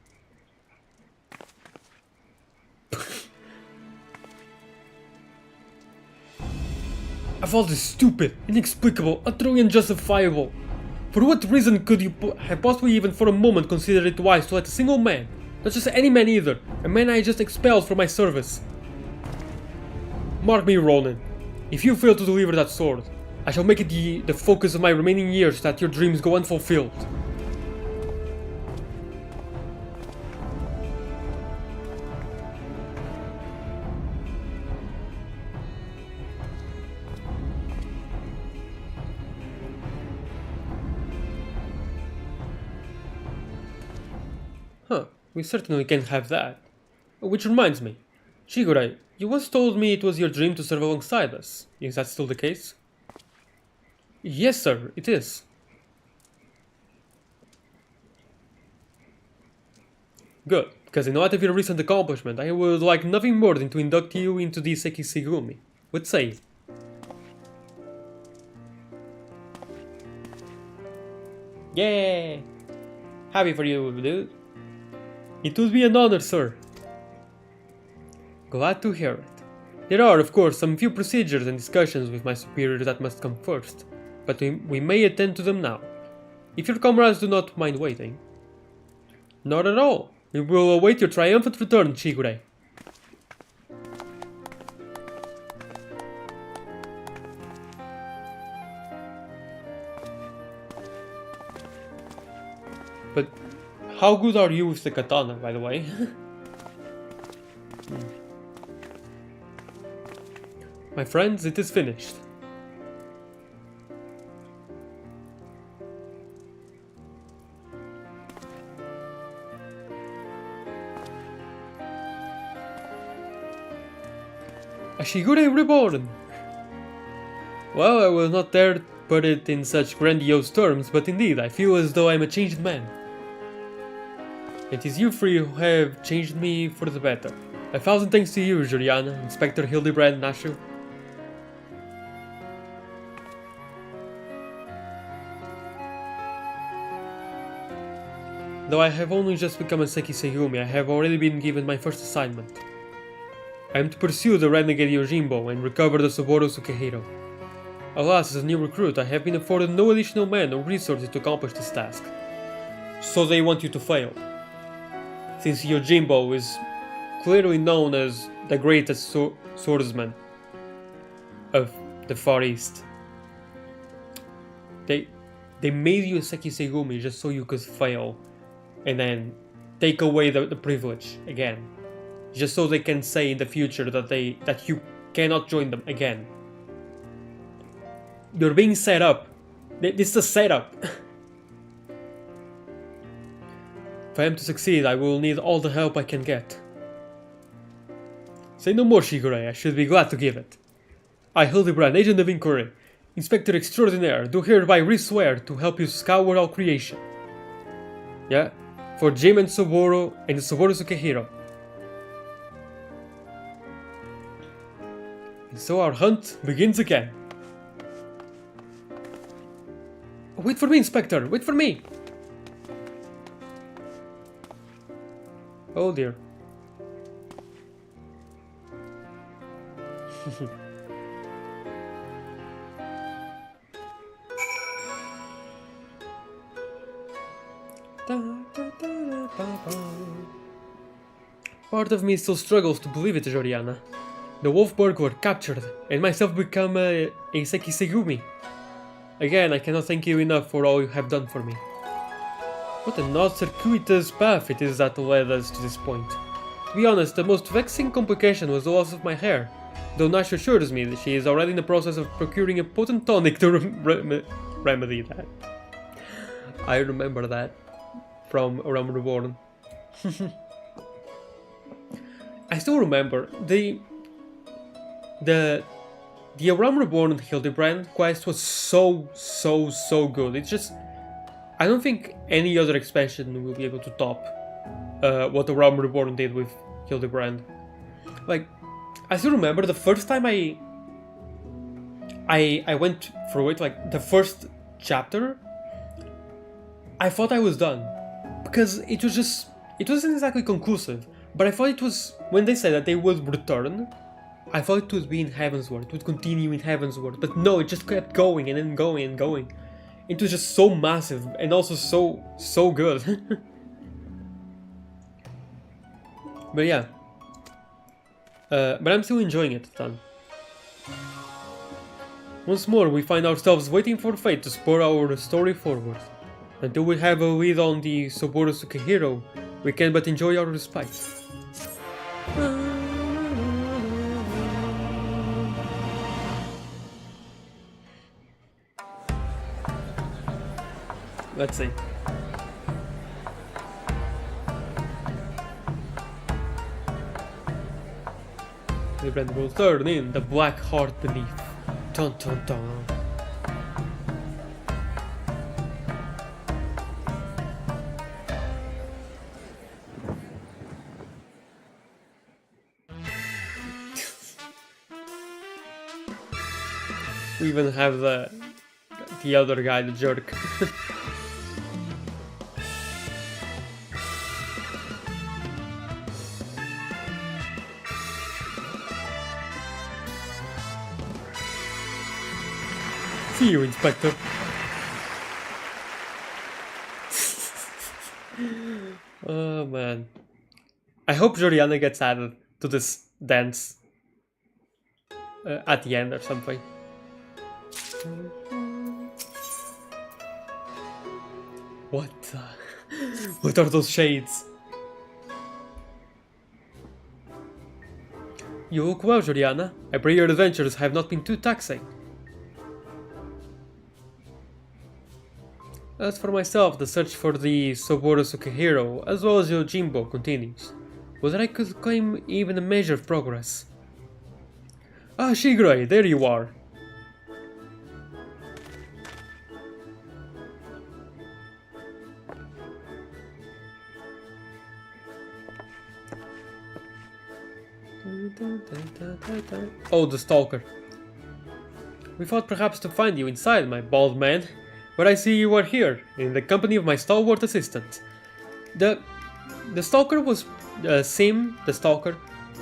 I thought this stupid, inexplicable, utterly unjustifiable. For what reason could you have possibly even for a moment considered it wise to let a single man, not just any man either, a man I just expelled from my service? Mark me, Ronin. If you fail to deliver that sword, I shall make it the focus of my remaining years that your dreams go unfulfilled. Huh, we certainly can't have that. Which reminds me, Shigure, you once told me it was your dream to serve alongside us. Is that still the case? Yes, sir, it is. Good, because in light of your recent accomplishment, I would like nothing more than to induct you into the Sekisegumi. What say? Yay! Happy for you, dude. It would be an honor, sir. Glad to hear it. There are, of course, some few procedures and discussions with my superior that must come first, but we may attend to them now, if your comrades do not mind waiting. Not at all. We will await your triumphant return, Shigure. But how good are you with the katana, by the way? My friends, it is finished. A Shigure reborn! Well, I will not dare put it in such grandiose terms, but indeed, I feel as though I'm a changed man. It is you three who have changed me for the better. 1,000 thanks to you, Juliana, Inspector Hildibrand, Nashu. Though I have only just become a Sekisegumi, I have already been given my first assignment. I am to pursue the renegade Yojimbo and recover the Saburo Sukehiro. Alas, as a new recruit, I have been afforded no additional men or resources to accomplish this task. So they want you to fail. Since Yojimbo is clearly known as the greatest swordsman of the Far East. They made you a Sekisegumi just so you could fail and then take away the privilege again. Just so they can say in the future that you cannot join them again. You're being set up. This is a setup. If I am to succeed, I will need all the help I can get. Say no more, Shigure, I should be glad to give it. I, Hildibrand, Agent of Inquiry, Inspector Extraordinaire, do hereby re-swear to help you scour all creation. Yeah? For Jim and Saburo and the Saburo Sukehiro. And so our hunt begins again. Wait for me, Inspector! Wait for me! Oh dear. Part of me still struggles to believe it, Joriana. The wolf burglar captured, and myself become a Sekisegumi. Again, I cannot thank you enough for all you have done for me. What an odd circuitous path it is that led us to this point. To be honest, the most vexing complication was the loss of my hair, though Nash assures me that she is already in the process of procuring a potent tonic to remedy that. I remember that from Realm Reborn. I still remember the The Realm Reborn and Hildibrand quest was so good. It's just, I don't think any other expansion will be able to top what the Realm Reborn did with Hildibrand. Like, I still remember the first time I went through it, like the first chapter, I thought I was done. Because it wasn't exactly conclusive, but I thought it was, when they said that they would return, I thought it would be in Heavensward, it would continue in Heavensward, but no, it just kept going and then going and going. It was just so massive and also so good. But yeah. But I'm still enjoying it a ton. Once more, we find ourselves waiting for fate to spur our story forward. Until we have a lead on the Soboro Sukehiro, we can but enjoy our respite. Let's see. Hildibrand will turn in the black heart beneath. Dun dun dun. We even have the other guy, the jerk. See you, Inspector. Oh man. I hope Joriana gets added to this dance at the end or something. What what are those shades? You look well, Joriana. I pray your adventures have not been too taxing. As for myself, the search for the Soboro Sukehiro, as well as Yojimbo, continues. Whether I could claim even a measure of progress. Ah, Shigure, there you are. Oh, the stalker. We thought perhaps to find you inside, my bald man. But I see you are here, in the company of my stalwart assistant. The stalker was... Sim, the stalker,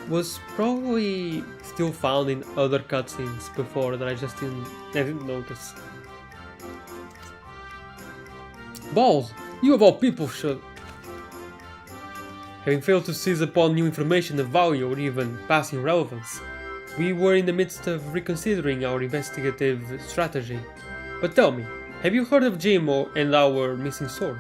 was probably still found in other cutscenes before that I didn't notice. Balls! You of all people should... Having failed to seize upon new information of value or even passing relevance, we were in the midst of reconsidering our investigative strategy. But tell me, have you heard of Jim and our missing sword?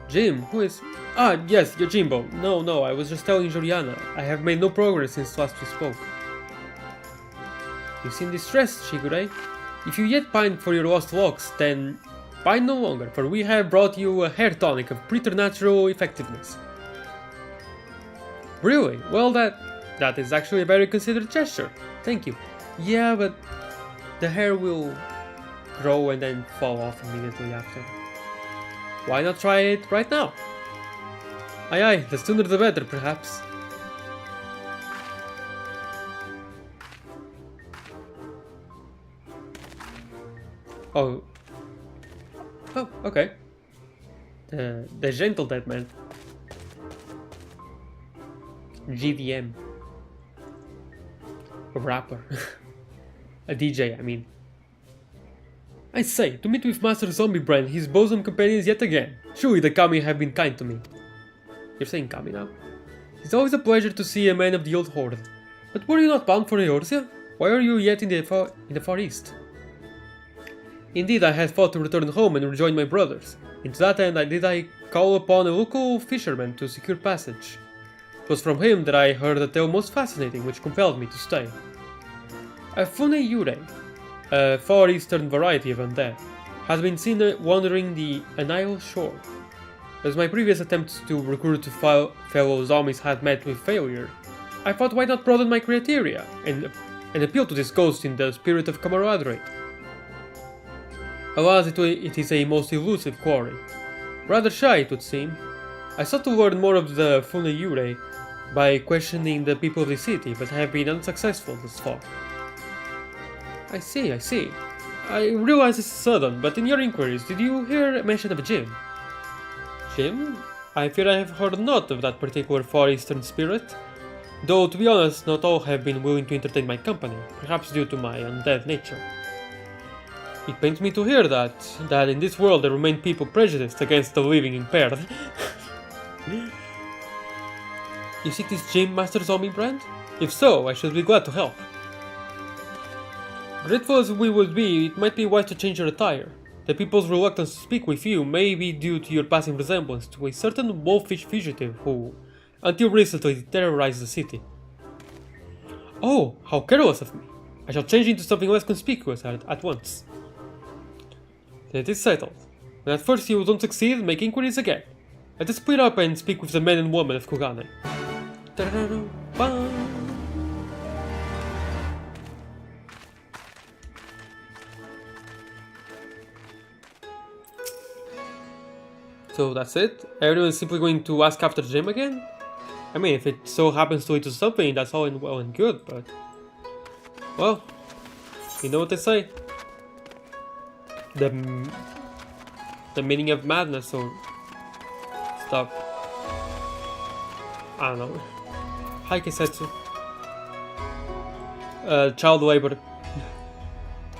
Jim? Who is... Ah, yes, Yojimbo. No, I was just telling Joriana. I have made no progress since last we spoke. You seem distressed, Shigure. If you yet pine for your lost locks, then pine no longer, for we have brought you a hair tonic of preternatural effectiveness. Really? Well, that is actually a very considerate gesture. Thank you. Yeah, but the hair will grow and then fall off immediately after. Why not try it right now? Aye, the sooner the better, perhaps. Oh, okay. The gentle dead man. GDM. A rapper. A DJ, I mean. I say, to meet with Master Zombiebrand, his bosom companions yet again. Surely the Kami have been kind to me. You're saying Kami now? It's always a pleasure to see a man of the old horde. But were you not bound for Eorzea? Why are you yet in the far east? Indeed, I had thought to return home and rejoin my brothers. And to that end I call upon a local fisherman to secure passage. It was from him that I heard a tale most fascinating which compelled me to stay. A Fune Yurei, a far eastern variety of undead, has been seen wandering the Anile shore. As my previous attempts to recruit fellow zombies had met with failure, I thought why not broaden my criteria and and appeal to this ghost in the spirit of camaraderie. Alas, it is a most elusive quarry. Rather shy, it would seem. I sought to learn more of the Funayure by questioning the people of the city, but have been unsuccessful thus far. I see. I realize it's sudden, but in your inquiries, did you hear mention of a gym? Gym? I fear I have heard naught of that particular Far Eastern spirit. Though, to be honest, not all have been willing to entertain my company, perhaps due to my undead nature. It pains me to hear that in this world there remain people prejudiced against the living impaired. You seek this gym, Master Hildibrand? If so, I should be glad to help. Grateful as we would be, it might be wise to change your attire. The people's reluctance to speak with you may be due to your passing resemblance to a certain wolfish fugitive who, until recently, terrorized the city. Oh, how careless of me! I shall change into something less conspicuous at once. It is settled. When at first you don't succeed, make inquiries again. Let us split up and speak with the men and women of Kugane. So that's it? Everyone's simply going to ask after Jim again? I mean, if it so happens to lead to something, that's all well and good, but... Well, you know what they say. The meaning of madness or stuff. I don't know. Haikesetsu. Child labor.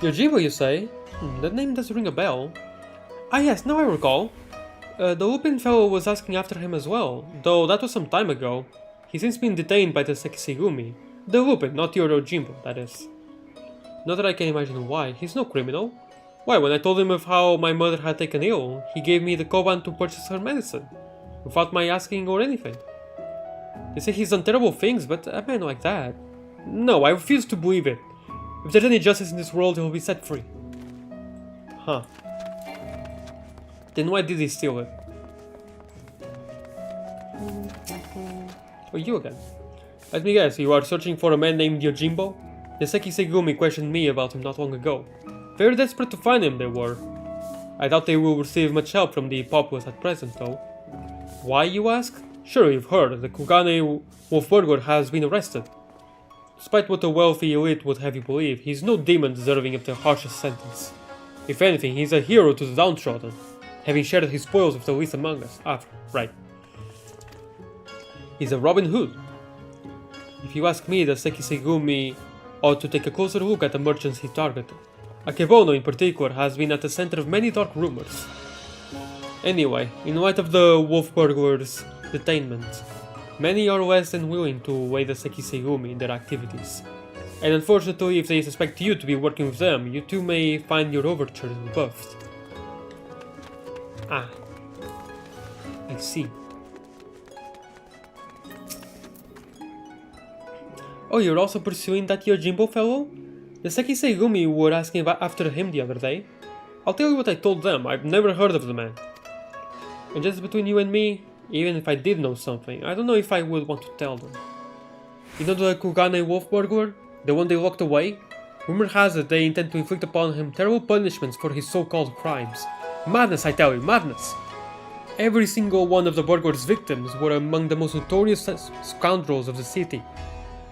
Yojimbo, you say? That name does ring a bell. Ah yes, now I recall. The Lupin fellow was asking after him as well, though that was some time ago. He's since been detained by the Sekisegumi. The Lupin, not your Yojimbo, that is. Not that I can imagine why, he's no criminal. Why, when I told him of how my mother had taken ill, he gave me the koban to purchase her medicine, without my asking or anything. They say he's done terrible things, but a man like that... No, I refuse to believe it. If there's any justice in this world, he'll be set free. Huh. Then why did he steal it? Oh, you again. Let me guess, you are searching for a man named Yojimbo? The Sekisegumi questioned me about him not long ago. Very desperate to find him, they were. I doubt they will receive much help from the populace at present, though. Why, you ask? Sure, you've heard, the Kugane wolf burglar has been arrested. Despite what the wealthy elite would have you believe, he's no demon deserving of the harshest sentence. If anything, he's a hero to the downtrodden, having shared his spoils with the least among us. Right. He's a Robin Hood. If you ask me, the Sekisegumi ought to take a closer look at the merchants he targeted. Akebono in particular has been at the center of many dark rumors. Anyway, in light of the wolf burglar's detainment, many are less than willing to aid the Sekisegumi in their activities. And unfortunately, if they suspect you to be working with them, you too may find your overtures rebuffed. Ah, I see. Oh, you're also pursuing that Yojimbo fellow? The Sekisegumi were asking after him the other day. I'll tell you what I told them, I've never heard of the man. And just between you and me, even if I did know something, I don't know if I would want to tell them. You know the Kugane wolf burglar? The one they locked away? Rumor has it they intend to inflict upon him terrible punishments for his so-called crimes. Madness, I tell you, madness! Every single one of the burglar's victims were among the most notorious scoundrels of the city.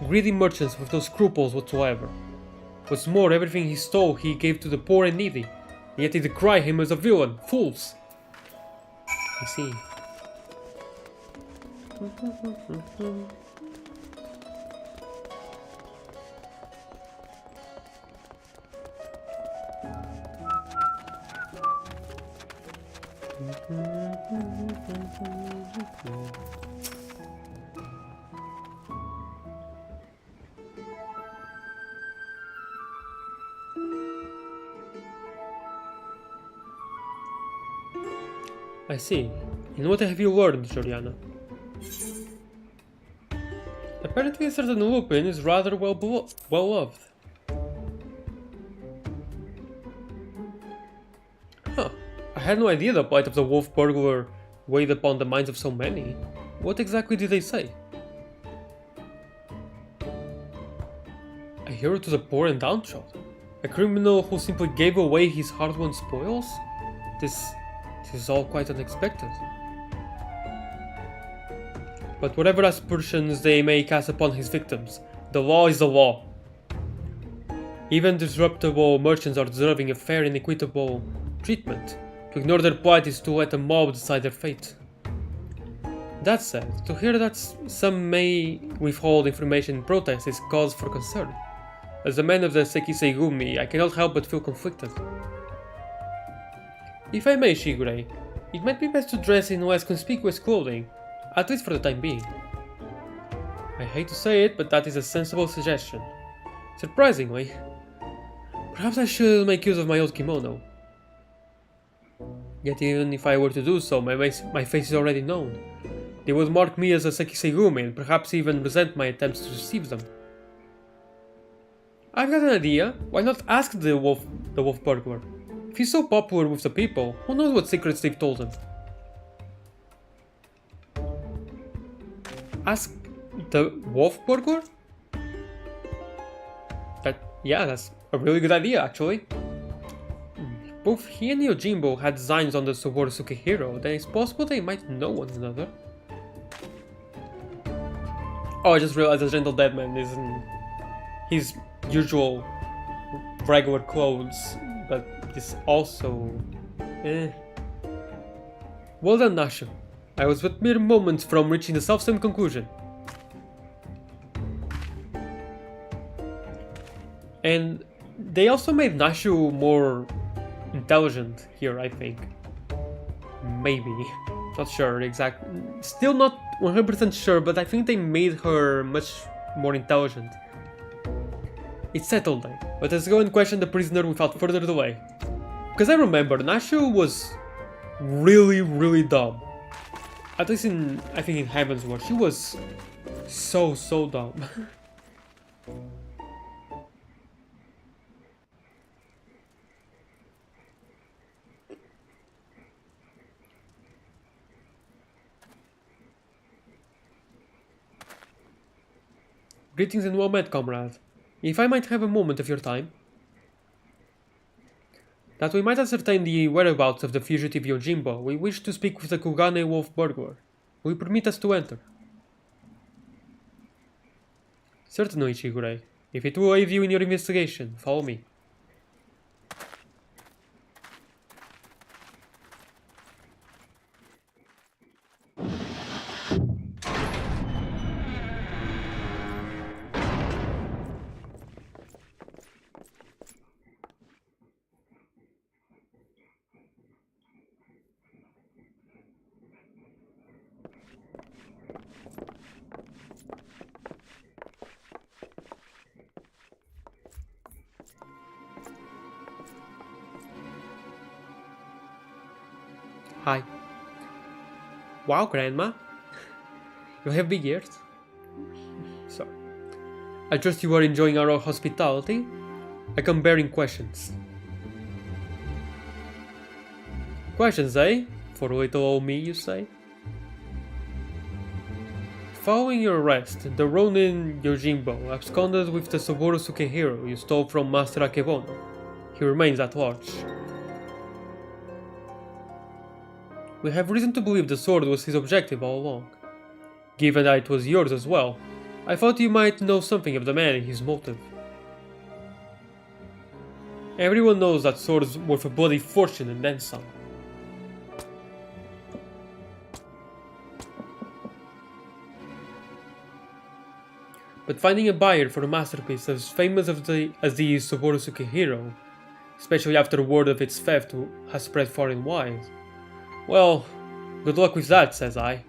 Greedy merchants with no scruples whatsoever. What's more, everything he stole he gave to the poor and needy, and yet they decry him as a villain. Fools! I see. I see. And what have you learned, Joriana? Apparently a certain Lupin is rather well loved. Huh. I had no idea the plight of the wolf burglar weighed upon the minds of so many. What exactly did they say? A Sukihiro to the poor and downtrodden? A criminal who simply gave away his hard-won spoils? This is all quite unexpected. But whatever aspersions they may cast upon his victims, the law is the law. Even disreputable merchants are deserving of fair and equitable treatment. To ignore their plight is to let a mob decide their fate. That said, to hear that some may withhold information in protest is cause for concern. As a man of the Sekiseigumi, I cannot help but feel conflicted. If I may, Shigure, it might be best to dress in less conspicuous clothing, at least for the time being. I hate to say it, but that is a sensible suggestion. Surprisingly, perhaps I should make use of my old kimono. Yet even if I were to do so, my face is already known. They would mark me as a Sekiseigumi and perhaps even resent my attempts to deceive them. I've got an idea. Why not ask the wolf burglar? If he's so popular with the people, who knows what secrets they've told him? Ask the wolf burglar? That's a really good idea, actually. Both he and Yojimbo had designs on the Subaru Sukihiro, then it's possible they might know one another. Oh, I just realized the Gentle Deadman is in his usual regular clothes, but this also... Well done, Nashu. I was but mere moments from reaching the self-same conclusion. And they also made Nashu more intelligent here, I think. Maybe. Not sure exactly. Still not 100% sure, but I think they made her much more intelligent. It's settled then. Let us go and question the prisoner without further delay. Because I remember, Nashu was really dumb. At least I think in Heaven's Word, she was so dumb. Greetings and well met, comrade. If I might have a moment of your time. That we might ascertain the whereabouts of the fugitive Yojimbo, we wish to speak with the Kugane Wolf Burglar. Will you permit us to enter? Certainly, Shigure. If it will aid you in your investigation, follow me. Hi. Wow, Grandma. You have big ears. Sorry. I trust you are enjoying our hospitality. I come bearing questions. Questions, eh? For little old me, you say? Following your arrest, the Ronin Yojimbo absconded with the Subaru Sukihiro you stole from Master Akebono. He remains at large. We have reason to believe the sword was his objective all along. Given that it was yours as well, I thought you might know something of the man and his motive. Everyone knows that sword's worth a bloody fortune and then some. But finding a buyer for a masterpiece as famous as the Subaru Sukihiro, especially after word of its theft has spread far and wide, well, good luck with that, says I.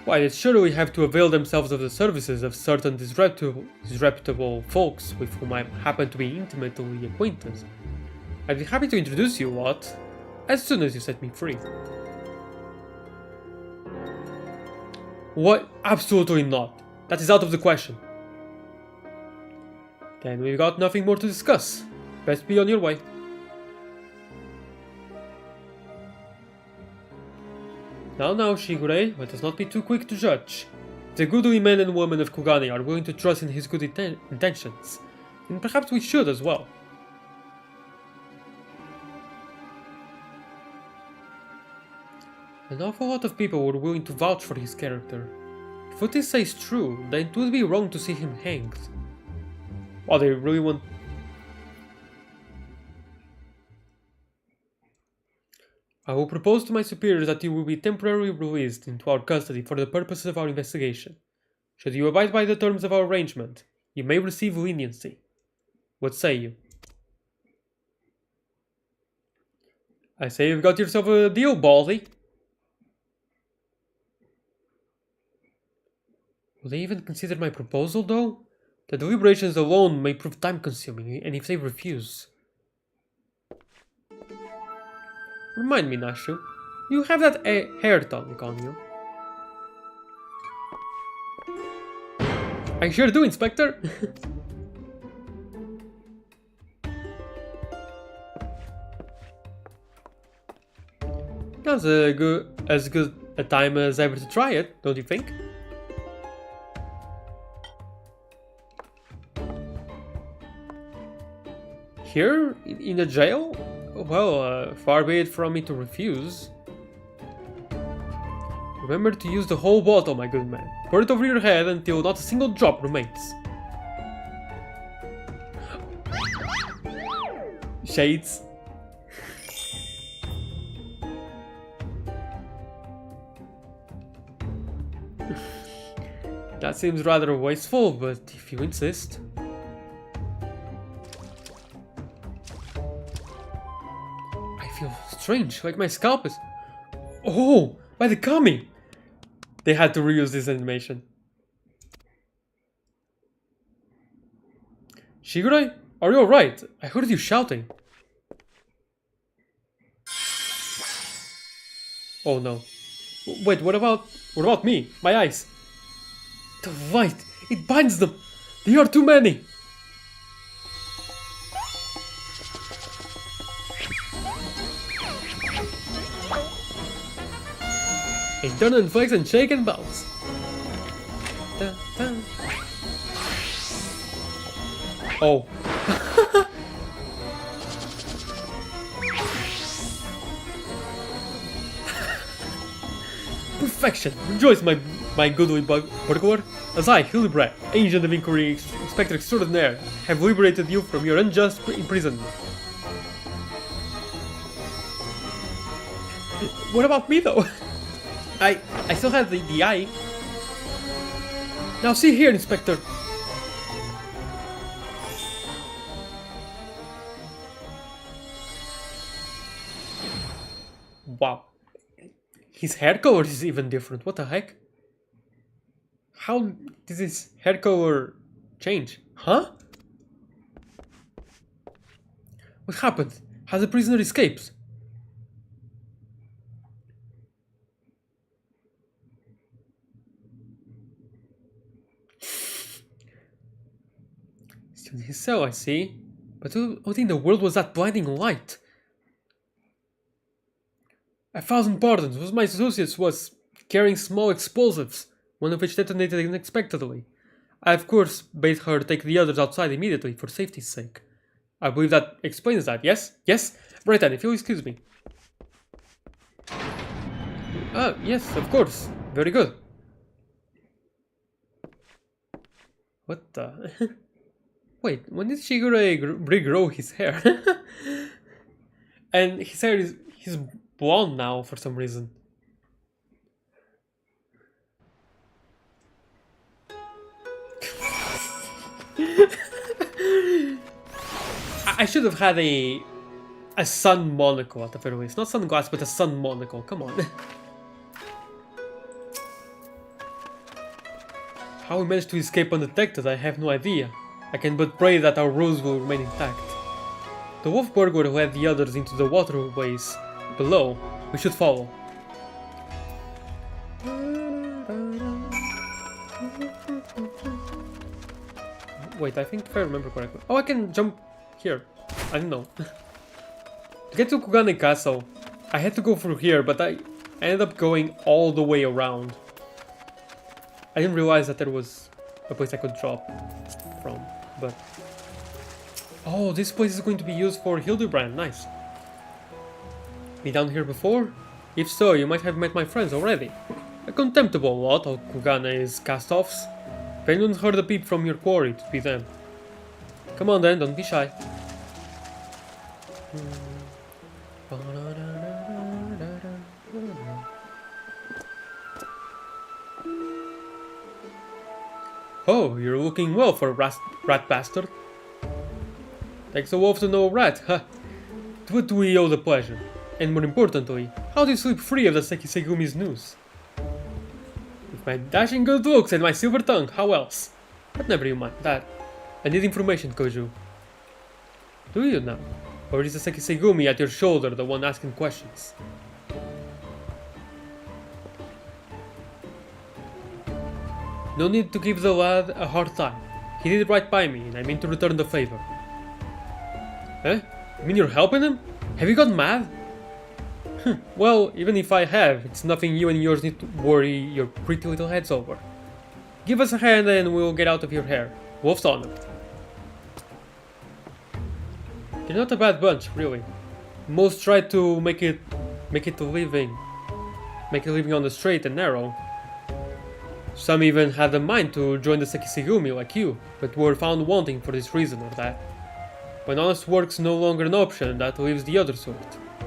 Why, they'd surely have to avail themselves of the services of certain disreputable folks with whom I happen to be intimately acquainted. I'd be happy to introduce you, what? As soon as you set me free. What? Absolutely not. That is out of the question. Then we've got nothing more to discuss. Best be on your way. Now, Shigure, let us not be too quick to judge. The goodly men and women of Kugane are willing to trust in his good intentions, and perhaps we should as well. An awful lot of people were willing to vouch for his character. If what they say is true, then it would be wrong to see him hanged. Well, they really want... I will propose to my superiors that you will be temporarily released into our custody for the purposes of our investigation. Should you abide by the terms of our arrangement, you may receive leniency. What say you? I say you've got yourself a deal, Baldy. Will they even consider my proposal, though? The deliberations alone may prove time-consuming, and if they refuse... Remind me, Nashu, you have that hair tonic on you. I sure do, Inspector. That's as good a time as ever to try it, don't you think? Here? In the jail? Well, far be it from me to refuse. Remember to use the whole bottle, my good man. Pour it over your head until not a single drop remains. Shades. That seems rather wasteful, but if you insist... I feel strange, like my scalp is... Oh! By the kami! They had to reuse this animation. Shigure? Are you alright? I heard you shouting. Oh no. Wait, what about me? My eyes? The light! It binds them! They are too many! And turn and flex and shake and bounce. Dun, dun. Oh. Perfection! Rejoice, my goodly burglar, as I, Hildibrand, agent of inquiry, inspector extraordinaire, have liberated you from your unjust imprisonment. What about me, though? I still have the eye. Now see here, Inspector. Wow. His hair color is even different. What the heck? How did his hair color change? Huh? What happened? Has the prisoner escaped? Still in his cell, I see. But what in the world was that blinding light? 1,000 pardons. One of my associates was carrying small explosives, one of which detonated unexpectedly. I, of course, bade her take the others outside immediately for safety's sake. I believe that explains that, yes? Yes? Right then, if you'll excuse me. Ah, yes, of course. Very good. What the... Wait, when did Shigure regrow his hair? And his hair is... he's blonde now for some reason. I should have had a sun monocle at the very least. Not sunglasses, but a sun monocle. Come on. How we managed to escape undetected, I have no idea. I can but pray that our rules will remain intact. The wolf burglar led the others into the waterways below. We should follow. Wait, I think if I remember correctly. Oh, I can jump here. I don't know. To get to Kugane Castle, I had to go through here, but I ended up going all the way around. I didn't realize that there was a place I could drop from, but... Oh, this place is going to be used for Hildibrand, nice. Been down here before? If so, you might have met my friends already. A contemptible lot, all Kugane's cast-offs. If anyone's heard a peep from your quarry, it'd be them. Come on then, don't be shy. Oh, you're looking well for a rat bastard. Takes a wolf to know a rat, huh? To what do we owe the pleasure? And more importantly, how do you sleep free of the Sekisegumi's news? With my dashing good looks and my silver tongue, how else? But never you mind that. I need information, Koju. Do you now? Or is the Sekisegumi at your shoulder the one asking questions? No need to give the lad a hard time. He did right by me, and I mean to return the favor. Eh? You mean you're helping him? Have you gone mad? Well, even if I have, it's nothing you and yours need to worry your pretty little heads over. Give us a hand and we'll get out of your hair. Wolf's on it. You're not a bad bunch, really. Most try to make a living on the straight and narrow. Some even had a mind to join the Sekisegumi like you, but were found wanting for this reason or that. When honest work's no longer an option, that leaves the other sort.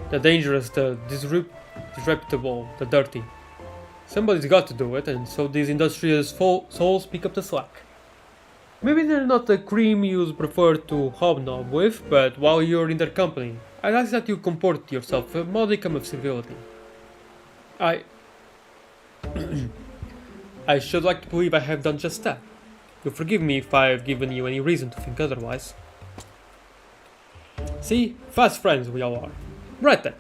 The dangerous, the disreputable, the dirty. Somebody's got to do it, and so these industrious souls pick up the slack. Maybe they're not the cream you'd prefer to hobnob with, but while you're in their company, I'd ask that you comport yourself with a modicum of civility. I should like to believe I have done just that. You'll forgive me if I've given you any reason to think otherwise. See, fast friends we all are. Right then,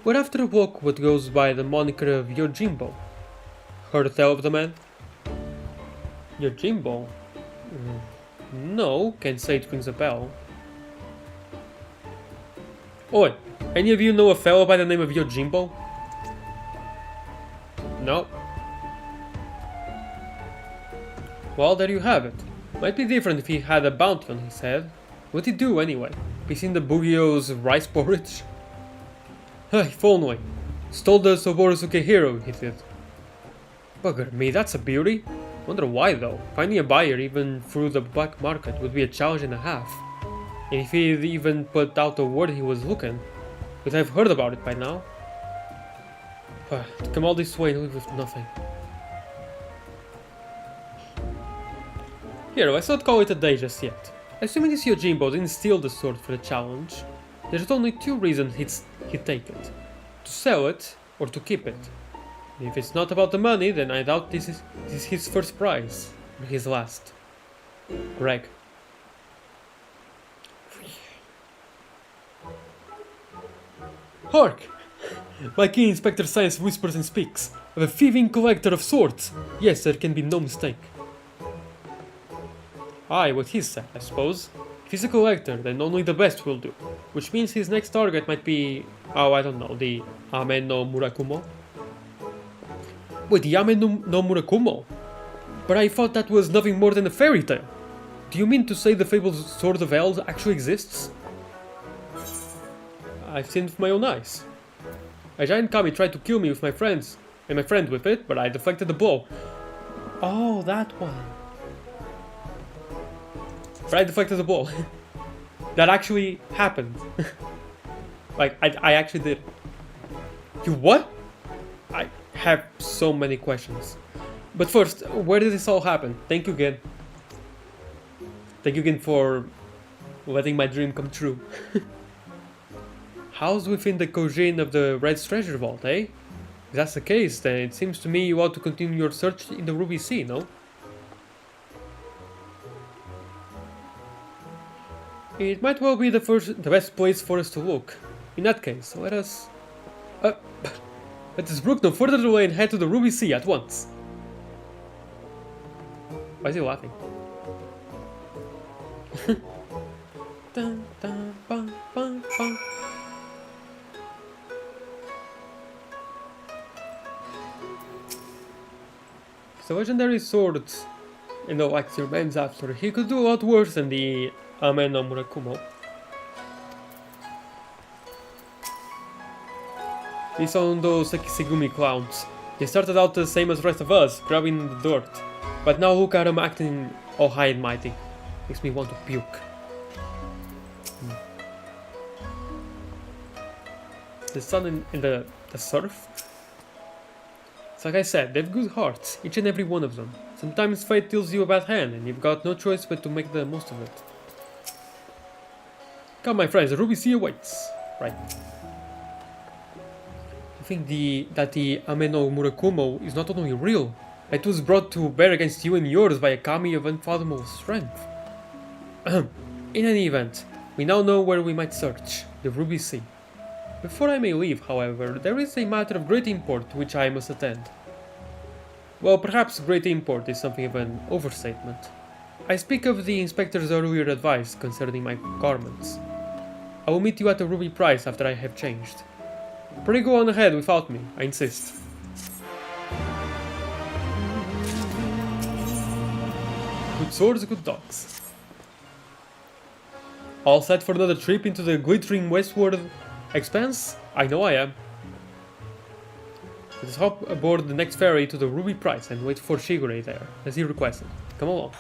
we're after a bloke what goes by the moniker of Yojimbo. Heard tell of the man? Yojimbo? No, can't say it rings a bell. Oi, any of you know a fellow by the name of Yojimbo? No. Well, there you have it. Might be different if he had a bounty on his head. What'd he do anyway? Be seen the Bugio's rice porridge? If only. Stole the Soborosuke hero, he did. Bugger me, that's a beauty. Wonder why though. Finding a buyer even through the black market would be a challenge and a half. And if he'd even put out the word he was looking, we'd have heard about it by now. To come all this way and leave with nothing. Here, let's not call it a day just yet. Assuming this Yojimbo didn't steal the sword for the challenge, there's only two reasons he'd take it. To sell it, or to keep it. And if it's not about the money, then I doubt this is his first prize, or his last. Greg. Hark! My keen Inspector Science whispers and speaks of a thieving collector of swords. Yes, there can be no mistake. Aye, what he said, I suppose. If he's a collector, then only the best will do. Which means his next target might be... oh, I don't know, the Ame no Murakumo? Wait, the Ame no Murakumo? But I thought that was nothing more than a fairy tale. Do you mean to say the fabled Sword of Elves actually exists? I've seen it with my own eyes. A giant kami tried to kill me with my friends, and my friend with it, but I deflected the blow. Oh, that one. But I deflected the blow. That actually happened. Like, I actually did. You what? I have so many questions. But first, where did this all happen? Thank you again. Thank you again for letting my dream come true. Housed within the Kojin of the Red's treasure vault, eh? If that's the case, then it seems to me you ought to continue your search in the Ruby Sea, no? It might well be the best place for us to look. In that case, let us brook no further delay and head to the Ruby Sea at once. Why is he laughing? Dun, dun, bum, bum, bum. It's a legendary sword, you know, like your man's after. He could do a lot worse than the Ame no Murakumo. These are those Sekisegumi clowns. They started out the same as the rest of us, grabbing the dirt. But now look at them acting all high and mighty. Makes me want to puke. The sun in the surf? It's like I said, they have good hearts, each and every one of them. Sometimes fate deals you a bad hand, and you've got no choice but to make the most of it. Come my friends, the Ruby Sea awaits. Right. I think that the Ame no Murakumo is not only real, it was brought to bear against you and yours by a kami of unfathomable strength. In any event, we now know where we might search, the Ruby Sea. Before I may leave, however, there is a matter of great import to which I must attend. Well, perhaps great import is something of an overstatement. I speak of the inspector's earlier advice concerning my garments. I will meet you at the Ruby Price after I have changed. Pray go on ahead without me, I insist. Good swords, good dogs. All set for another trip into the glittering westward expanse? I know I am. Let us hop aboard the next ferry to the Ruby Price and wait for Shigure there, as he requested. Come along.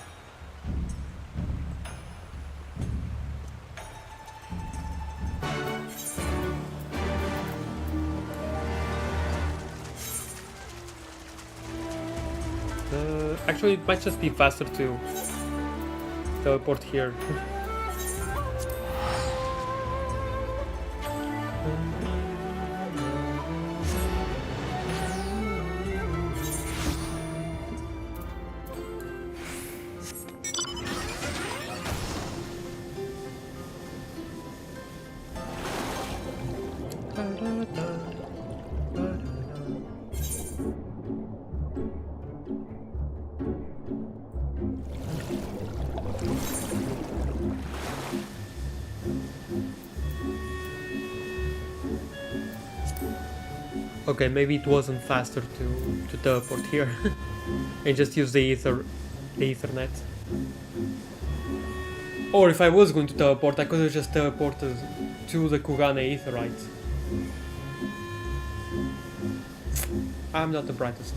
Actually, it might just be faster to teleport here. Okay, maybe it wasn't faster to teleport here and just use the Ethernet. Or if I was going to teleport, I could have just teleported to the Kugane Aetherite. I'm not the brightest.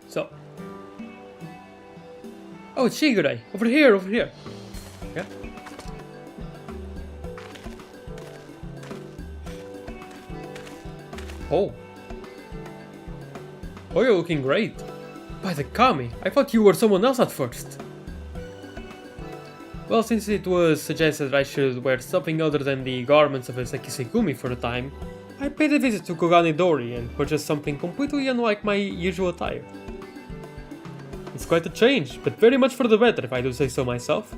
So. Oh, it's Shigure! Over here, over here! Yeah? Oh. Oh, you're looking great. By the kami, I thought you were someone else at first. Well, since it was suggested I should wear something other than the garments of a Sekisegumi for a time, I paid a visit to Kogane Dori and purchased something completely unlike my usual attire. It's quite a change, but very much for the better if I do say so myself.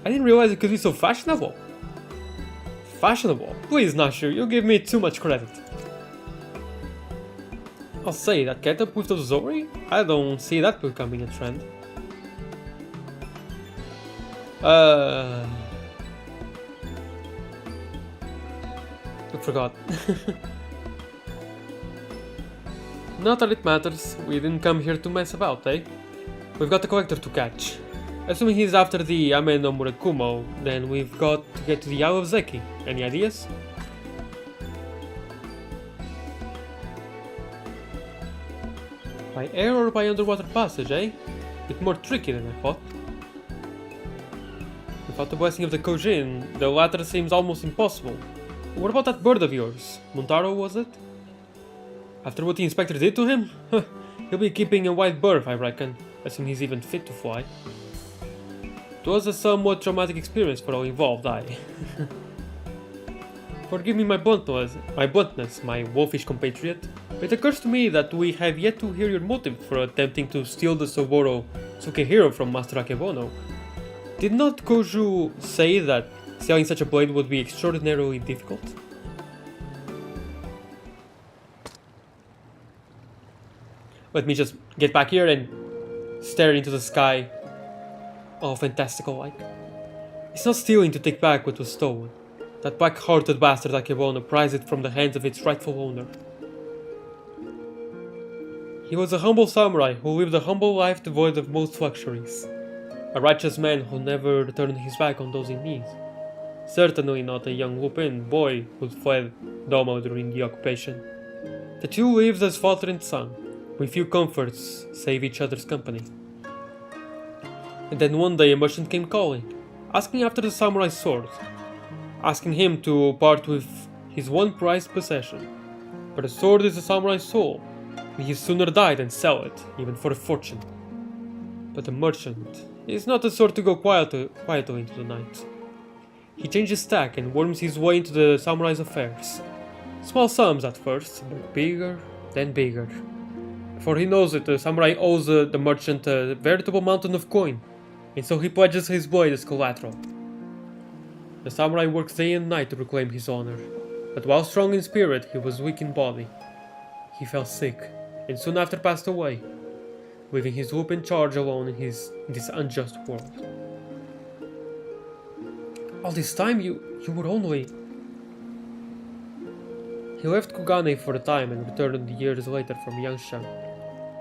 I didn't realize it could be so fashionable. Fashionable? Please, Nashu, you give me too much credit. I'll say, that getup with the Zori? I don't see that becoming a trend. I forgot. Not that it matters, we didn't come here to mess about, eh? We've got the collector to catch. Assuming he's after the Ame no Murakumo, then we've got to get to the Isle of Zeki. Any ideas? By air or by underwater passage, eh? Bit more tricky than I thought. Without the blessing of the Kojin, the latter seems almost impossible. What about that bird of yours? Montaro, was it? After what the inspector did to him? He'll be keeping a wide berth, I reckon, assuming he's even fit to fly. It was a somewhat traumatic experience for all involved, Forgive me my bluntness, my wolfish compatriot, but it occurs to me that we have yet to hear your motive for attempting to steal the Soboro Sukehiro from Master Akebono. Did not Koju say that selling such a blade would be extraordinarily difficult? Let me just get back here and stare into the sky. Oh, fantastical like. It's not stealing to take back what was stolen. That black-hearted bastard Akebono prized it from the hands of its rightful owner. He was a humble samurai who lived a humble life devoid of most luxuries. A righteous man who never turned his back on those in need. Certainly not a young Lupin boy who fled Doma during the occupation. The two lived as father and son, with few comforts save each other's company. And then one day a merchant came calling, asking after the samurai's sword, asking him to part with his one prized possession. But a sword is a samurai's soul, and he sooner die than sell it, even for a fortune. But the merchant is not the sort to go quietly into the night. He changes tack and worms his way into the samurai's affairs. Small sums at first, but bigger than bigger. For he knows that the samurai owes the merchant a veritable mountain of coin, and so he pledges his blade as collateral. The samurai works day and night to reclaim his honor, but while strong in spirit, he was weak in body. He fell sick, and soon after passed away, leaving his Lupin charge alone in this unjust world. All this time you were only... He left Kugane for a time and returned years later from Yangshan,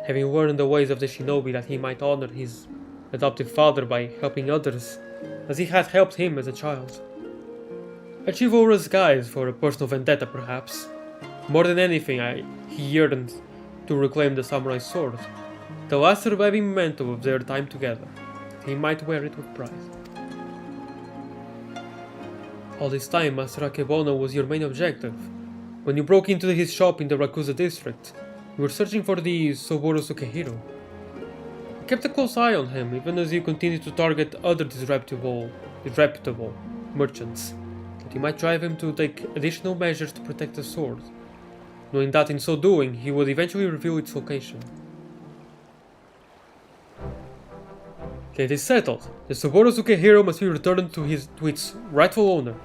having learned the ways of the shinobi that he might honor his adoptive father by helping others, as he had helped him as a child. A chivalrous guise for a personal vendetta, perhaps. More than anything, he yearned to reclaim the samurai's sword, the last surviving memento of their time together. He might wear it with pride. All this time, Master Akebono was your main objective. When you broke into his shop in the Rakuza district, you were searching for the Soboro Sukehiro. You kept a close eye on him, even as you continued to target other disreputable merchants, that you might drive him to take additional measures to protect the sword, knowing that in so doing, he would eventually reveal its location. Okay, it is settled. The Soboro Sukehiro must be returned to its rightful owner.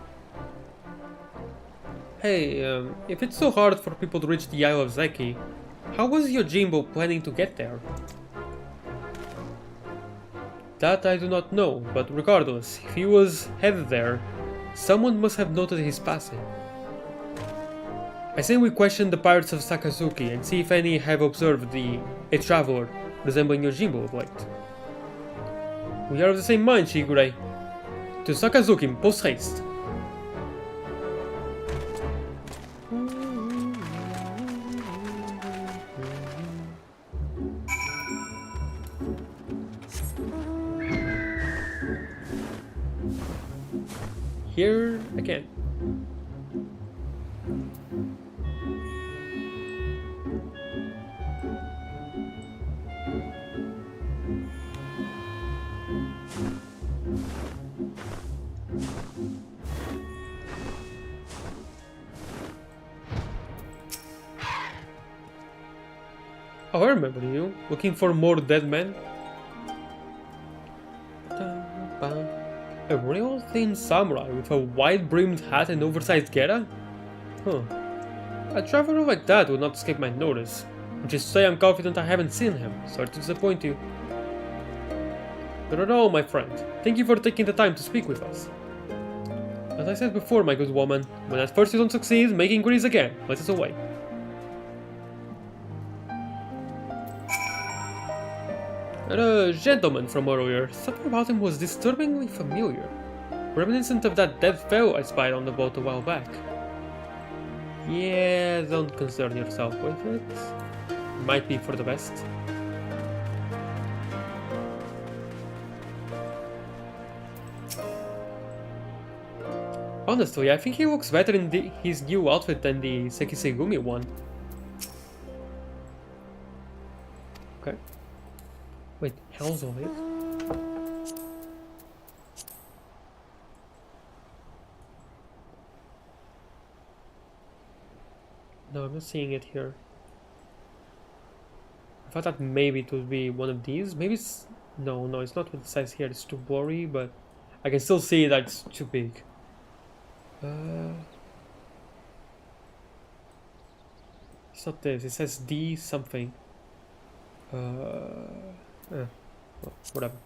Hey, if it's so hard for people to reach the Isle of Zeki, how was Yojimbo planning to get there? That I do not know, but regardless, if he was headed there, someone must have noted his passing. I say we question the pirates of Sakazuki and see if any have observed a traveler resembling Yojimbo of late. We are of the same mind, Shigure. To Sakazuki, post haste. Here again. Oh, I remember you. Looking for more dead men? A real thin samurai with a wide-brimmed hat and oversized geta? Huh. A traveler like that would not escape my notice, which is to say I'm confident I haven't seen him. Sorry to disappoint you. Not at all, my friend. Thank you for taking the time to speak with us. As I said before, my good woman, when at first you don't succeed, make inquiries again. Let us away. A gentleman from earlier. Something about him was disturbingly familiar. Reminiscent of that dead fellow I spied on the boat a while back. Yeah, don't concern yourself with it. Might be for the best. Honestly, I think he looks better in his new outfit than the Sekisegumi one. Okay. Wait, hell's of it? No, I'm not seeing it here. I thought that maybe it would be one of these. Maybe it's... No, it's not what it says here. It's too blurry, but I can still see that it's too big. It's not this. It says D something. Well, whatever.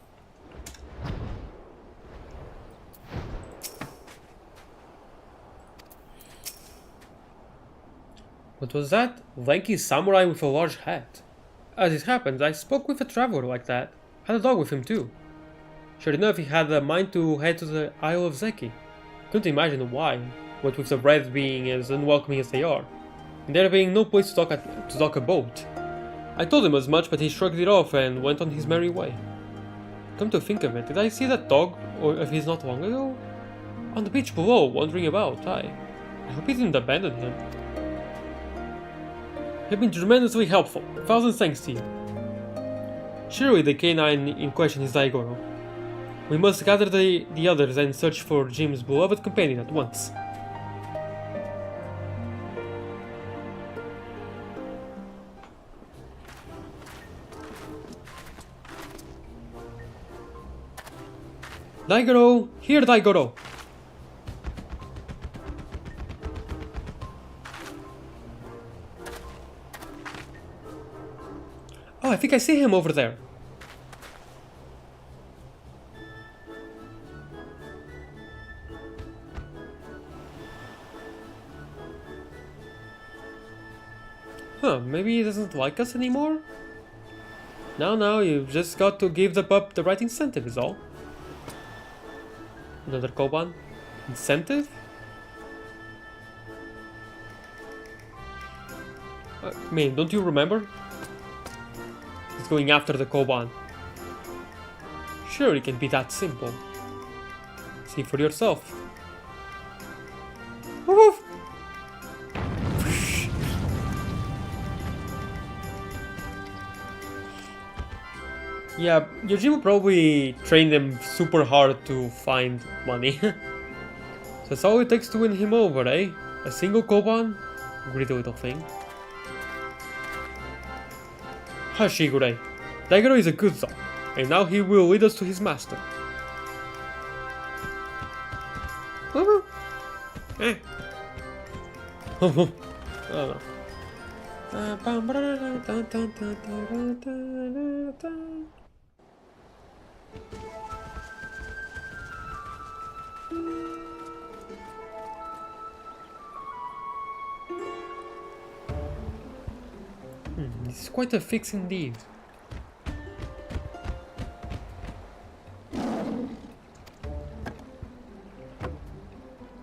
What was that? Lanky samurai with a large hat. As it happens, I spoke with a traveler like that. Had a dog with him too. Sure enough, he had a mind to head to the Isle of Zeki. Couldn't imagine why, what with the Reds being as unwelcoming as they are, and there being no place to dock a boat. I told him as much, but he shrugged it off and went on his merry way. Come to think of it, did I see that dog, or if he's not long ago? On the beach below, wandering about, I hope he didn't abandon him. You've been tremendously helpful. 1,000 thanks to you. Surely the canine in question is Daigoro. We must gather the others and search for Jim's beloved companion at once. Daigoro! Here, Daigoro! Oh, I think I see him over there. Huh, maybe he doesn't like us anymore? No, you've just got to give the pup the right incentive is all. Another Koban? Incentive? I mean, don't you remember? He's going after the Koban. Sure, it can be that simple. See for yourself. Woof! Yeah, Yojima probably trained them super hard to find money. So that's all it takes to win him over, eh? A single Koban? Greedy little thing. Hashigure. Daigoro is a good dog, and now he will lead us to his master. Eh. Oh no. This is quite a fix indeed.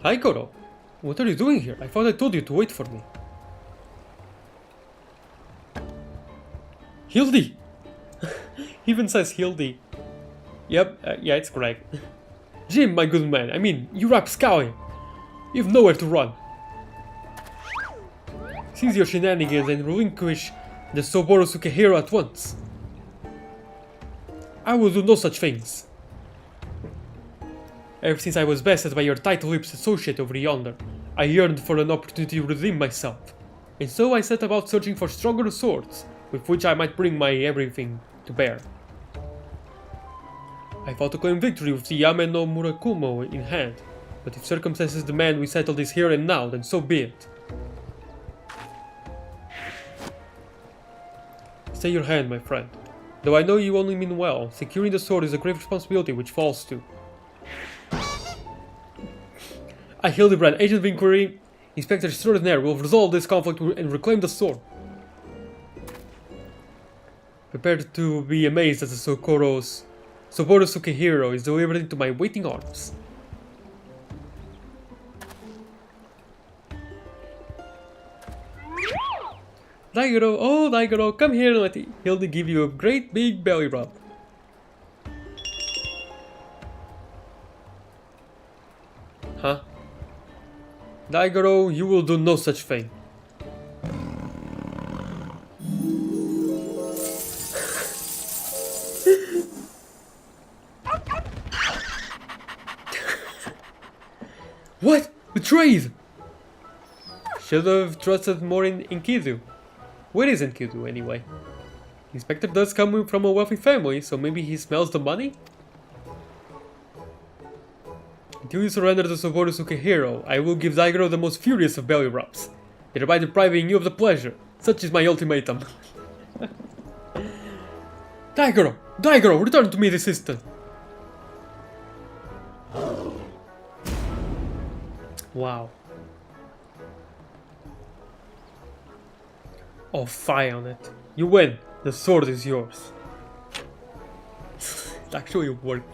Hi, Koro. What are you doing here? I thought I told you to wait for me. Hildi! He even says Hildi. Yep, yeah, it's correct. Jim, my good man, I mean, you rapscallion. You've nowhere to run. Cease your shenanigans and relinquish the Soboro Sukehiro at once. I will do no such things. Ever since I was bested by your tight-lipped associate over yonder, I yearned for an opportunity to redeem myself, and so I set about searching for stronger swords, with which I might bring my everything to bear. I thought to claim victory with the Yame no Murakumo in hand, but if circumstances demand we settle this here and now, then so be it. Stay your hand, my friend. Though I know you only mean well, securing the sword is a grave responsibility which falls to. Hildibrand, Agent of Inquiry, Inspector Extraordinaire will resolve this conflict and reclaim the sword. Prepared to be amazed as the Soboro Sukehiro is delivered into my waiting arms. Daigoro, oh Daigoro, come here and let Hildy give you a great big belly rub. Huh? Daigoro, you will do no such thing. brave! Should have trusted more in Kizu. Where isn't Kizu anyway? Inspector does come from a wealthy family, so maybe he smells the money? Until you surrender the Subaru Sukehiro, I will give Daigoro the most furious of belly rubs, thereby depriving you of the pleasure. Such is my ultimatum. Daigoro! Daigoro! Return to me this instant! Wow. Oh, fie on it. You win. The sword is yours. It actually worked.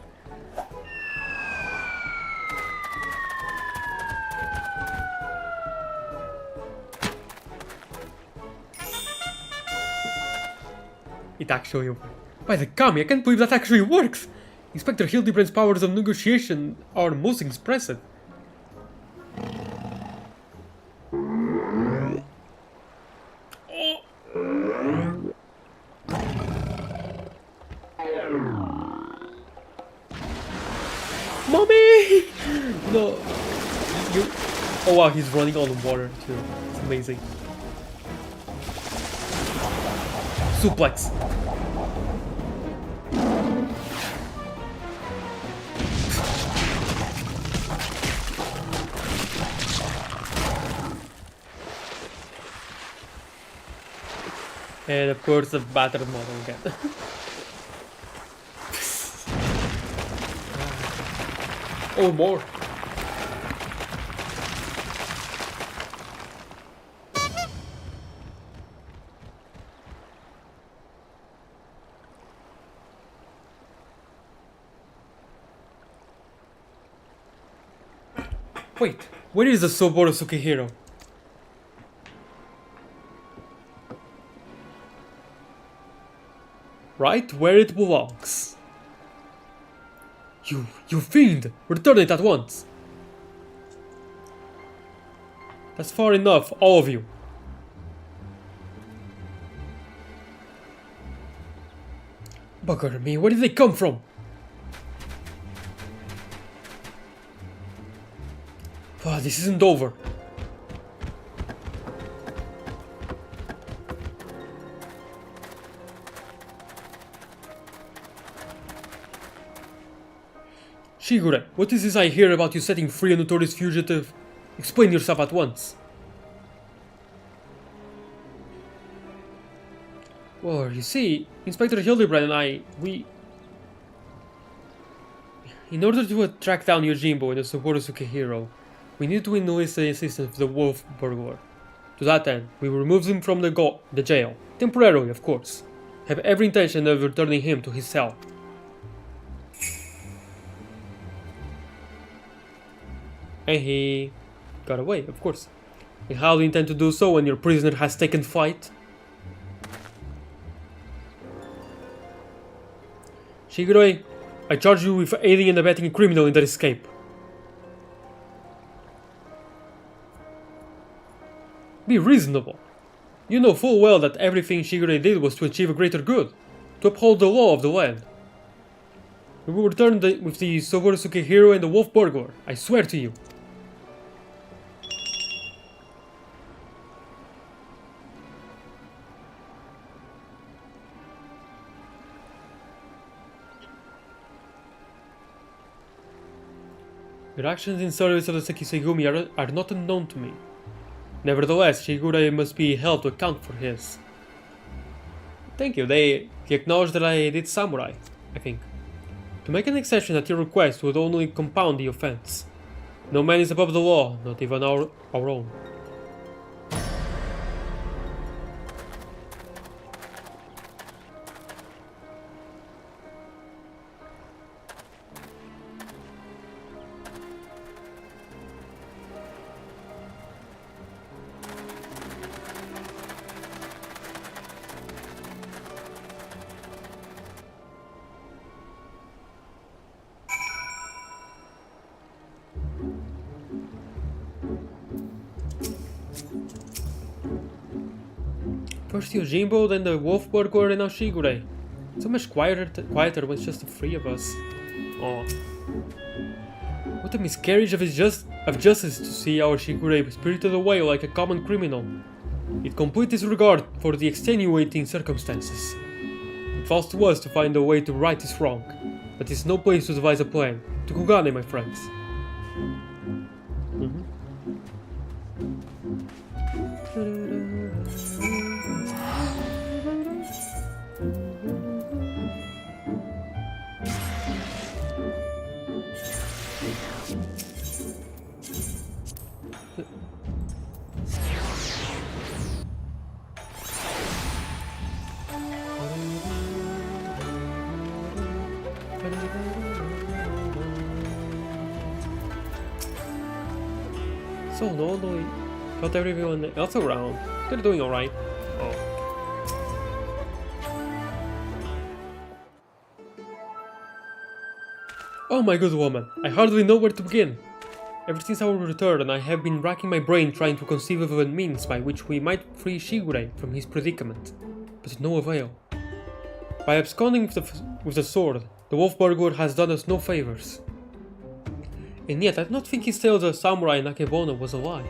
It actually worked. By the kami, I can't believe that actually works! Inspector Hildibrand's powers of negotiation are most impressive. Mommy! No. You... Oh wow, he's running on the water too. It's amazing. Suplex. And of course the battered model again. Oh, more. Wait, where is the Subaru Sukehiro? Right where it belongs. You fiend! Return it at once! That's far enough, all of you. Bugger me, where did they come from? Ah, this isn't over. Shigure, what is this I hear about you setting free a notorious fugitive? Explain yourself at once. Well, you see, Inspector Hildibrand and we... In order to track down Yojimbo and the Subaru Sukehiro, we need to enlist the assistance of the Wolf Burglar. To that end, we will remove him from the jail. Temporarily, of course. Have every intention of returning him to his cell. And he got away, of course. And how do you intend to do so when your prisoner has taken flight? Shigure, I charge you with aiding and abetting a criminal in that escape. Be reasonable. You know full well that everything Shigure did was to achieve a greater good, to uphold the law of the land. We will return with the Subaru Sukehiro and the Wolf Burglar, I swear to you. Your actions in service of the Sekisegumi are not unknown to me. Nevertheless, Shigure must be held to account for his. Thank you, he acknowledged that I did samurai, I think. To make an exception at your request would only compound the offense. No man is above the law, not even our own. First Yojimbo, then the Wolf Burglar, and now Shigure. So much quieter when it's just the three of us. Oh. What a miscarriage of I've justice to see our Shigure spirited away like a common criminal. With complete disregard for the extenuating circumstances. It falls to us to find a way to right this wrong, but it's no place to devise a plan. To Kugane, my friends. So no, got everyone else around. They're doing alright. Oh my good woman, I hardly know where to begin. Ever since our return, I have been racking my brain trying to conceive of a means by which we might free Shigure from his predicament, but to no avail. By absconding with the sword, the wolf burglar has done us no favors. And yet I do not think his tale of the samurai in Akebono was a lie.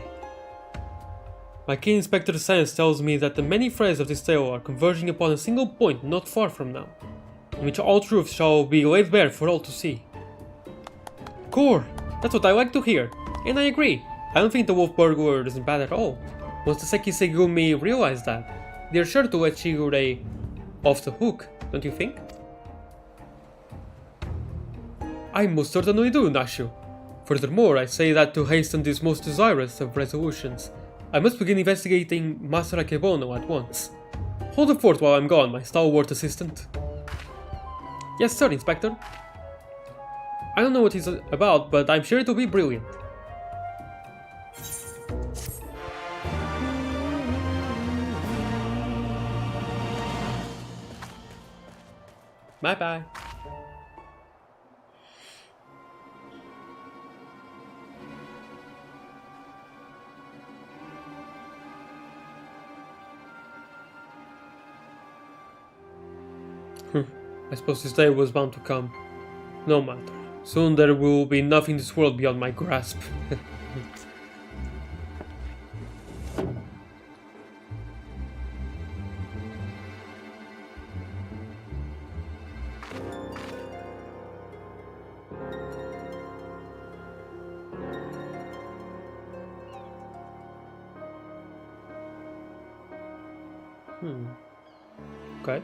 My keen inspector sense tells me that the many threads of this tale are converging upon a single point not far from now, in which all truth shall be laid bare for all to see. Core! That's what I like to hear, and I agree. I don't think the wolf burglar isn't bad at all. Once the Seki Segumi realize that, they're sure to let Shigure off the hook, don't you think? I most certainly do, Nashu. Furthermore, I say that to hasten this most desirous of resolutions, I must begin investigating Master Akebono at once. Hold the fort while I'm gone, my stalwart assistant. Yes, sir, Inspector. I don't know what he's about, but I'm sure it'll be brilliant. Bye-bye. I suppose this day was bound to come. No matter. Soon there will be nothing in this world beyond my grasp. Okay.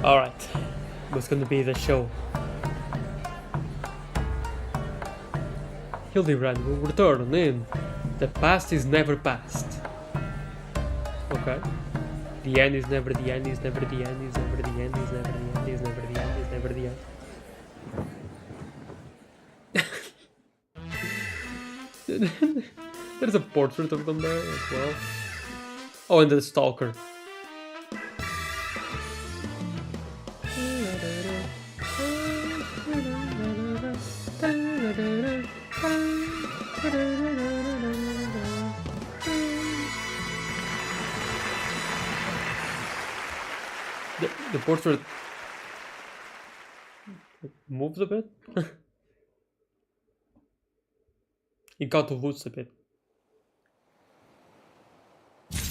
Alright, what's gonna be the show? Hildibrand will return in The Past is Never Past. Okay. The end is never the end, is never the end, is never the end, is never the end, is never the end, is never the end. There's a portrait of them there as well. Oh, and the stalker. The portrait moves a bit. It got loose a bit.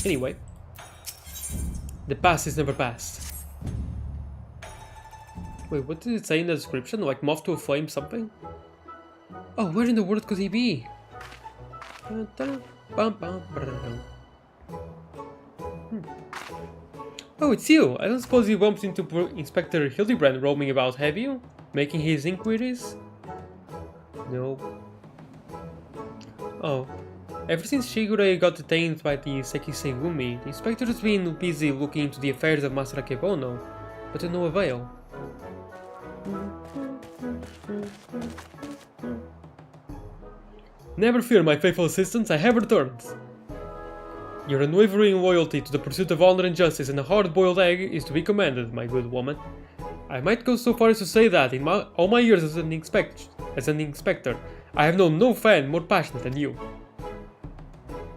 Anyway, the past is never past. Wait, what did it say in the description? Like moth to a flame something? Oh, where in the world could he be? Oh, it's you! I don't suppose you bumped into Inspector Hildibrand roaming about, have you? Making his inquiries? No. Oh. Ever since Shigure got detained by the Seki Segumi, the Inspector has been busy looking into the affairs of Master Akebono, but to no avail. Never fear, my faithful assistants, I have returned. Your unwavering loyalty to the pursuit of honor and justice and a hard-boiled egg is to be commended, my good woman. I might go so far as to say that in all my years as an inspector, I have known no fan more passionate than you.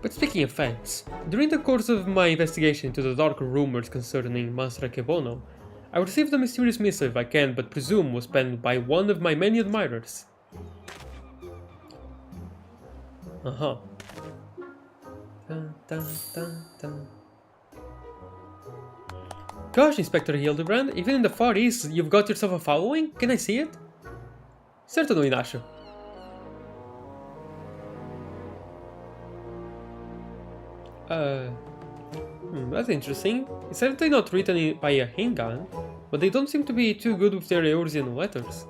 But speaking of fans, during the course of my investigation into the darker rumors concerning Master Akebono, I received a mysterious missive I can but presume was penned by one of my many admirers. Uh-huh. Dun, dun, dun, dun. Gosh, Inspector Hildibrand, even in the Far East, you've got yourself a following? Can I see it? Certainly, Nasha. That's interesting. It's certainly not written by a Hingan, but they don't seem to be too good with their Eorzean letters.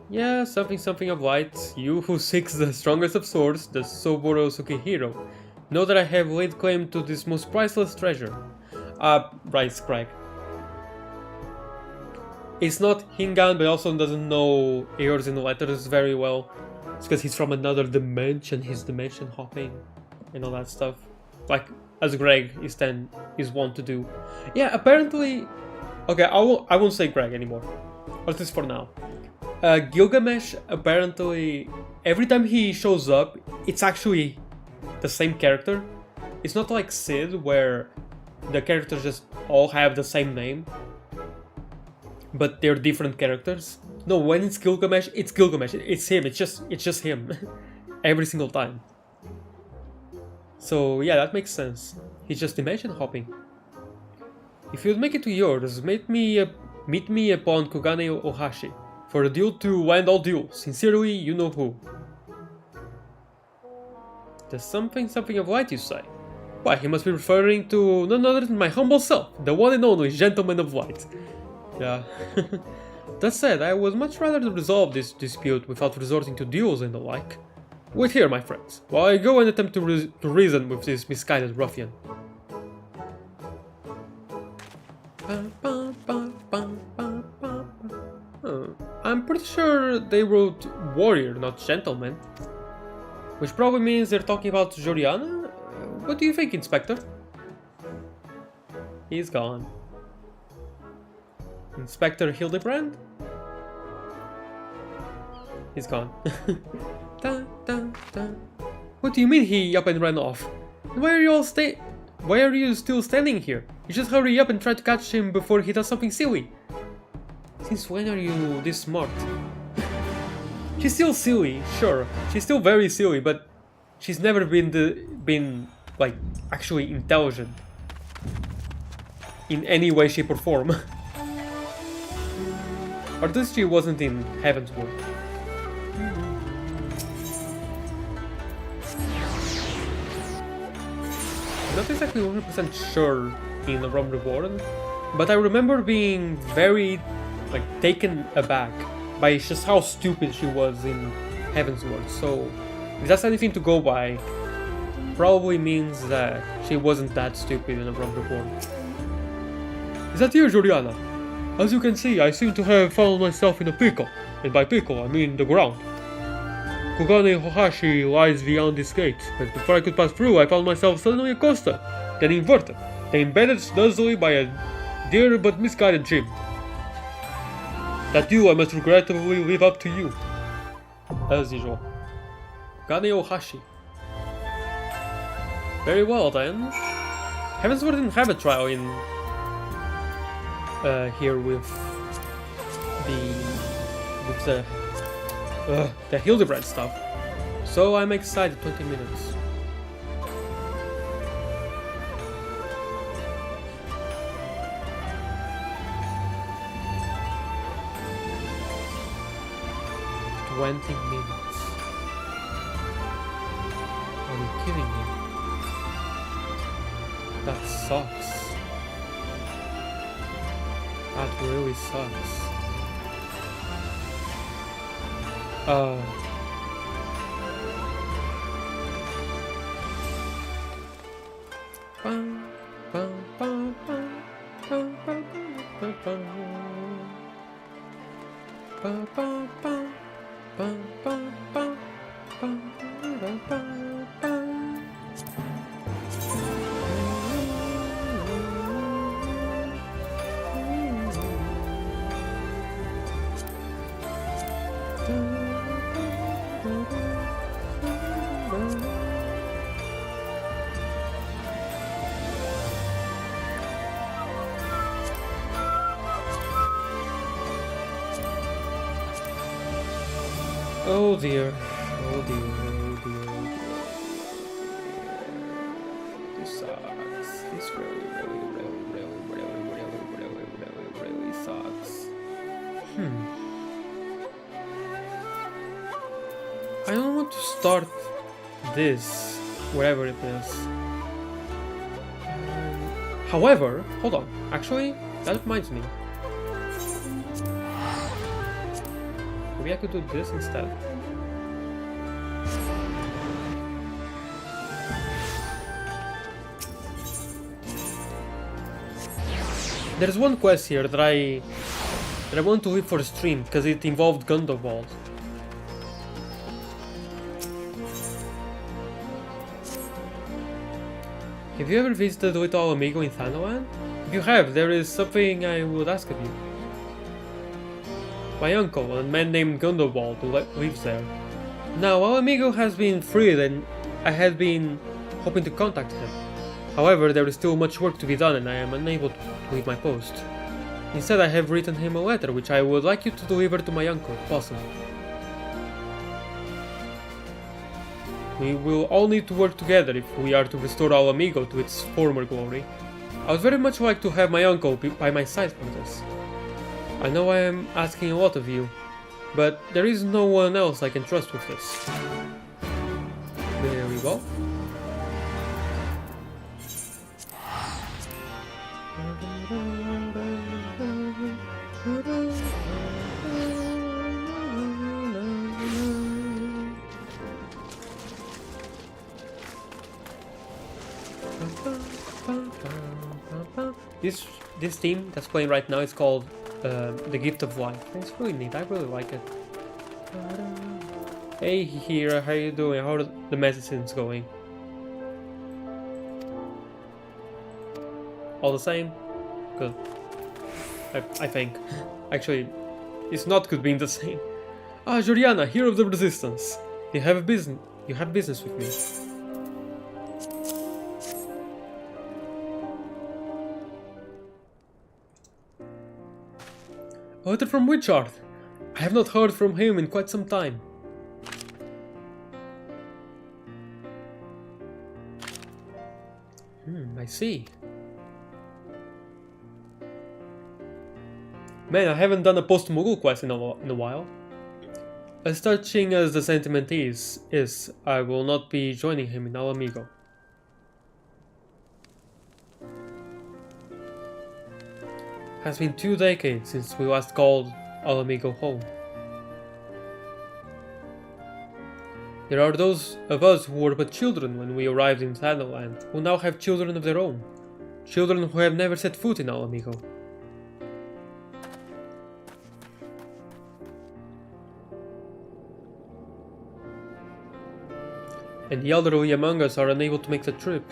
Yeah, something of light, you who seeks the strongest of swords, the Soboro Sukihiro, know that I have laid claim to this most priceless treasure. Right, Scrag. It's not Hingan, but also doesn't know Eorzean letters very well. It's because he's from another dimension, he's dimension hopping, and all that stuff. Like, as Greg is wont to do. Yeah, apparently... Okay, I won't say Greg anymore. Or at least for now. Gilgamesh, apparently, every time he shows up, it's actually the same character. It's not like Sid, where the characters just all have the same name, but they're different characters. No, when it's Gilgamesh, it's Gilgamesh. It's him. It's just him, every single time. So yeah, that makes sense. He's just dimension hopping. If you'd make it to yours, meet me upon Kugane Ohashi for a duel to end all duels. Sincerely, you know who. There's something of light, you say? Why, he must be referring to none other than my humble self, the one and only Gentleman of Light. Yeah. That said, I would much rather resolve this dispute without resorting to duels and the like. Wait here, my friends, while I go and attempt to reason with this misguided ruffian. I'm pretty sure they wrote warrior, not gentleman. Which probably means they're talking about Joriana? What do you think, Inspector? He's gone. Inspector Hildibrand? He's gone. Dun, dun, dun. What do you mean he up and ran off? Why are you still standing here? You just hurry up and try to catch him before he does something silly. Since when are you this smart? She's still silly, sure. She's still very silly, but she's never been like actually intelligent in any way, shape, or form. Or at least she wasn't in Heaven's Word. Not exactly 100% sure in the Realm Reborn, but I remember being very taken aback by just how stupid she was in Heaven's Word. So if that's anything to go by, probably means that she wasn't that stupid in the Realm Reborn. Is that you, Juliana? As you can see, I seem to have found myself in a pickle, and by pickle I mean the ground. Kugane Hohashi lies beyond this gate, but before I could pass through I found myself suddenly accosted, then inverted, then embedded snugly by a dear but misguided Jim. That I must regrettably leave up to you. As usual. Kugane Ohashi. Very well then. Heavensward didn't have a trial in here with the Hildibrand stuff. So I'm excited. 20 minutes. Are you kidding me? That sucks. That really sucks. Oh dear. Oh dear. Oh dear. Oh dear. This sucks. This really sucks. I don't want to start this, whatever it is. However, hold on. Actually, that reminds me. Maybe I could do this instead. There's one quest here that I want to leave for a stream because it involved Gundobald. Have you ever visited Little Amigo in Thanalan? If you have, there is something I would ask of you. My uncle, a man named Gundobald, lives there. Now, our amigo has been freed and I had been hoping to contact him. However, there is still much work to be done and I am unable to leave my post. Instead, I have written him a letter which I would like you to deliver to my uncle, if possible. We will all need to work together if we are to restore our amigo to its former glory. I would very much like to have my uncle by my side for this. I know I am asking a lot of you, but there is no one else I can trust with this. There we go. This theme that's playing right now is called The Gift of Life. It's really neat, I really like it. Hey Hira, how you doing? How are the medicines going? All the same? Good. I think. Actually, it's not good being the same. Ah, Joriana, hero of the resistance. You have business with me. A letter from Witchard. I have not heard from him in quite some time. I see. Man, I haven't done a post-Moogle quest in a while. As touching as the sentiment is, I will not be joining him in Al Amigo. Has been 2 decades since we last called Al Amigo home. There are those of us who were but children when we arrived in Thanaland, who now have children of their own. Children who have never set foot in Al Amigo. And the elderly among us are unable to make the trip,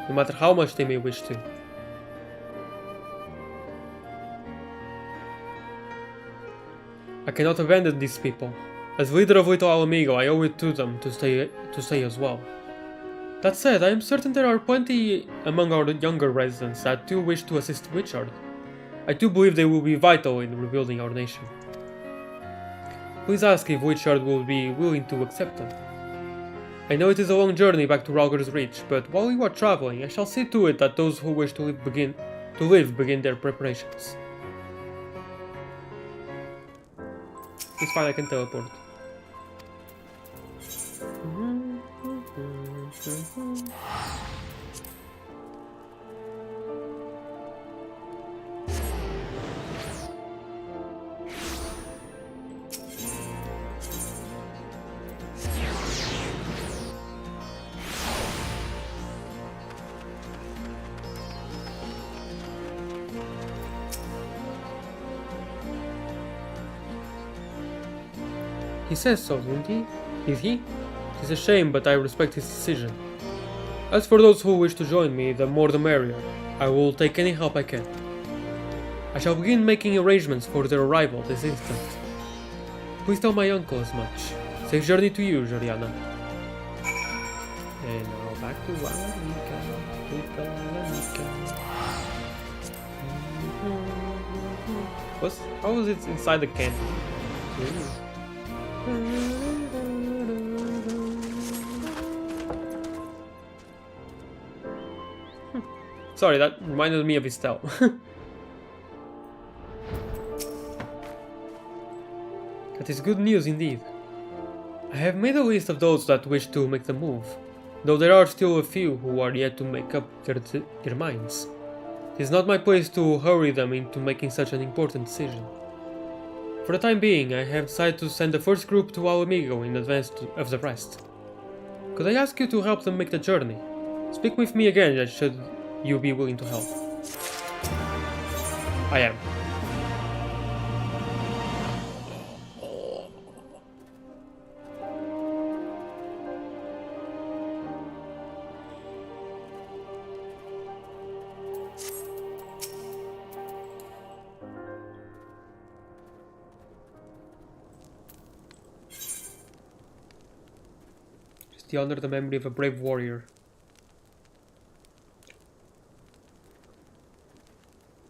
no matter how much they may wish to. I cannot abandon these people. As leader of Little Al Amigo, I owe it to them to stay as well. That said, I am certain there are plenty among our younger residents that do wish to assist Witchard. I do believe they will be vital in rebuilding our nation. Please ask if Witchard will be willing to accept them. I know it is a long journey back to Ralger's Reach, but while you are traveling, I shall see to it that those who wish to live begin their preparations. It's fine, I can teleport. He says so, didn't he? Did he? It is a shame, but I respect his decision. As for those who wish to join me, the more the merrier. I will take any help I can. I shall begin making arrangements for their arrival this instant. Please tell my uncle as much. Safe journey to you, Joriana. And now back to Alanika. How was it inside the candy? Sorry, that reminded me of Estelle. That is good news indeed. I have made a list of those that wish to make the move, though there are still a few who are yet to make up their minds. It is not my place to hurry them into making such an important decision. For the time being, I have decided to send the first group to Al Amigo in advance of the rest. Could I ask you to help them make the journey? Speak with me again should you be willing to help. I am. To honor the memory of a brave warrior.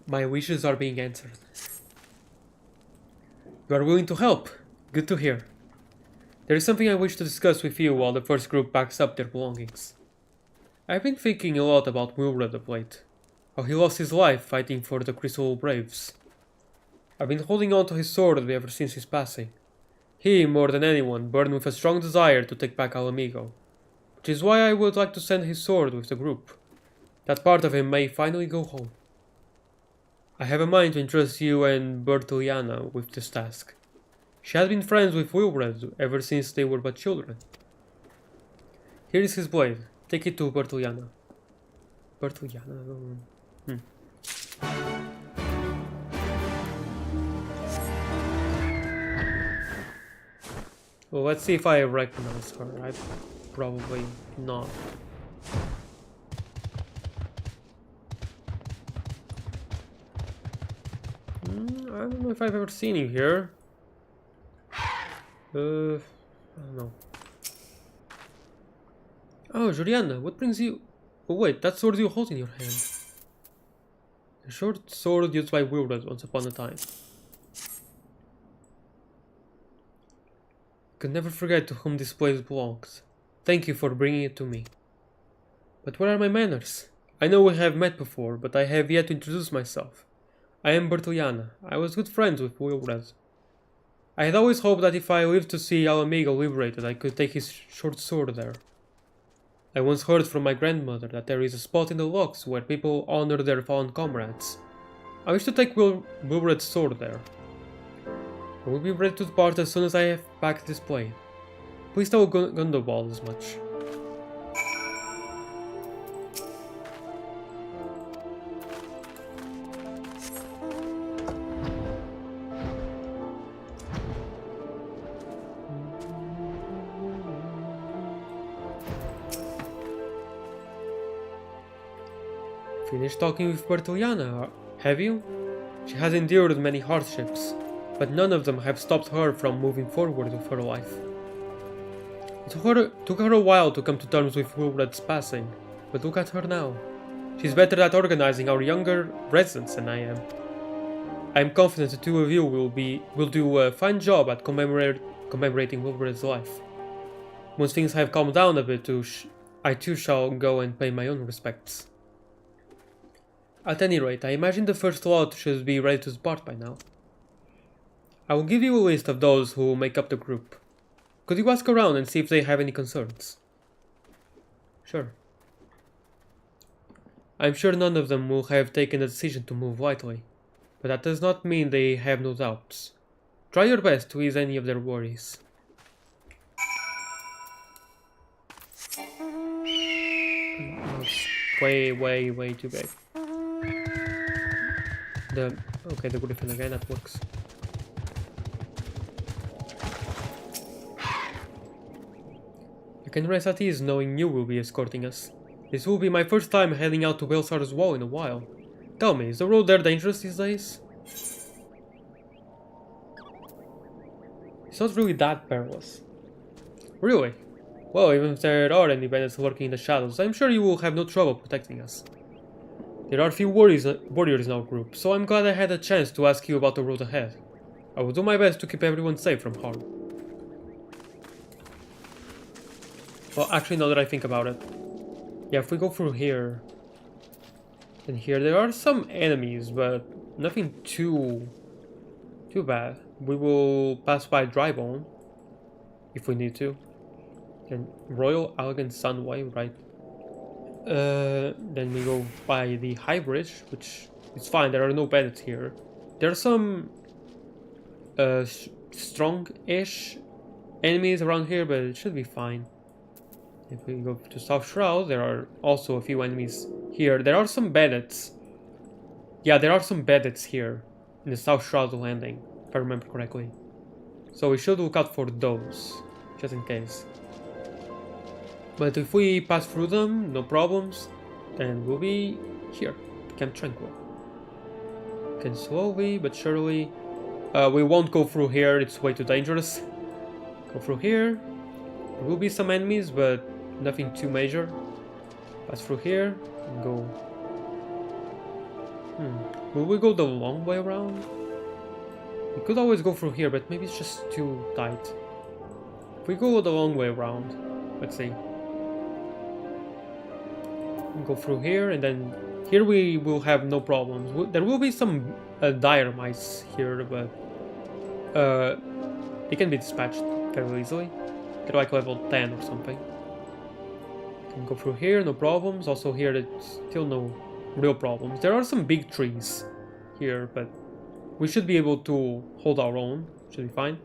My wishes are being answered. You are willing to help. Good to hear. There is something I wish to discuss with you while the first group packs up their belongings. I've been thinking a lot about Wilred of late. How he lost his life fighting for the Crystal Braves. I've been holding on to his sword ever since his passing. He, more than anyone, burned with a strong desire to take back Al Amigo, which is why I would like to send his sword with the group. That part of him may finally go home. I have a mind to entrust you and Bertiliana with this task. She has been friends with Wilred ever since they were but children. Here is his blade. Take it to Bertiliana. Bertiliana? Well, let's see if I recognize her. Probably not. I don't know if I've ever seen you here. I don't know. Oh, Juliana, what brings you... Oh wait, that sword you hold in your hand. A short sword used by Wilred once upon a time. I could never forget to whom this place belongs. Thank you for bringing it to me. But where are my manners? I know we have met before, but I have yet to introduce myself. I am Bertiliana. I was good friends with Wilred. I had always hoped that if I lived to see Al Amigo liberated, I could take his short sword there. I once heard from my grandmother that there is a spot in the locks where people honor their fallen comrades. I wish to take Wilred's sword there. I will be ready to depart as soon as I have packed this blade. Please tell Gundobald as much. Finished talking with Bertiliana, have you? She has endured many hardships, but none of them have stopped her from moving forward with her life. It took her a while to come to terms with Wilred's passing, but look at her now. She's better at organizing our younger residents than I am. I am confident the two of you will do a fine job at commemorating Wilred's life. Once things have calmed down a bit, I too shall go and pay my own respects. At any rate, I imagine the first lot should be ready to depart by now. I will give you a list of those who make up the group. Could you ask around and see if they have any concerns? Sure. I'm sure none of them will have taken the decision to move lightly, but that does not mean they have no doubts. Try your best to ease any of their worries. Way too big. Okay, the griffin again, that works. I can rest at ease knowing you will be escorting us. This will be my first time heading out to Belsar's Wall in a while. Tell me, is the road there dangerous these days? It's not really that perilous. Really? Well, even if there are any bandits lurking in the shadows, I'm sure you will have no trouble protecting us. There are few warriors in our group, so I'm glad I had a chance to ask you about the road ahead. I will do my best to keep everyone safe from harm. Well, actually, now that I think about it. Yeah, if we go through here... And here there are some enemies, but nothing too bad. We will pass by Drybone if we need to. Then Royal Elegant Sunway, right? Then we go by the High Bridge, which is fine. There are no bandits here. There are some strong-ish enemies around here, but it should be fine. If we go to South Shroud, there are also a few enemies here. There are some bandits. Yeah, there are some bandits here in the South Shroud landing, if I remember correctly. So we should look out for those, just in case. But if we pass through them, no problems, then we'll be here, Camp Tranquil. Can slowly but surely. We won't go through here, it's way too dangerous. Go through here. There will be some enemies, but nothing too major. Pass through here and go. Will we go the long way around? We could always go through here, but maybe it's just too tight. If we go the long way around, let's see. Go through here, and then here we will have no problems. There will be some dire mice here, but they can be dispatched fairly easily. They're like level 10 or something. Can go through here, no problems. Also here, there's still no real problems. There are some big trees here, but we should be able to hold our own. Should be fine.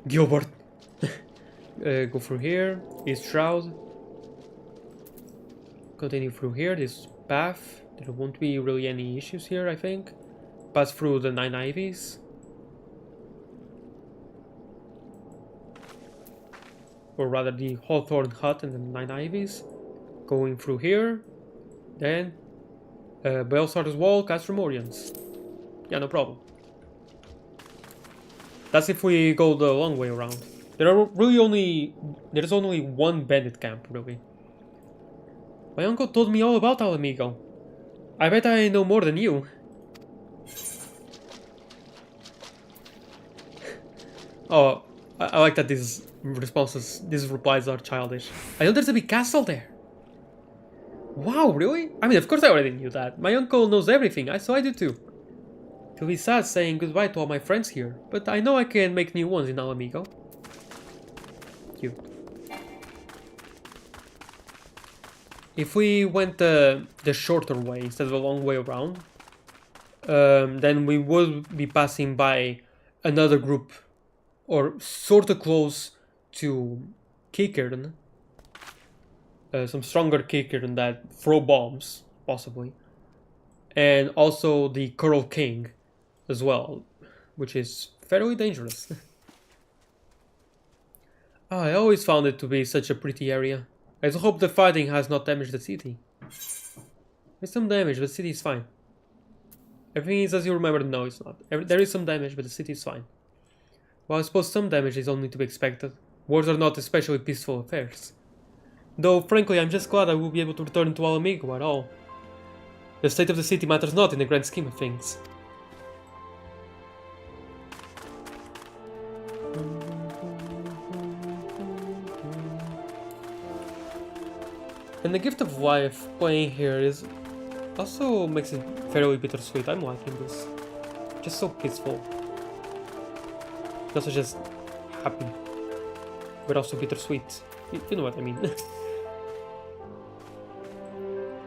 Gilbert. Go through here. East Shroud. Continue through here, this path. There won't be really any issues here, I think. Pass through the 9 Ivies. Or rather the Hawthorn Hut and the 9 Ivies. Going through here. Then Belsar's Wall, Castromorians. Yeah, no problem. That's if we go the long way around. There's only one bandit camp, really. My uncle told me all about Alamigo. I bet I know more than you. Oh, I like that these replies are childish. I know there's a big castle there. Wow, really? I mean, of course I already knew that. My uncle knows everything, so I do too. It'll be sad saying goodbye to all my friends here, but I know I can make new ones in Alamigo. You. If we went the shorter way instead of the long way around, then we would be passing by another group, or sort of close to Kickern. Some stronger Kickern that throw bombs, possibly. And also the Coral King as well, which is fairly dangerous. I always found it to be such a pretty area. I just hope the fighting has not damaged the city. There's some damage, but the city is fine. Everything is as you remember. No, it's not. There is some damage, but the city is fine. Well, I suppose some damage is only to be expected. Wars are not especially peaceful affairs. Though, frankly, I'm just glad I will be able to return to Alamigo at all. The state of the city matters not in the grand scheme of things. And the gift of life playing here is also makes it fairly bittersweet. I'm liking this. Just so peaceful. Also just happy. But also bittersweet. You know what I mean.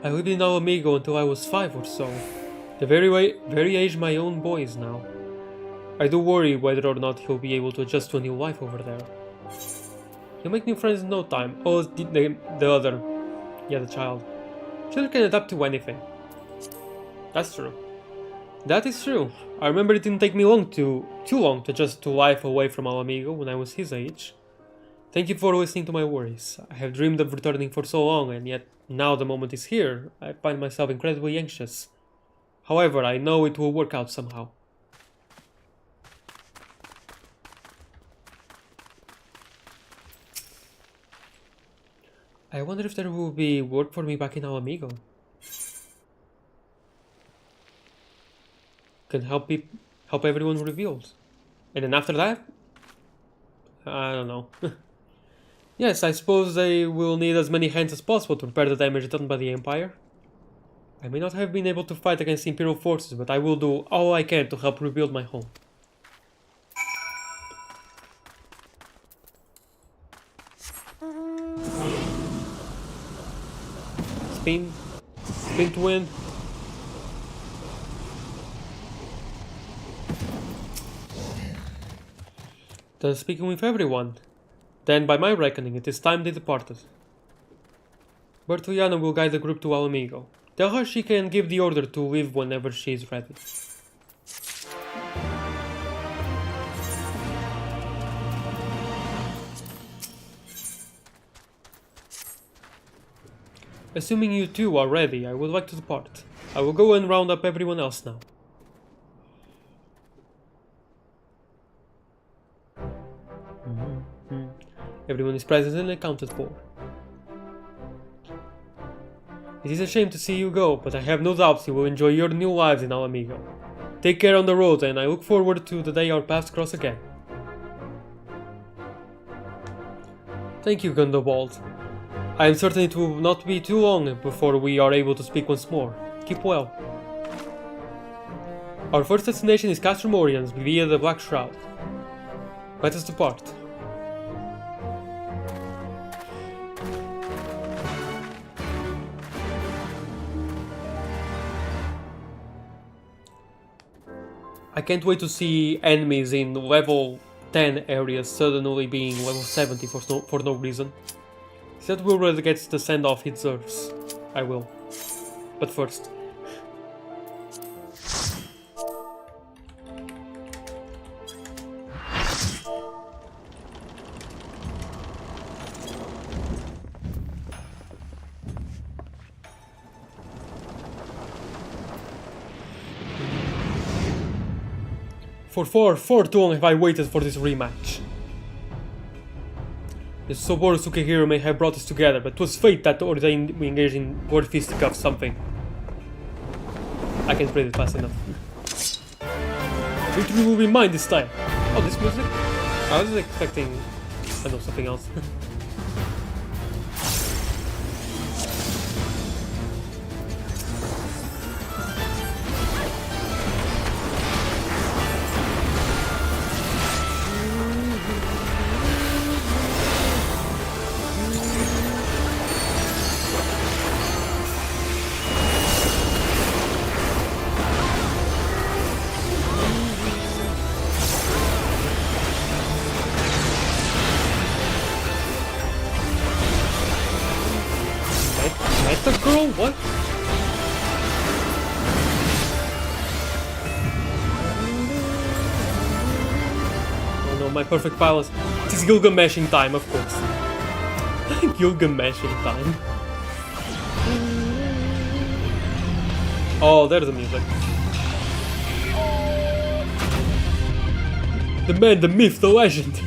I lived in Alamigo until I was 5 or so. The very age my own boy is now. I do worry whether or not he'll be able to adjust to a new life over there. He'll make new friends in no time. Oh, the other. Yeah, the child. Children can adapt to anything. That's true. That is true. I remember it didn't take me too long to adjust to life away from Alamigo when I was his age. Thank you for listening to my worries. I have dreamed of returning for so long, and yet now the moment is here. I find myself incredibly anxious. However, I know it will work out somehow. I wonder if there will be work for me back in Alamigo. Can help everyone revealed. And then after that? I don't know. Yes, I suppose they will need as many hands as possible to repair the damage done by the Empire. I may not have been able to fight against Imperial forces, but I will do all I can to help rebuild my home. Spin. Spin to win. Done speaking with everyone. Then, by my reckoning, it is time they departed. Bertoliana will guide the group to Alamigo. Tell her she can give the order to leave whenever she is ready. Assuming you two are ready, I would like to depart. I will go and round up everyone else now. Everyone is present and accounted for. It is a shame to see you go, but I have no doubts you will enjoy your new lives in Alamigo. Take care on the road, and I look forward to the day our paths cross again. Thank you, Gundobald. I am certain it will not be too long before we are able to speak once more. Keep well. Our first destination is Castrum Oriens via the Black Shroud. Let us depart. I can't wait to see enemies in level 10 areas suddenly being level 70 for no reason. That will really get the send-off it deserves. I will. But first. For far too long have I waited for this rematch. The Soboro Sukehiro may have brought us together, but 'twas fate that ordained we engage in blood fisticuffs something. I can't read it fast enough. Victory will be mine this time. Oh, this music? I was expecting, I don't know, something else. Meta girl? What? Oh no, my perfect balance. It is Gilgameshing time, of course. Gilgameshing time. Oh, there's the music. The man, the myth, the legend.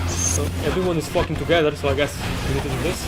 So everyone is flocking together, so I guess we need to do this.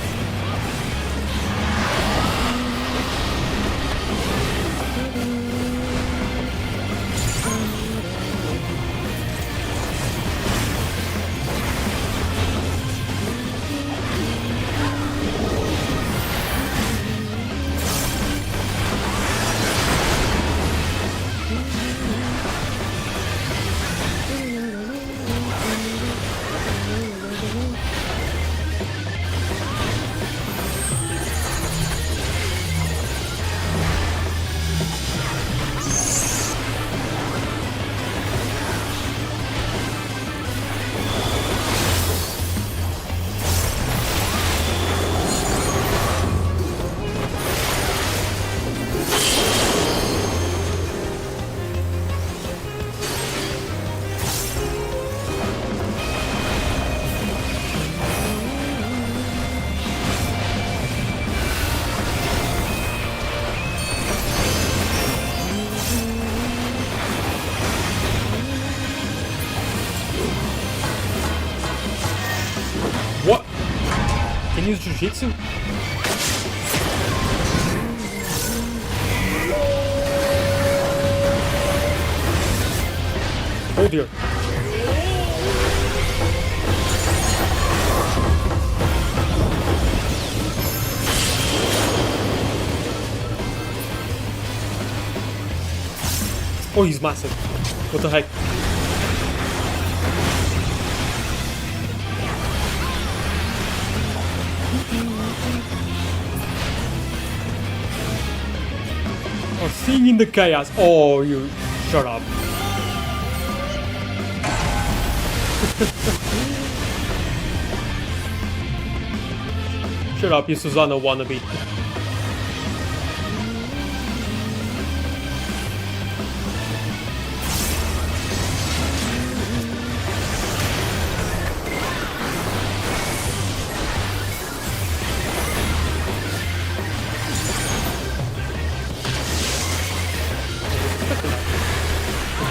can use Jiu-Jitsu? Oh dear. Oh, he's massive. What the heck? Oh, seeing in the chaos. Oh, you shut up. Shut up, you Susanna wannabe.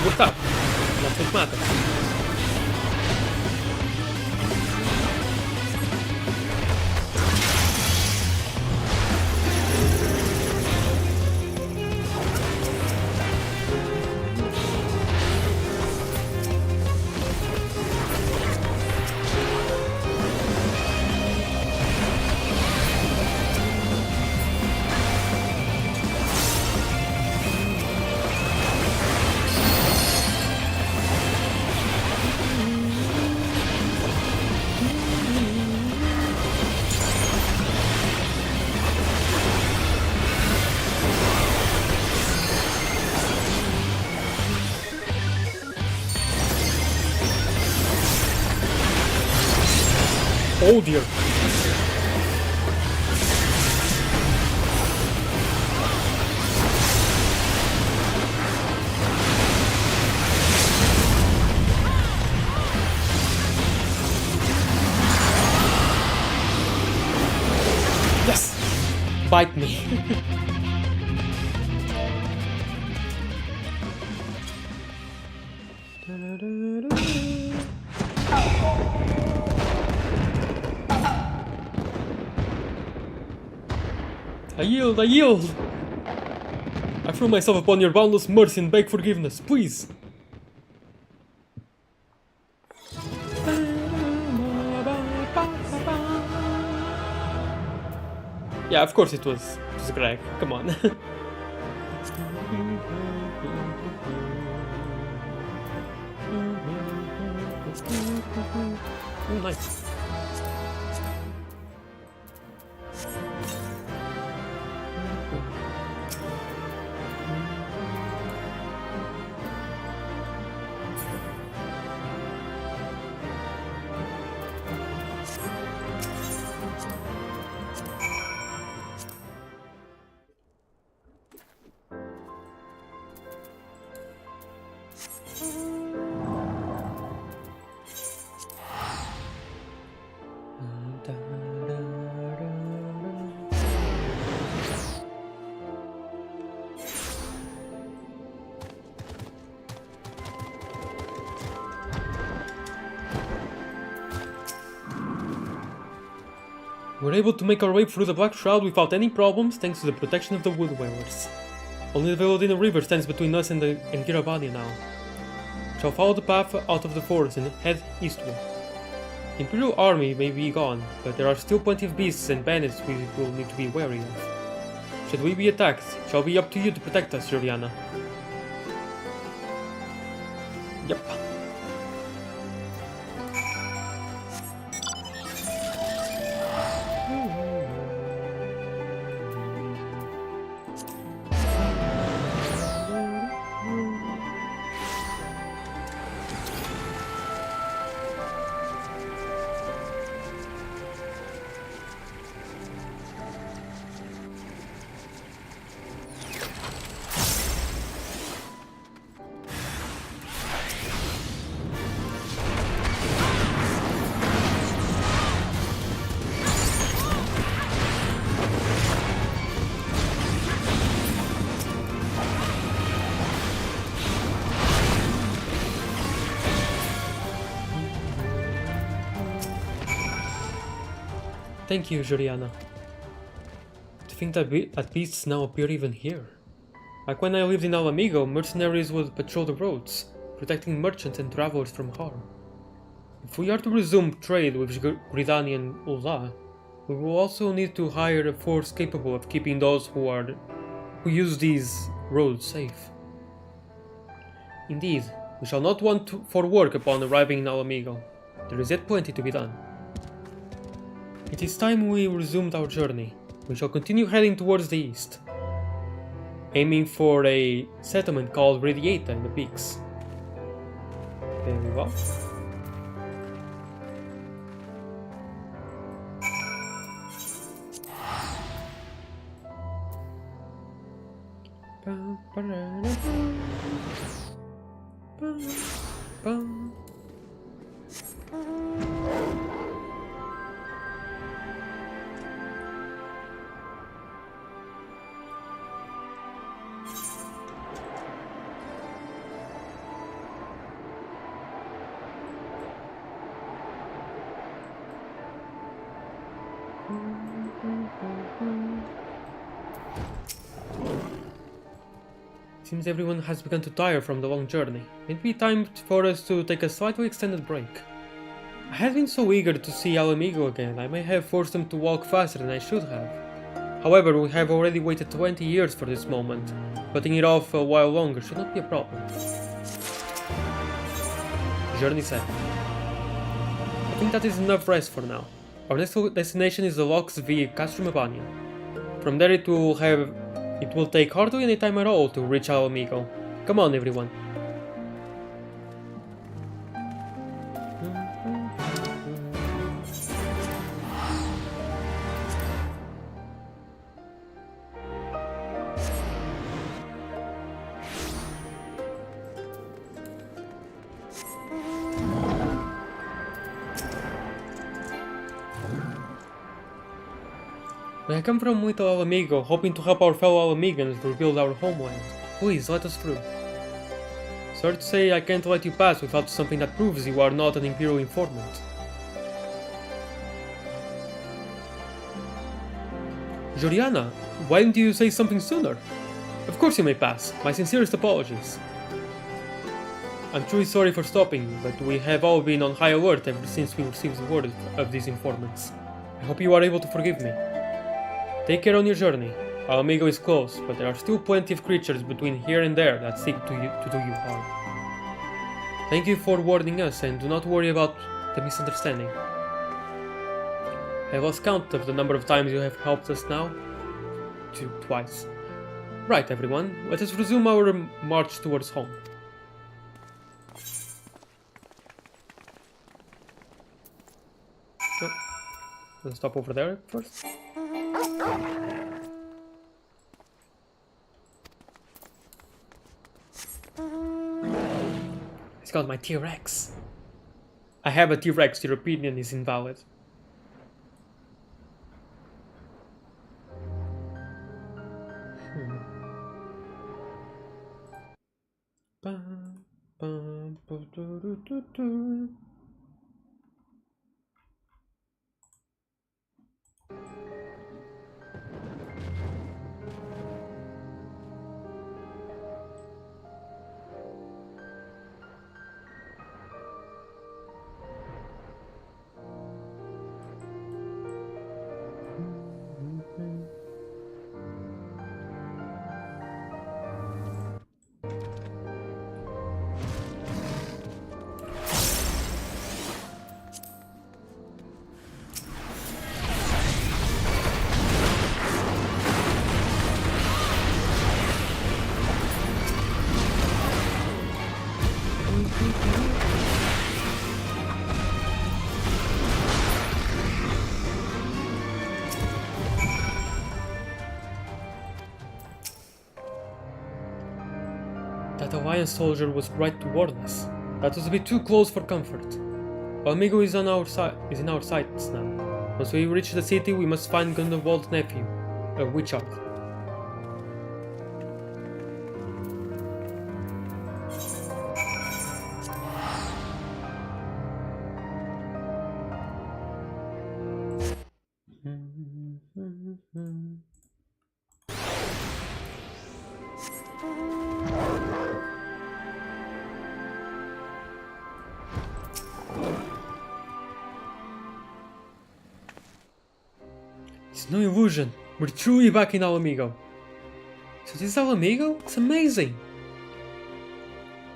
What's up? That's what matters. Oh dear. Yes! Bite me. I yield, I yield! I threw myself upon your boundless mercy and beg forgiveness, please! Yeah, of course it was Greg, come on. Oh, nice. We're able to make our way through the Black Shroud without any problems thanks to the protection of the Wood Wearers. Only the Velodina River stands between us and Girabania now. We shall follow the path out of the forest and head eastward. The Imperial army may be gone, but there are still plenty of beasts and bandits we will need to be wary of. Should we be attacked, it shall be up to you to protect us, Juliana. Yep. Thank you, Juliana. To think that beasts now appear even here. Like when I lived in Alamigo, mercenaries would patrol the roads, protecting merchants and travelers from harm. If we are to resume trade with Gridani and Ul'dah, we will also need to hire a force capable of keeping those who use these roads safe. Indeed, we shall not want for work upon arriving in Alamigo. There is yet plenty to be done. It is time we resumed our journey. We shall continue heading towards the east, aiming for a settlement called Radiata in the peaks. Very well. Seems everyone has begun to tire from the long journey. It may be time for us to take a slightly extended break. I have been so eager to see Alamigo again, I may have forced them to walk faster than I should have. However, we have already waited 20 years for this moment. Putting it off a while longer should not be a problem. Journey set. I think that is enough rest for now. Our next destination is the locks via Castromabania. From there it will take hardly any time at all to reach Alamigo. Come on, everyone. We have come from Little Alamigo, hoping to help our fellow Alamigans rebuild our homeland. Please, let us through. Sorry to say I can't let you pass without something that proves you are not an Imperial informant. Joriana, why didn't you say something sooner? Of course you may pass. My sincerest apologies. I'm truly sorry for stopping you, but we have all been on high alert ever since we received the word of these informants. I hope you are able to forgive me. Take care on your journey. Alamigo is close, but there are still plenty of creatures between here and there that seek to do you harm. Thank you for warning us, and do not worry about the misunderstanding. I have lost count of the number of times you have helped us now. Twice. Right, everyone, let us resume our march towards home. Oh, let's stop over there first. It's got my T-Rex. I have a T-Rex, your opinion is invalid. That Alliance soldier was right to warn us. That was a bit too close for comfort. Alamigo is in our sights now. Once we reach the city, we must find Gundewald's nephew, Witchard. It's no illusion. We're truly back in Alamigo. So this is Alamigo? It's amazing!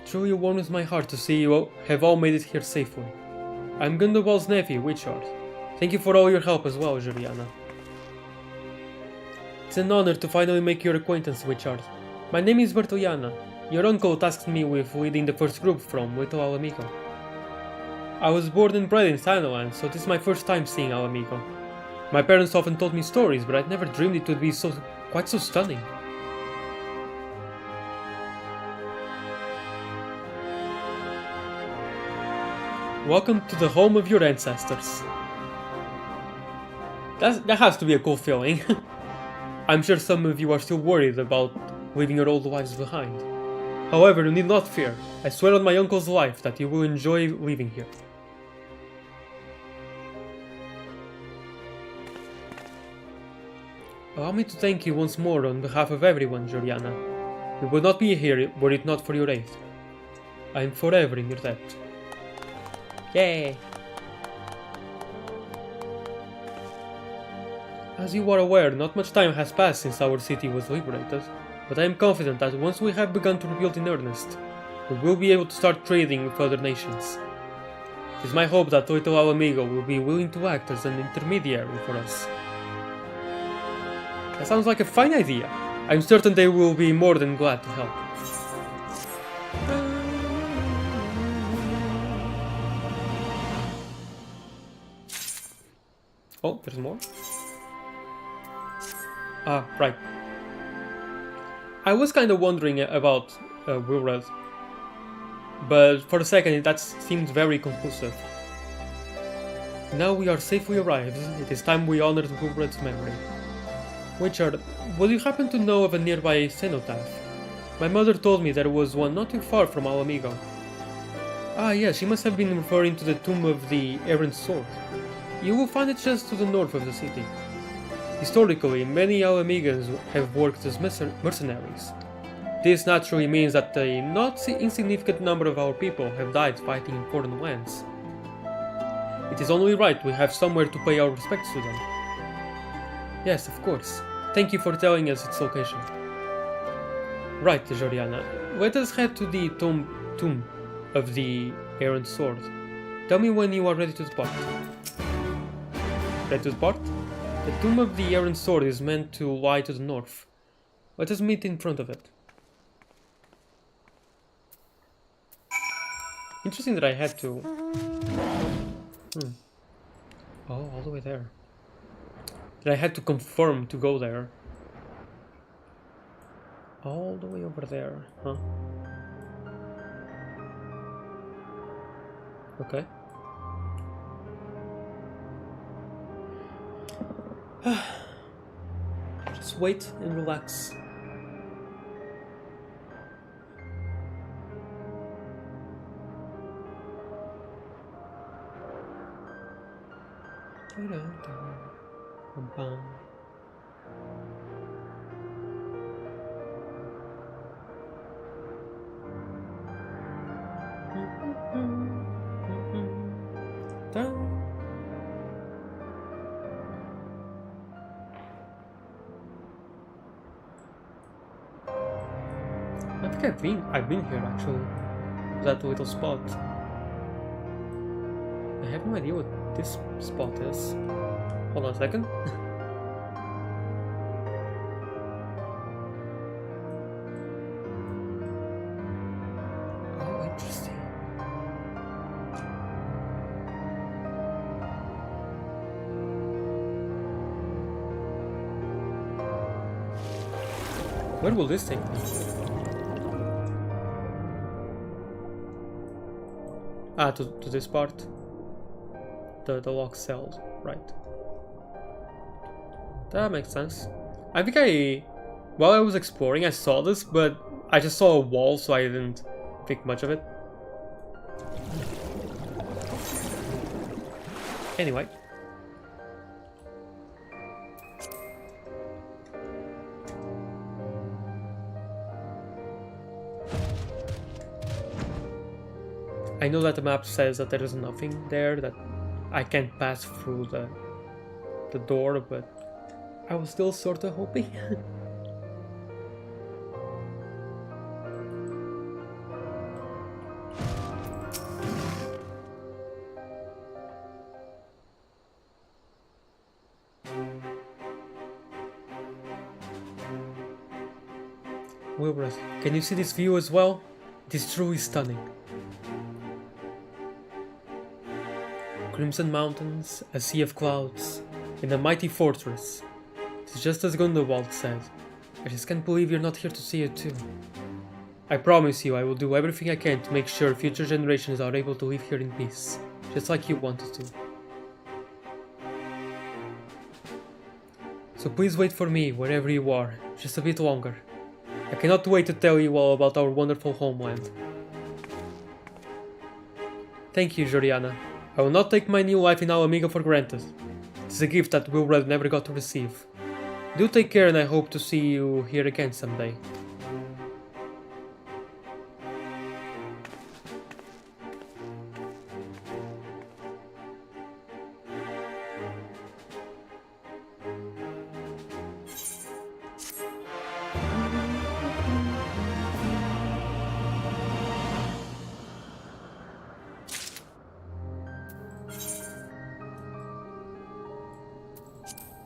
Truly warms my heart to see you have all made it here safely. I'm Gundobald's nephew, Witchard. Thank you for all your help as well, Juliana. It's an honor to finally make your acquaintance, Witchard. My name is Bertoliana. Your uncle tasked me with leading the first group from Little Alamigo. I was born and bred in Thailand, so this is my first time seeing Alamigo. My parents often told me stories, but I'd never dreamed it would be quite so stunning. Welcome to the home of your ancestors. That has to be a cool feeling. I'm sure some of you are still worried about leaving your old lives behind. However, you need not fear. I swear on my uncle's life that you will enjoy living here. Allow me to thank you once more on behalf of everyone, Juliana. We would not be here were it not for your aid. I am forever in your debt. Yay! As you are aware, not much time has passed since our city was liberated, but I am confident that once we have begun to rebuild in earnest, we will be able to start trading with other nations. It is my hope that Little Alamigo will be willing to act as an intermediary for us. That sounds like a fine idea. I'm certain they will be more than glad to help. Oh, there's more? Ah, right. I was kind of wondering about Wilred, but for a second that seemed very conclusive. Now we are safely arrived, it is time we honored Wilred's memory. Witchard, would you happen to know of a nearby cenotaph? My mother told me there was one not too far from Alamigo. Ah yes, she must have been referring to the tomb of the errant sword. You will find it just to the north of the city. Historically, many Alamigans have worked as mercenaries. This naturally means that a not insignificant number of our people have died fighting in foreign lands. It is only right we have somewhere to pay our respects to them. Yes, of course. Thank you for telling us its location. Right, Joriana. Let us head to the tomb of the errant sword. Tell me when you are ready to depart. Ready to depart? The tomb of the errant sword is meant to lie to the north. Let us meet in front of it. Interesting that I had to... Oh, all the way there. That I had to confirm to go there. All the way over there, huh? Okay. Just wait and relax. I think I've been here actually. That little spot. I have no idea what this spot is. Hold on a second. Oh, interesting. Where will this take me? Ah, to this part. The locked cells, right. That makes sense. I think while I was exploring, I saw this, but I just saw a wall, so I didn't think much of it. Anyway. I know that the map says that there is nothing there, that I can't pass through the door, but I was still sort of hoping. Wilbur, can you see this view as well? It is truly stunning. Crimson mountains, a sea of clouds, and a mighty fortress. It's just as Gundewald said. I just can't believe you're not here to see it too. I promise you I will do everything I can to make sure future generations are able to live here in peace, just like you wanted to. So please wait for me wherever you are, just a bit longer. I cannot wait to tell you all about our wonderful homeland. Thank you, Joriana. I will not take my new life in Alameda for granted. It is a gift that Wilred never got to receive. Do take care, and I hope to see you here again someday.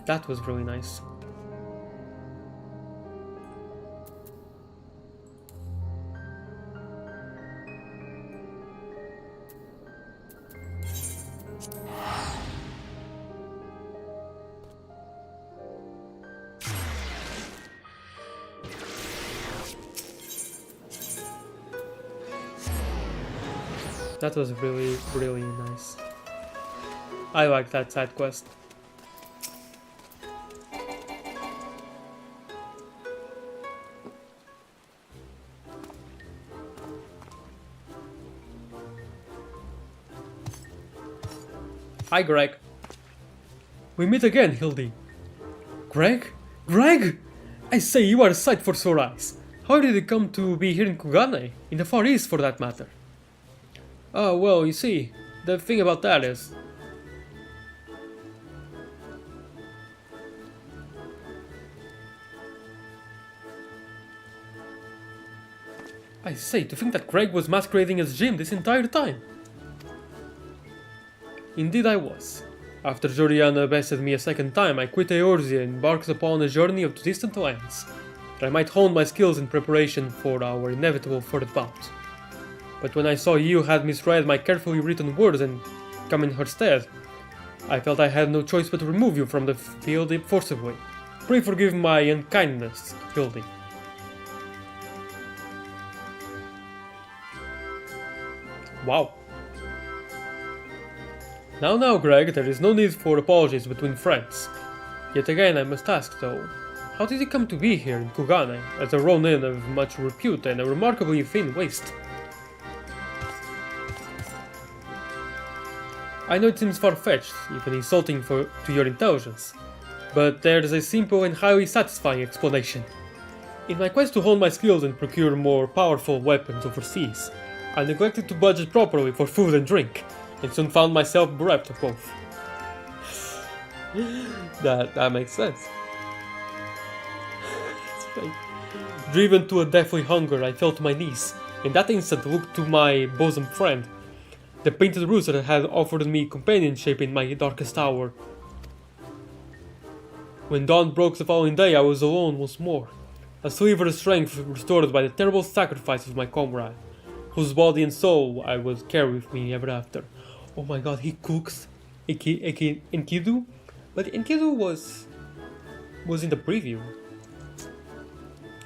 That was really nice. That was really, really nice. I like that side quest. Hi, Greg. We meet again, Hildy. Greg? Greg! I say, you are a sight for sore eyes. How did you come to be here in Kugane? In the Far East, for that matter? Oh, well, you see, the thing about that is... I say, to think that Greg was masquerading as Jim this entire time. Indeed I was. After Joriana bested me a second time, I quit Eorzea and embarked upon a journey to distant lands, that I might hone my skills in preparation for our inevitable third bout. But when I saw you had misread my carefully written words and come in her stead, I felt I had no choice but to remove you from the field forcibly. Pray forgive my unkindness, Hildy. Wow. Now, Greg, there is no need for apologies between friends. Yet again, I must ask, though, how did you come to be here in Kugane, as a ronin of much repute and a remarkably thin waist? I know it seems far-fetched, even insulting to your intelligence, but there's a simple and highly satisfying explanation. In my quest to hone my skills and procure more powerful weapons overseas, I neglected to budget properly for food and drink, and soon found myself bereft of both. that makes sense. Driven to a deathly hunger, I fell to my knees. In that instant, looked to my bosom friend, the painted rooster that had offered me companionship in my darkest hour. When dawn broke the following day, I was alone once more, a sliver of strength restored by the terrible sacrifice of my comrade, whose body and soul I would carry with me ever after. Oh my god, he cooks Enkidu? But Enkidu was in the preview.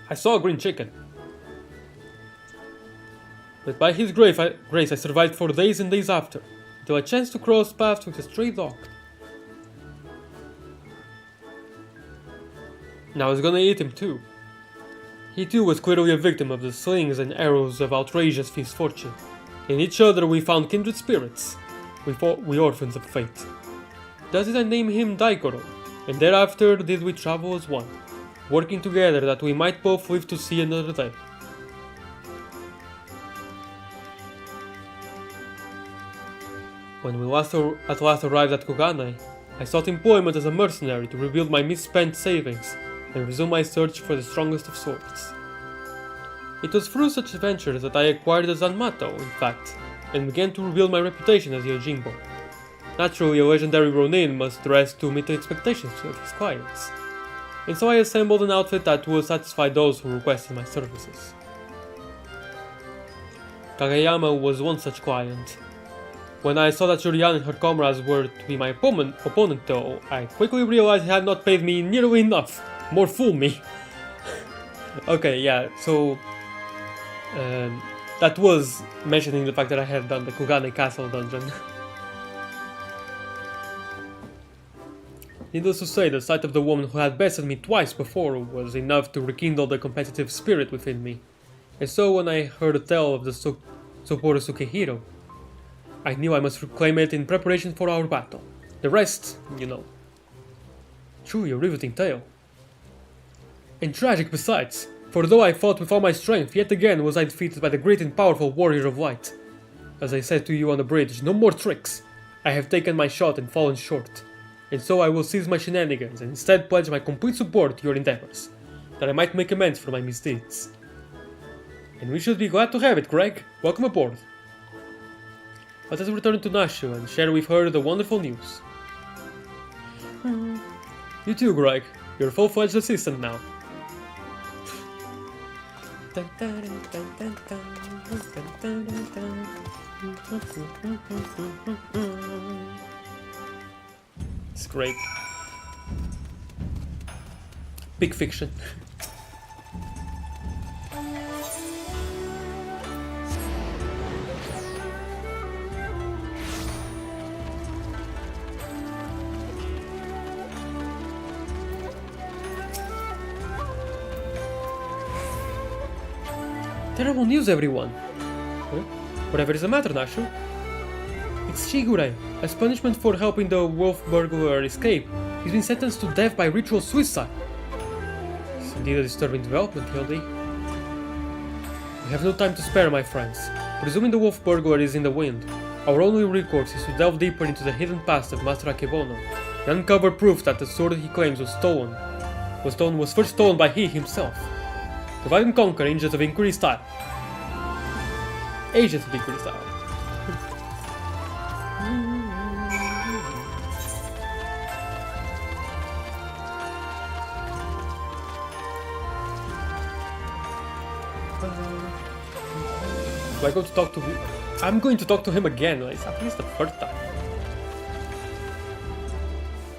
I saw a green chicken. But by his grace I survived for days and days after, until I chanced to cross paths with a stray dog. And I was gonna eat him too. He too was clearly a victim of the slings and arrows of outrageous misfortune. In each other we found kindred spirits. We orphans of fate. Thus did I name him Daikoro, and thereafter did we travel as one, working together that we might both live to see another day. When we at last arrived at Kogane, I sought employment as a mercenary to rebuild my misspent savings and resume my search for the strongest of swords. It was through such ventures that I acquired the Zanmato, in fact, and began to rebuild my reputation as Yojimbo. Naturally, a legendary Ronin must dress to meet the expectations of his clients, and so I assembled an outfit that will satisfy those who requested my services. Kageyama was one such client. When I saw that Shurian and her comrades were to be my opponent though, I quickly realized he had not paid me nearly enough. More fool me. Okay, yeah, so that was mentioning the fact that I had done the Kogane Castle dungeon. Needless to say, the sight of the woman who had bested me twice before was enough to rekindle the competitive spirit within me. And so when I heard a tale of the Sapporo Sukehiro, I knew I must reclaim it in preparation for our battle. The rest, you know. Truly a riveting tale. And tragic besides, for though I fought with all my strength, yet again was I defeated by the great and powerful warrior of light. As I said to you on the bridge, no more tricks. I have taken my shot and fallen short. And so I will cease my shenanigans and instead pledge my complete support to your endeavors, that I might make amends for my misdeeds. And we should be glad to have it, Greg. Welcome aboard. Let us return to Nashu and share with her the wonderful news. You too, Greg. You're a full-fledged assistant now. It's great. Big fiction. Terrible news, everyone! Huh? Whatever is the matter, Nashu? It's Shigure. As punishment for helping the wolf burglar escape, he's been sentenced to death by ritual suicide. It's indeed a disturbing development, Hildy. We have no time to spare, my friends. Presuming the wolf burglar is in the wind, our only recourse is to delve deeper into the hidden past of Master Akebono and uncover proof that the sword he claims was first stolen by he himself. Divide and conquer, agents of inquiry style. Agents of inquiry style. Do I go to talk to him? I'm going to talk to him again, like, at least the third time.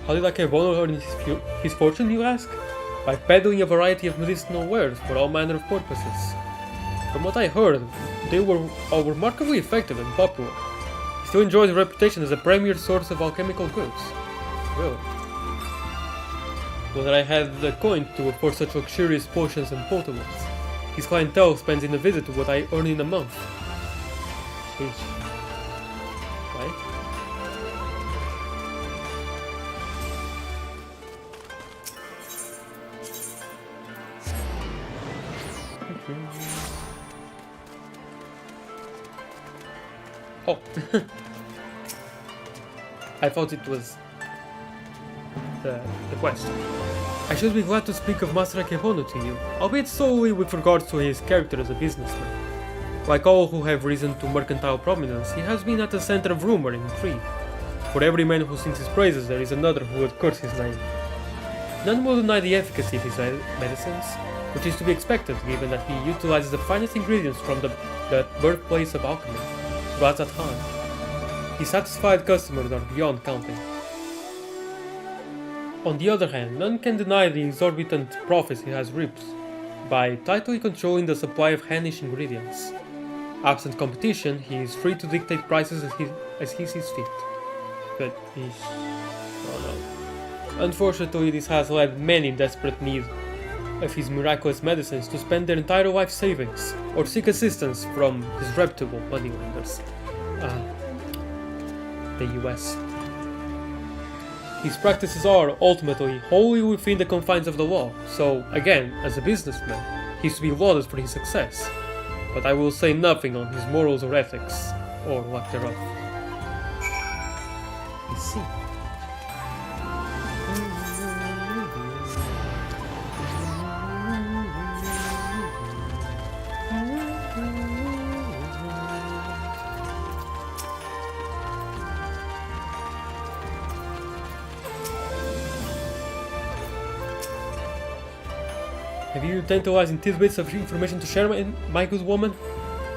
How did Akebono earn his fortune, you ask? By peddling a variety of medicinal wares for all manner of purposes. From what I heard, they were all remarkably effective and popular. He still enjoys a reputation as a premier source of alchemical goods. Really? Whether I had the coin to afford such luxurious potions and potables, his clientele spends in a visit to what I earn in a month. Sheesh. Right? Oh, I thought it was the question. I should be glad to speak of Master Akebono to you, albeit solely with regards to his character as a businessman. Like all who have risen to mercantile prominence, he has been at the center of rumor and intrigue. For every man who sings his praises, there is another who would curse his name. None will deny the efficacy of his medicines, which is to be expected given that he utilizes the finest ingredients from the birthplace of alchemy, Razat. His satisfied customers are beyond counting. On the other hand, none can deny the exorbitant profits he has reaped by tightly controlling the supply of Hannish ingredients. Absent competition, he is free to dictate prices as he sees fit. But unfortunately, this has led many in desperate need of his miraculous medicines to spend their entire life savings or seek assistance from disreputable moneylenders. The US. His practices are, ultimately, wholly within the confines of the law, so, again, as a businessman, he is to be lauded for his success. But I will say nothing on his morals or ethics, or lack thereof. see. Have you tantalizing tidbits of information to share, my good woman?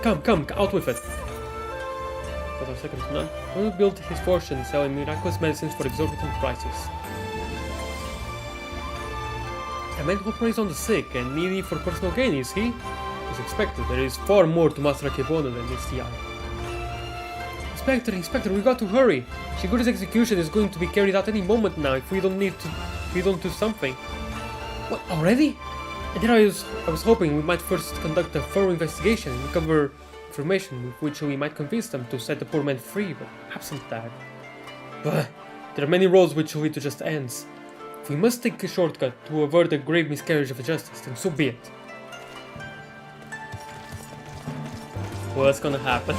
Come, out with it. For a second, none. Who built his fortune selling miraculous medicines for exorbitant prices? A man who preys on the sick and needy for personal gain, is he? As expected, there is far more to Master Akebono than meets the eye. Inspector, we got to hurry! Shigure's execution is going to be carried out any moment now if we don't do something. What, already? And then I was hoping we might first conduct a thorough investigation and recover information with which we might convince them to set the poor man free, but absent that. But there are many roads which lead to just ends. If we must take a shortcut to avert a grave miscarriage of justice, then so be it. What's gonna happen?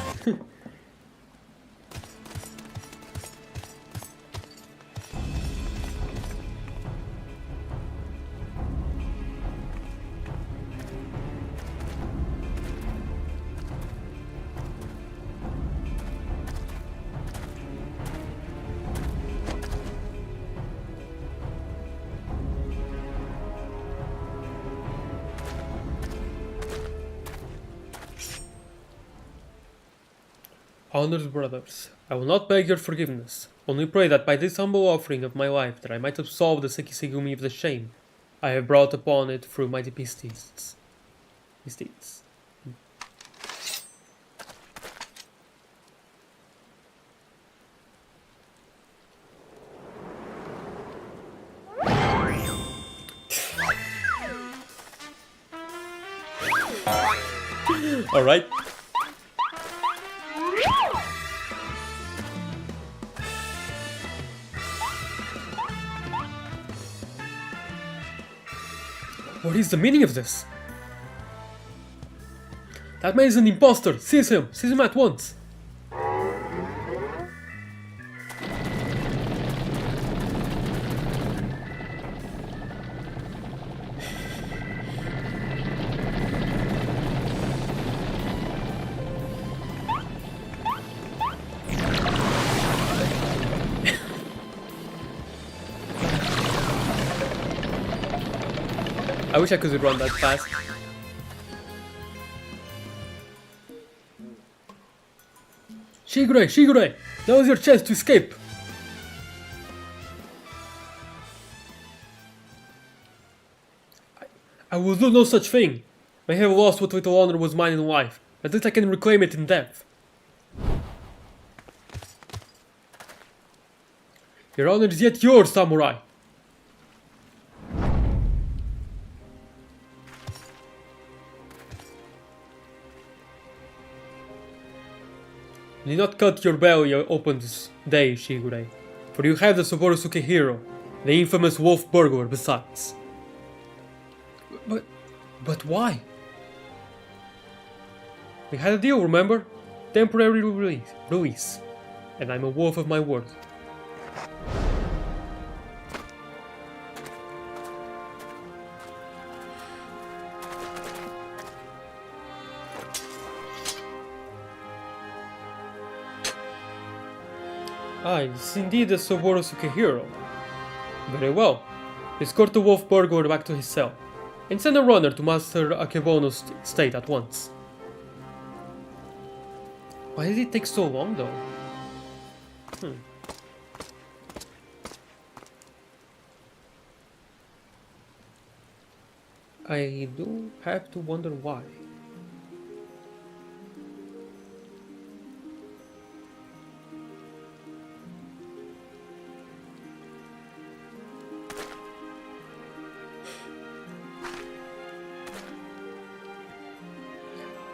Honored brothers, I will not beg your forgiveness, only pray that by this humble offering of my life that I might absolve the Sekisegumi of the shame I have brought upon it through mighty misdeeds. Alright. What is the meaning of this? That man is an impostor! Seize him at once! I wish I could run that fast. Shigure! Now is your chance to escape! I will do no such thing. I have lost what little honor was mine in life. At least I can reclaim it in death. Your honor is yet yours, samurai! Do not cut your belly open this day, Shigure, for you have the Soborosuke hero, the infamous wolf burglar besides. But why? We had a deal, remember? Temporary release. And I'm a wolf of my word. Ah, it's indeed the Soborosuke hero. Very well. Escort the wolf burglar back to his cell, and send a runner to Master Akebono's state at once. Why did it take so long, though? I do have to wonder why.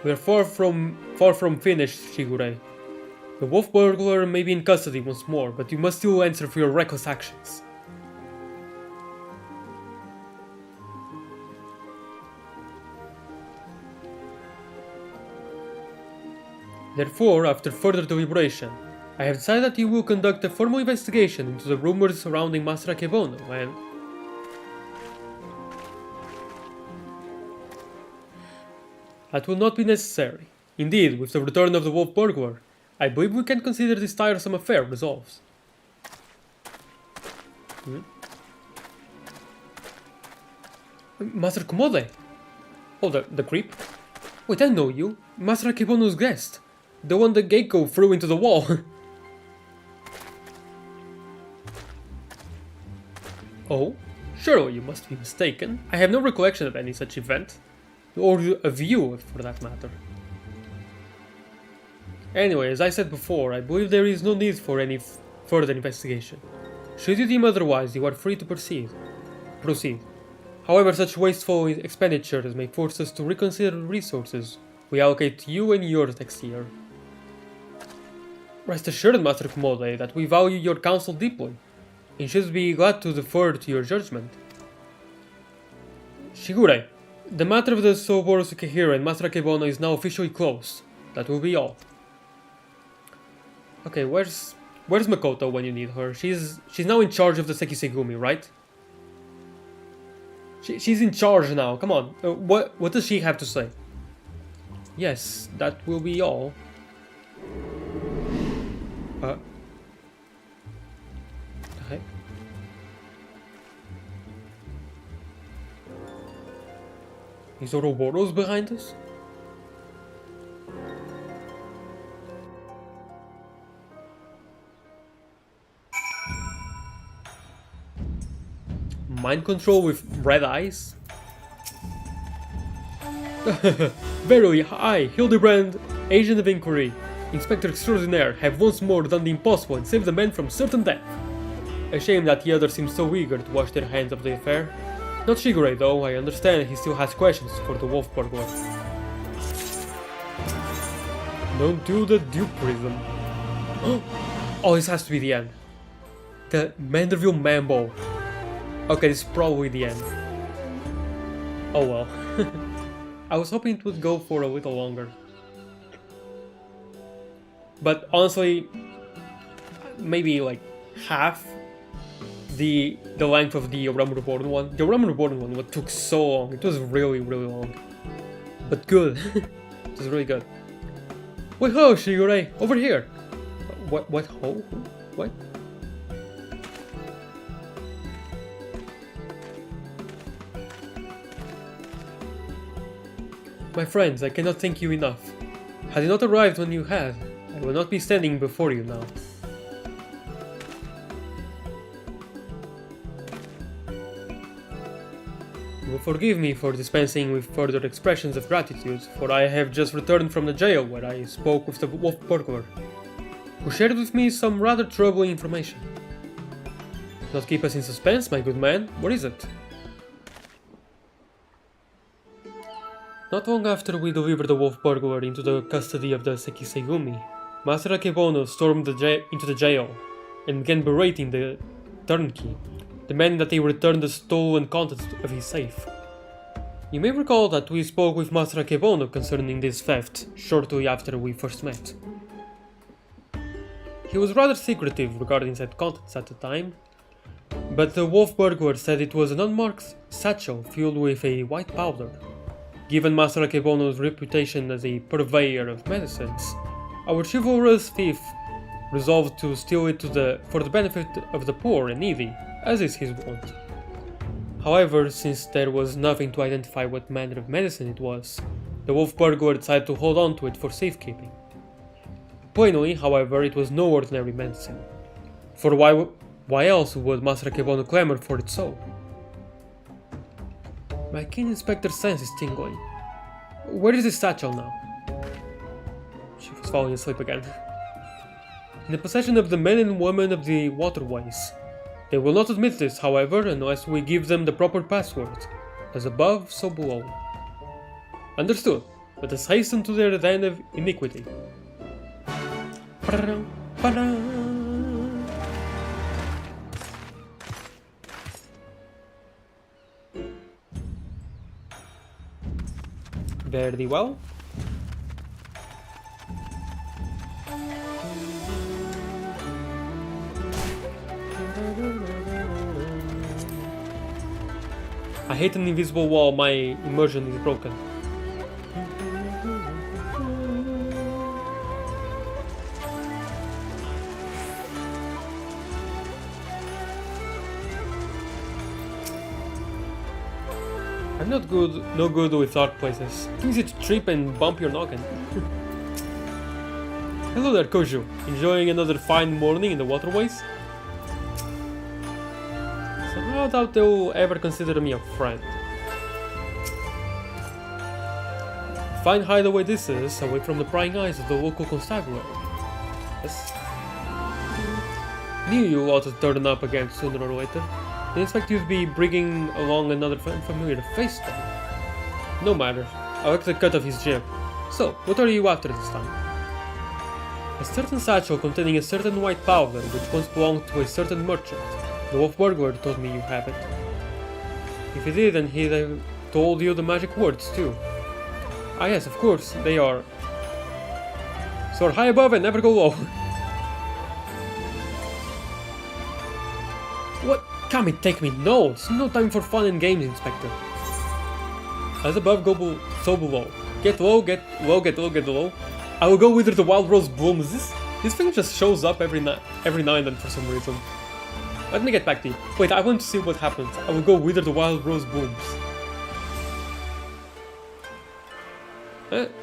We are far from finished, Shigure. The wolf burglar may be in custody once more, but you must still answer for your reckless actions. Therefore, after further deliberation, I have decided that you will conduct a formal investigation into the rumors surrounding Master Akebono, and... That will not be necessary. Indeed, with the return of the Wolf Burglar, I believe we can consider this tiresome affair resolved. Master Komode! Oh, the creep? Wait, I know you. Master Akebono's guest. The one that Geiko threw into the wall. Oh? Surely you must be mistaken. I have no recollection of any such event. Or of you, for that matter. Anyway, as I said before, I believe there is no need for any further investigation. Should you deem otherwise, you are free to proceed. However, such wasteful expenditures may force us to reconsider the resources we allocate to you and yours next year. Rest assured, Master Komode, that we value your counsel deeply, and should be glad to defer to your judgment. Shigure, the matter of the Soboru Sukehira and Master Akebono is now officially closed. That will be all. Okay, where's Makoto when you need her? She's now in charge of the Sekisegumi, right? She's in charge now. Come on. What does she have to say? Yes, that will be all. The heck? Is Ouroboros behind us? Mind control with red eyes? Verily, I, Hildibrand, agent of inquiry, Inspector Extraordinaire, have once more done the impossible and saved the men from certain death. A shame that the others seem so eager to wash their hands of the affair. Not Shigure though, I understand he still has questions for the Wolf Burglar. Don't do the dupe prism. Oh, this has to be the end. The Manderville Mambo. Okay, this is probably the end. Oh well. I was hoping it would go for a little longer. But honestly, maybe like half the length of the Ram Reborn one. The Ram Reborn one took so long. It was really, really long. But good. It was really good. Wait, ho, Shigure! Over here! What, ho? What? My friends, I cannot thank you enough. Had you not arrived when you have, I will not be standing before you now. You will forgive me for dispensing with further expressions of gratitude, for I have just returned from the jail where I spoke with the Wolf Burglar, who shared with me some rather troubling information. Do not keep us in suspense, my good man. What is it? Not long after we delivered the Wolf Burglar into the custody of the Sekisegumi, Master Akebono stormed into the jail and began berating the turnkey, demanding that he return the stolen contents of his safe. You may recall that we spoke with Master Akebono concerning this theft shortly after we first met. He was rather secretive regarding said contents at the time, but the Wolf Burglar said it was an unmarked satchel filled with a white powder. Given Master Akebono's reputation as a purveyor of medicines, our chivalrous thief resolved to steal it for the benefit of the poor and needy, as is his wont. However, since there was nothing to identify what manner of medicine it was, the Wolf Burglar decided to hold on to it for safekeeping. Plainly, however, it was no ordinary medicine. For why else would Master Akebono clamor for it so? My keen inspector's sense is tingling. Where is this satchel now? She was falling asleep again. In the possession of the men and women of the waterways. They will not admit this, however, unless we give them the proper password. As above, so below. Understood. Let us hasten to their den of iniquity. Very well. I hate an invisible wall, my immersion is broken. I'm no good with dark places. Too easy to trip and bump your noggin. Hello there, Koju. Enjoying another fine morning in the waterways? Somehow I doubt they'll ever consider me a friend. Fine hideaway this is, away from the prying eyes of the local constabulary. Yes. Knew you ought to turn up again sooner or later. Didn't expect you to be bringing along another familiar face though. No matter, I like the cut of his jib. So, what are you after this time? A certain satchel containing a certain white powder which once belonged to a certain merchant. The wolf burglar told me you have it. If he did, then he'd have told you the magic words too. Ah yes, of course, they are. Soar high above and never go low. What? Come and take me? No, it's no time for fun and games, Inspector. As above, go so below. Get low, get low, get low, get low. I will go wither the wild rose blooms. This thing just shows up every now and then for some reason. Let me get back to you. Wait, I want to see what happens. I will go wither the wild rose blooms.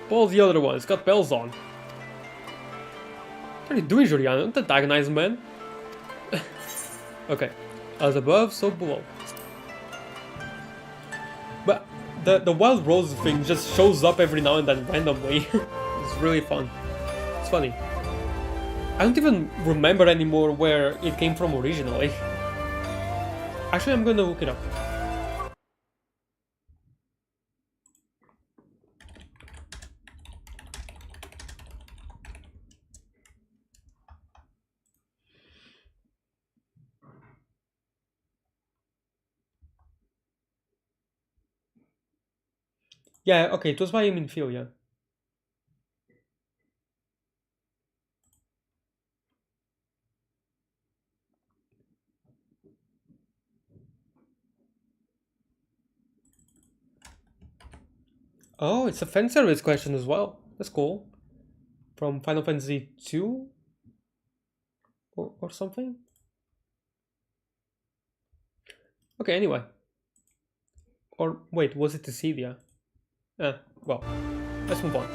All the other ones got bells on. What are you doing, Juliana? Don't antagonize, man. Okay. As above, so below. But the wild rose thing just shows up every now and then randomly. It's really fun. It's funny. I don't even remember anymore where it came from originally. Actually, I'm gonna look it up. Yeah, okay, it was by Minfield. Oh, it's a fan service question as well. That's cool. From Final Fantasy 2? Or something? Okay, anyway. Or, wait, was it Cecilia? Well, let's move on.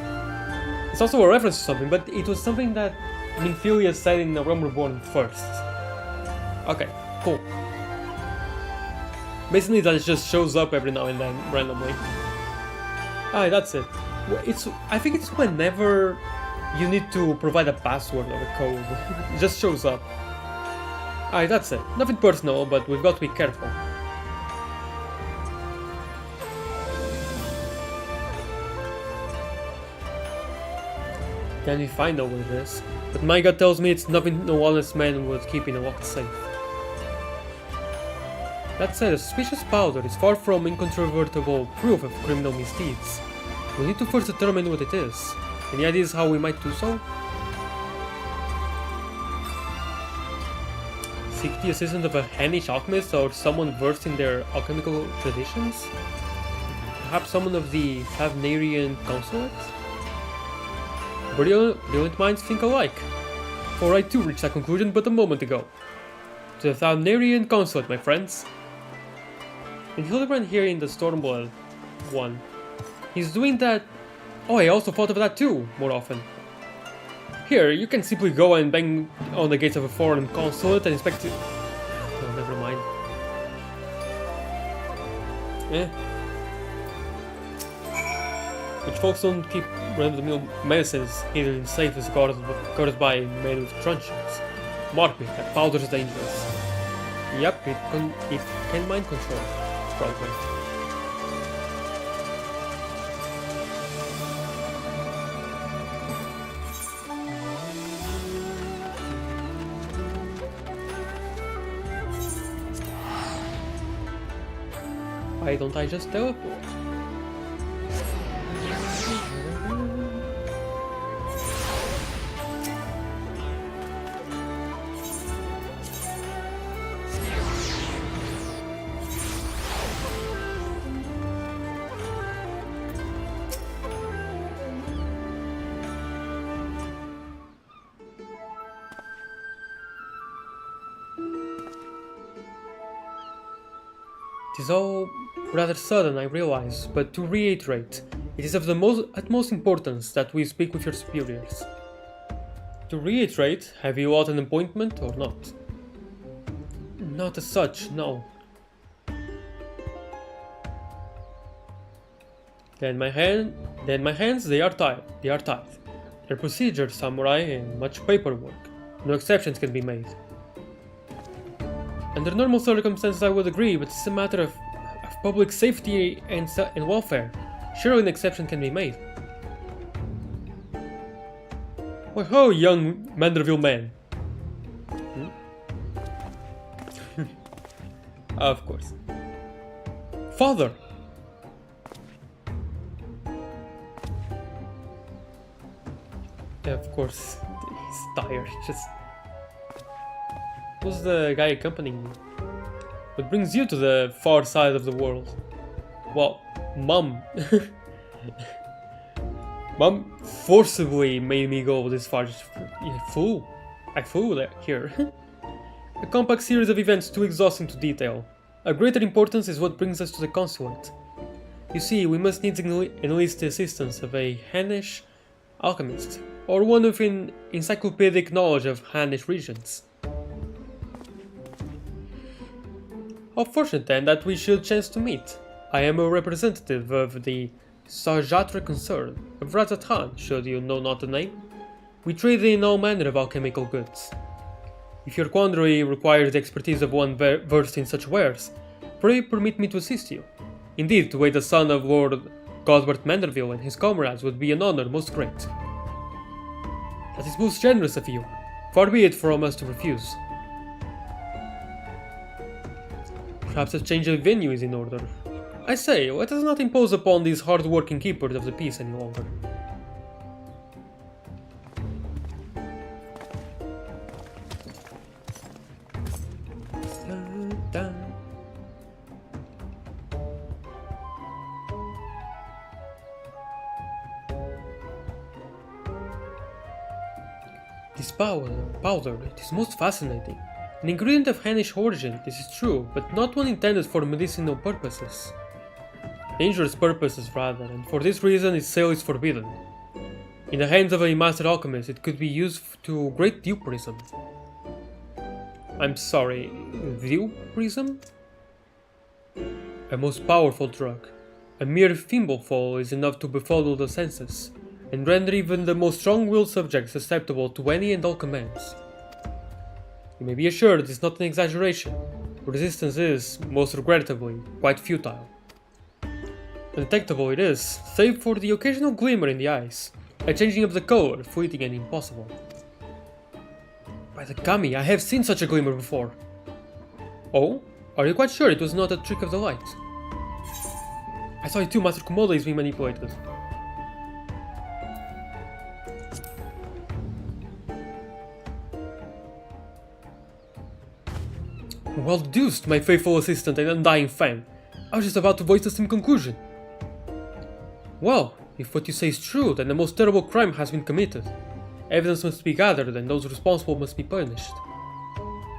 It's also a reference to something, but it was something that Minfilia said in A Realm Reborn first. Okay, cool. Basically, that just shows up every now and then, randomly. Ah, that's it. I think it's whenever you need to provide a password or a code. It just shows up. Ah, that's it. Nothing personal, but we've got to be careful. Can we find out what it is? But my gut tells me it's nothing no honest man would keep in a locked safe. That said, a suspicious powder is far from incontrovertible proof of criminal misdeeds. We need to first determine what it is. Any ideas how we might do so? Seek the assistance of a Hanish alchemist or someone versed in their alchemical traditions? Perhaps someone of the Thavnarian consulate? Brilliant minds think alike. For I too reached that conclusion but a moment ago. To the Thavnarian consulate, my friends. And Hildibrand here in the Stormblood one. He's doing that. Oh, I also thought of that too, more often. Here, you can simply go and bang on the gates of a foreign consulate and expect to. Oh, never mind. Which folks don't keep run-of-the-mill medicines hidden in safes guarded by men with truncheons. Mark me, that powder's dangerous. Yep, it can mind control. Probably. Why don't I just teleport? It is all rather sudden, I realize, but to reiterate, it is of the utmost importance that we speak with your superiors. To reiterate, have you ought an appointment or not? Not as such, no. Then my hands, they are tied. Their procedure, samurai, and much paperwork. No exceptions can be made. Under normal circumstances I would agree, but it's a matter of public safety and welfare. Surely an exception can be made. Why ho, young Manderville man. Of course. Father! Of course, he's tired, just... Who's the guy accompanying me? What brings you to the far side of the world? Well, Mom. Mom forcibly made me go this far. I flew here. A complex series of events too exhausting to detail. Of greater importance is what brings us to the consulate. You see, we must needs enlist the assistance of a Hannish alchemist, or one with an encyclopedic knowledge of Hannish regions. How fortunate then that we should chance to meet. I am a representative of the Sarjatra concern of Razatan, should you know not the name. We trade in all manner of alchemical goods. If your quandary requires the expertise of one versed in such wares, pray permit me to assist you. Indeed, to aid the son of Lord Godbert Manderville and his comrades would be an honor most great. That is most generous of you. Far be it from us to refuse. Perhaps a change of venue is in order. I say, let us not impose upon these hard-working keepers of the peace any longer. This powder, it is most fascinating. An ingredient of Hannish origin, this is true, but not one intended for medicinal purposes. Dangerous purposes rather, and for this reason its sale is forbidden. In the hands of a master alchemist it could be used to great duperism. I'm sorry, duperism? A most powerful drug. A mere thimbleful is enough to befuddle the senses, and render even the most strong-willed subject susceptible to any and all commands. You may be assured it is not an exaggeration. Resistance is, most regrettably, quite futile. Undetectable it is, save for the occasional glimmer in the eyes, a changing of the color, fleeting and impossible. By the kami, I have seen such a glimmer before. Oh? Are you quite sure it was not a trick of the light? I saw it too, Master Komodo is being manipulated. Well deduced, my faithful assistant and undying fan. I was just about to voice the same conclusion. Well, if what you say is true, then the most terrible crime has been committed. Evidence must be gathered and those responsible must be punished.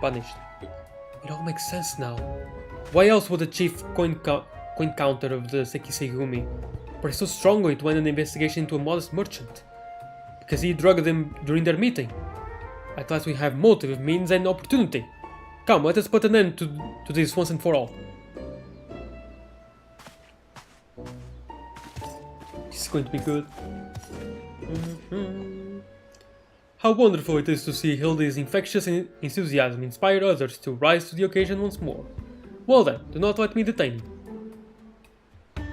It all makes sense now. Why else would the chief coin counter of the Sekisei press so strongly to end an investigation into a modest merchant? Because he drugged them during their meeting. At last we have motive, means and opportunity. Come, let us put an end to this once and for all. This is going to be good. How wonderful it is to see Hildy's infectious enthusiasm inspire others to rise to the occasion once more. Well then, do not let me detain you.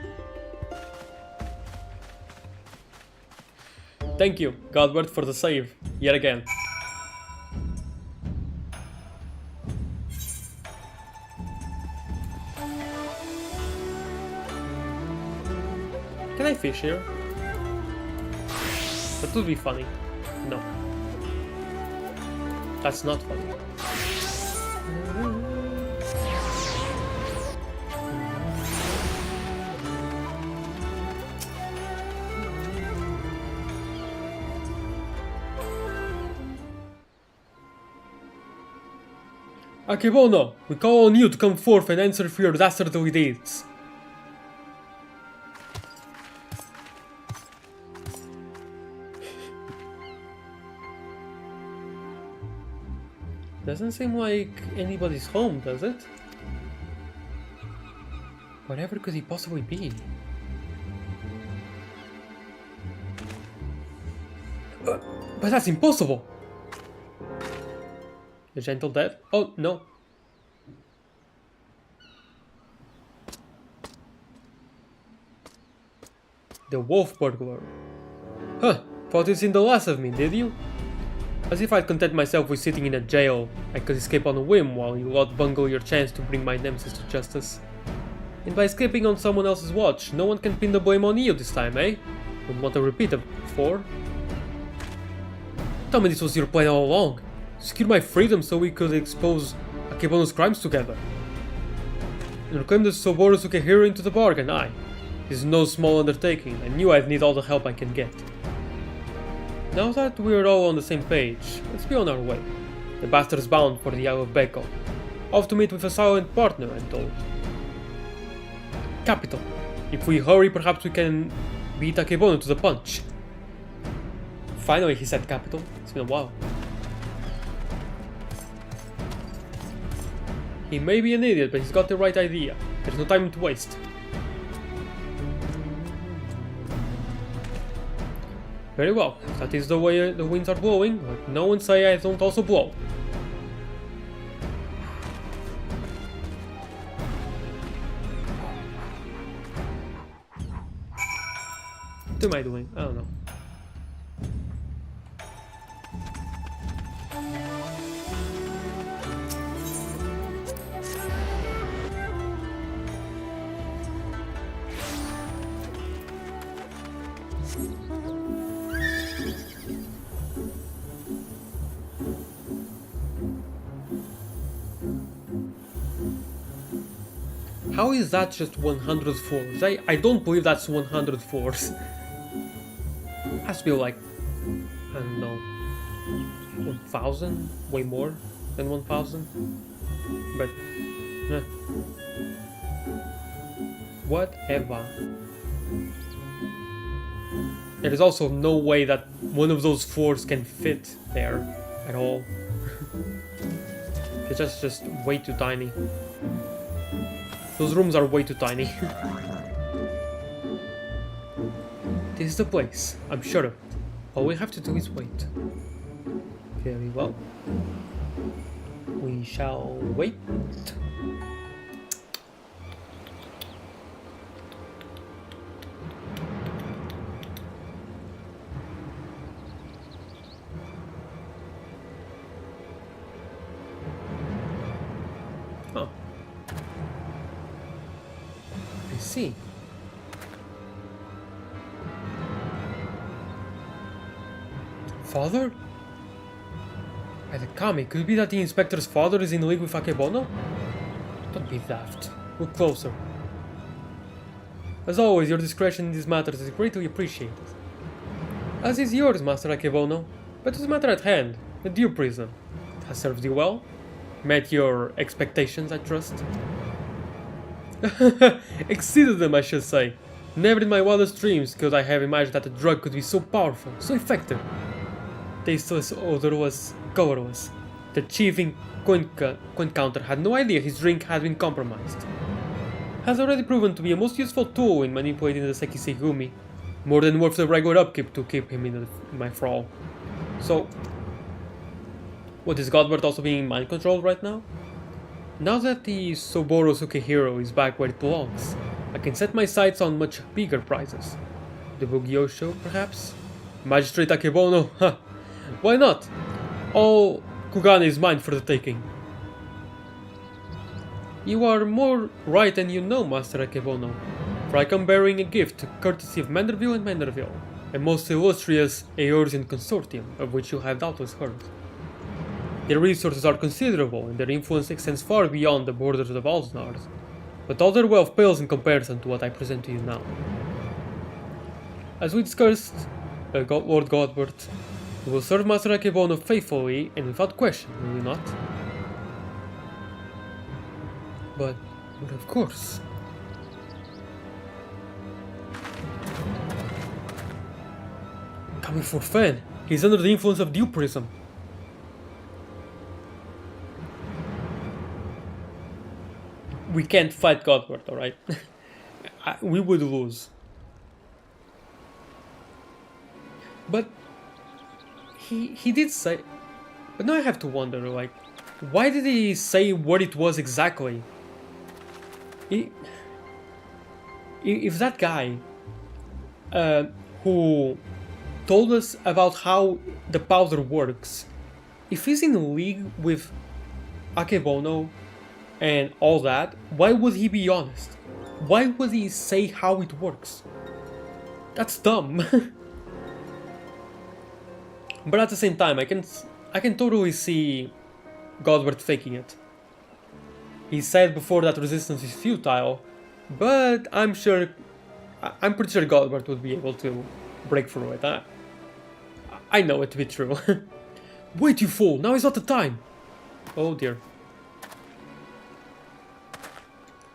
Thank you, Godbert, for the save, yet again. Can I fish here? That would be funny. No. That's not funny. Akebono, we call on you to come forth and answer for your dastardly deeds. Doesn't seem like anybody's home, does it? Whatever could he possibly be? But that's impossible! The gentle death? Oh, no. The wolf burglar. Huh, thought you'd seen the last of me, did you? As if I'd content myself with sitting in a jail, I could escape on a whim while you lot bungle your chance to bring my nemesis to justice. And by escaping on someone else's watch, no one can pin the blame on you this time, eh? Wouldn't want a repeat of before. Tell me this was your plan all along. Secure my freedom so we could expose Akebono's crimes together. And reclaim the Soboro Sukehiro into the bargain, aye. This is no small undertaking, I knew I'd need all the help I can get. Now that we're all on the same page, let's be on our way. The bastard's bound for the Isle of Beko. Off to meet with a silent partner, I'm told. Capital. If we hurry, perhaps we can beat Akebono to the punch. Finally, he said capital. It's been a while. He may be an idiot, but he's got the right idea. There's no time to waste. Very well, if that is the way the winds are blowing, let no one say I don't also blow. What am I doing? I don't know. How is that just 100 floors? I don't believe that's 100 floors. Has to be like, I don't know, 1,000? Way more than 1,000? But, whatever. There is also no way that one of those floors can fit there at all. It's just way too tiny. Those rooms are way too tiny. This is the place, I'm sure of it. All we have to do is wait. Very well. We shall wait. Huh. I see. Father? By the Kami, could it be that the inspector's father is in league with Akebono? Don't be daft. Look closer. As always, your discretion in these matters is greatly appreciated. As is yours, Master Akebono. But to the matter at hand, the dear prison. It has served you well? Met your expectations, I trust? Exceeded them, I should say. Never in my wildest dreams could I have imagined that a drug could be so powerful, so effective. Tasteless, odorless, colorless. The chief coin counter had no idea his drink had been compromised. Has already proven to be a most useful tool in manipulating the Sekisegumi. More than worth the regular upkeep to keep him in my thrall. So, what is Godbert also being mind controlled right now? Now that the Soboro Sukehiro is back where it belongs, I can set my sights on much bigger prizes. The Bugyosho, perhaps? Magistrate Akebono, huh? Why not? All Kugane is mine for the taking. You are more right than you know, Master Akebono, for I come bearing a gift courtesy of Manderville and Manderville, a most illustrious Eorzean consortium of which you have doubtless heard. Their resources are considerable and their influence extends far beyond the borders of Alznard, but all their wealth pales in comparison to what I present to you now. As we discussed, Lord Godbert, we will serve Master Akebono faithfully and without question, will we not? But of course. Coming for Fan. He's under the influence of Duperism. We can't fight Godward, alright? We would lose. But he did say... But now I have to wonder, like, why did he say what it was exactly? If that guy who told us about how the powder works, if he's in league with Akebono and all that, why would he be honest? Why would he say how it works? That's dumb. But at the same time, I can totally see Godward faking it. He said before that resistance is futile, but I'm pretty sure Godward would be able to break through it. I know it to be true. Wait, you fool! Now is not the time! Oh dear.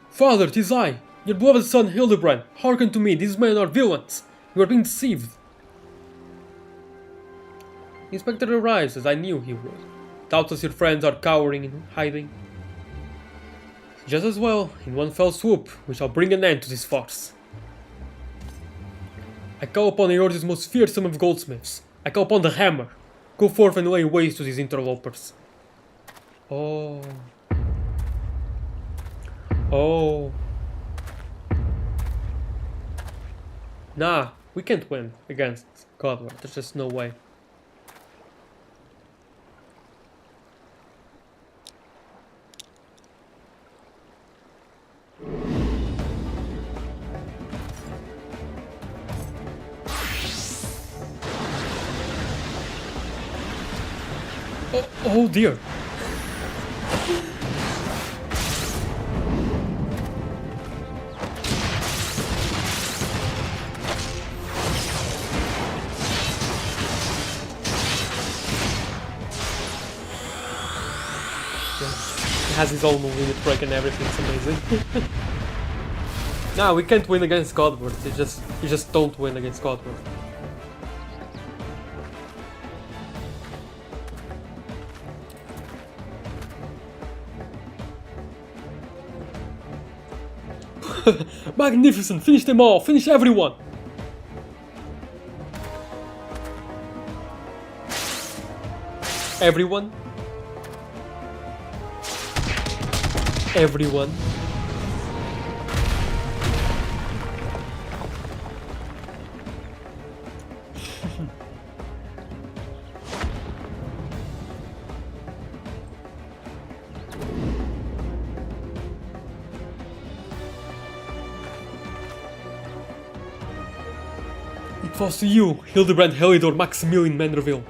Father, 'tis I, your beloved son Hildibrand. Hearken to me, these men are villains. You are being deceived. The Inspector arrives, as I knew he would. Doubtless your friends are cowering and hiding. Just as well, in one fell swoop, we shall bring an end to this farce. I call upon Eorze's most fearsome of goldsmiths. I call upon the hammer. Go forth and lay waste to these interlopers. Oh. Oh. Nah, we can't win against Godward. There's just no way. Oh dear. He has his own limit break and everything, it's amazing. Nah, we can't win against Godward. You just don't win against Godward. Magnificent! Finish them all! Finish everyone! Everyone? Everyone? It falls to you, Hildibrand, Helidor, Maximilian Manderville.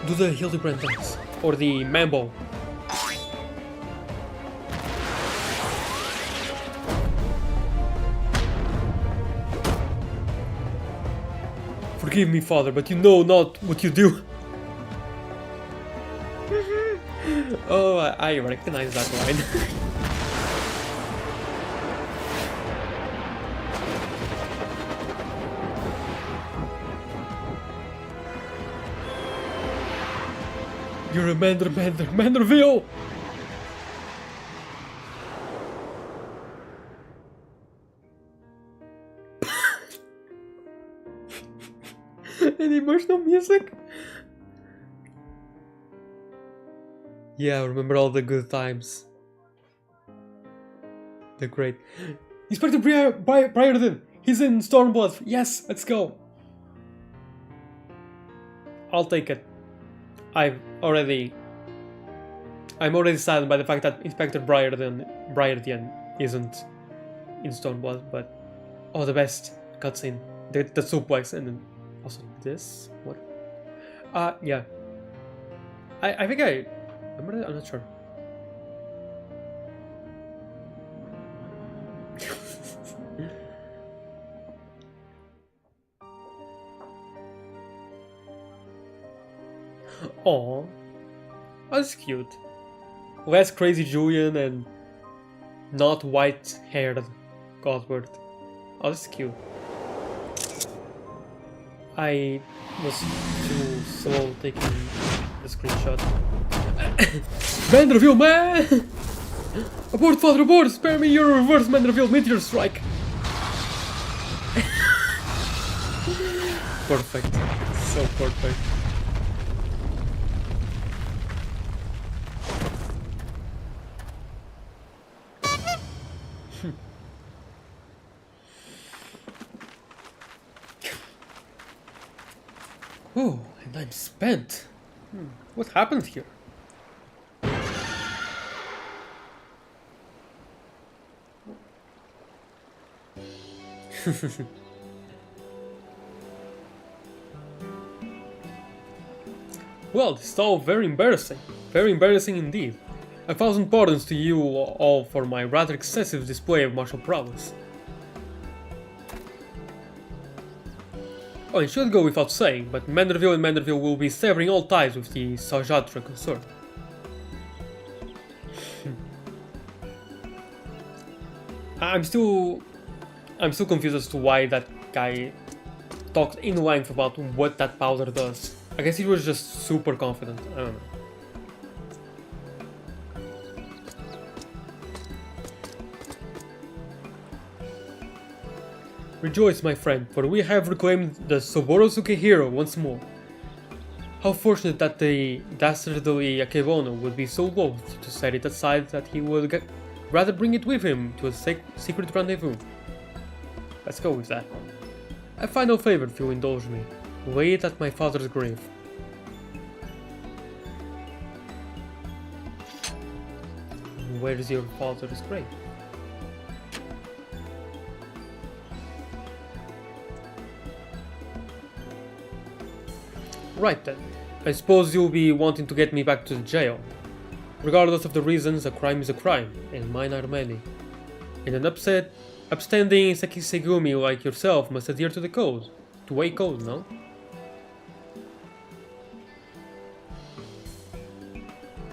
Do the Hildibrand dance, or the Mambo. Forgive me, father, but you know not what you do. Oh, I recognize that line. You're a Manderville! And emotional music? Yeah, remember all the good times. They're great. Inspector Briarden! He's in Stormblood! Yes, let's go! I'll take it. I'm already saddened by the fact that Inspector Briarden isn't in Stormblood, but oh, the best cutscene, the suplex, and then also this. What? Yeah. I think I remember that. I'm not sure. Aww. Oh, that's cute. Less crazy Julian and not white-haired Godward. Oh, that's cute. I was too slow taking the screenshot. Vanderbilt, man! Abort, father, abort! Spare me your reverse Vanderbilt meteor strike! Perfect. So perfect. Oh, and I'm spent. What happened here? Well, it's all very embarrassing. Very embarrassing indeed. 1,000 pardons to you all for my rather excessive display of martial prowess. Oh, it should go without saying, but Manderville and Manderville will be severing all ties with the Sajatra concern. I'm still confused as to why that guy talked in length about what that powder does. I guess he was just super confident. I don't know. Rejoice, my friend, for we have reclaimed the Soborosuke hero once more. How fortunate that the dastardly Akebono would be so loath to set it aside that he would rather bring it with him to a secret rendezvous. Let's go with that. A final favor, if you'll indulge me. Lay it at my father's grave. Where is your father's grave? Right then. I suppose you'll be wanting to get me back to the jail. Regardless of the reasons, a crime is a crime, and mine are many. And an upstanding Sekisegumi like yourself must adhere to the code. To a code, no?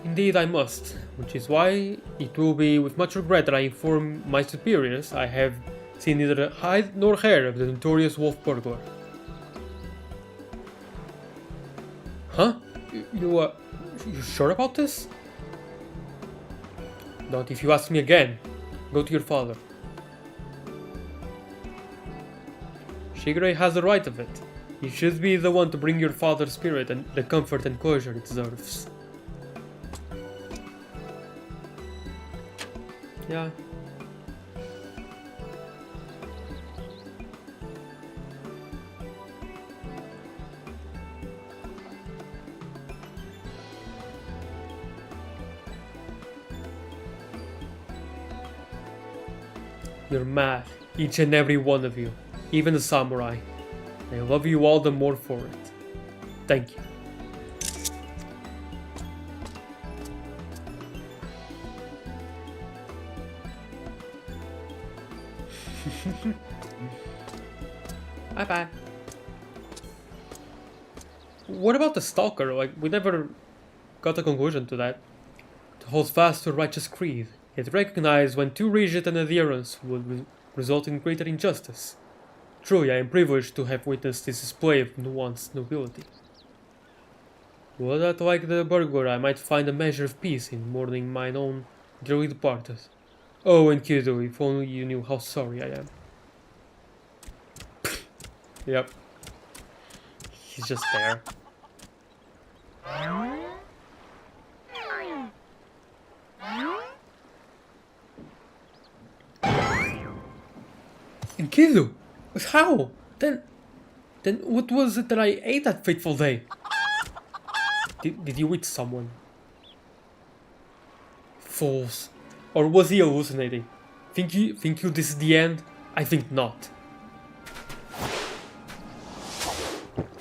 Indeed I must, which is why it will be with much regret that I inform my superiors I have seen neither hide nor hair of the notorious wolf burglar. Huh? You sure about this? Not if you ask me again. Go to your father. Shigure has the right of it. He should be the one to bring your father's spirit and the comfort and closure it deserves. Yeah. You're mad, each and every one of you, even the samurai. I love you all the more for it. Thank you. Bye bye. What about the stalker? Like, we never got a conclusion to that. To hold fast to a righteous creed, yet recognize when too rigid an adherence would result in greater injustice. Truly, I am privileged to have witnessed this display of nuanced nobility. Were that like the burglar, I might find a measure of peace in mourning mine own dearly departed. Oh, and Kido, if only you knew how sorry I am. Yep. He's just there. And Kido? How? Then what was it that I ate that fateful day? Did you eat someone? Fools. Or was he hallucinating? Think you this is the end? I think not.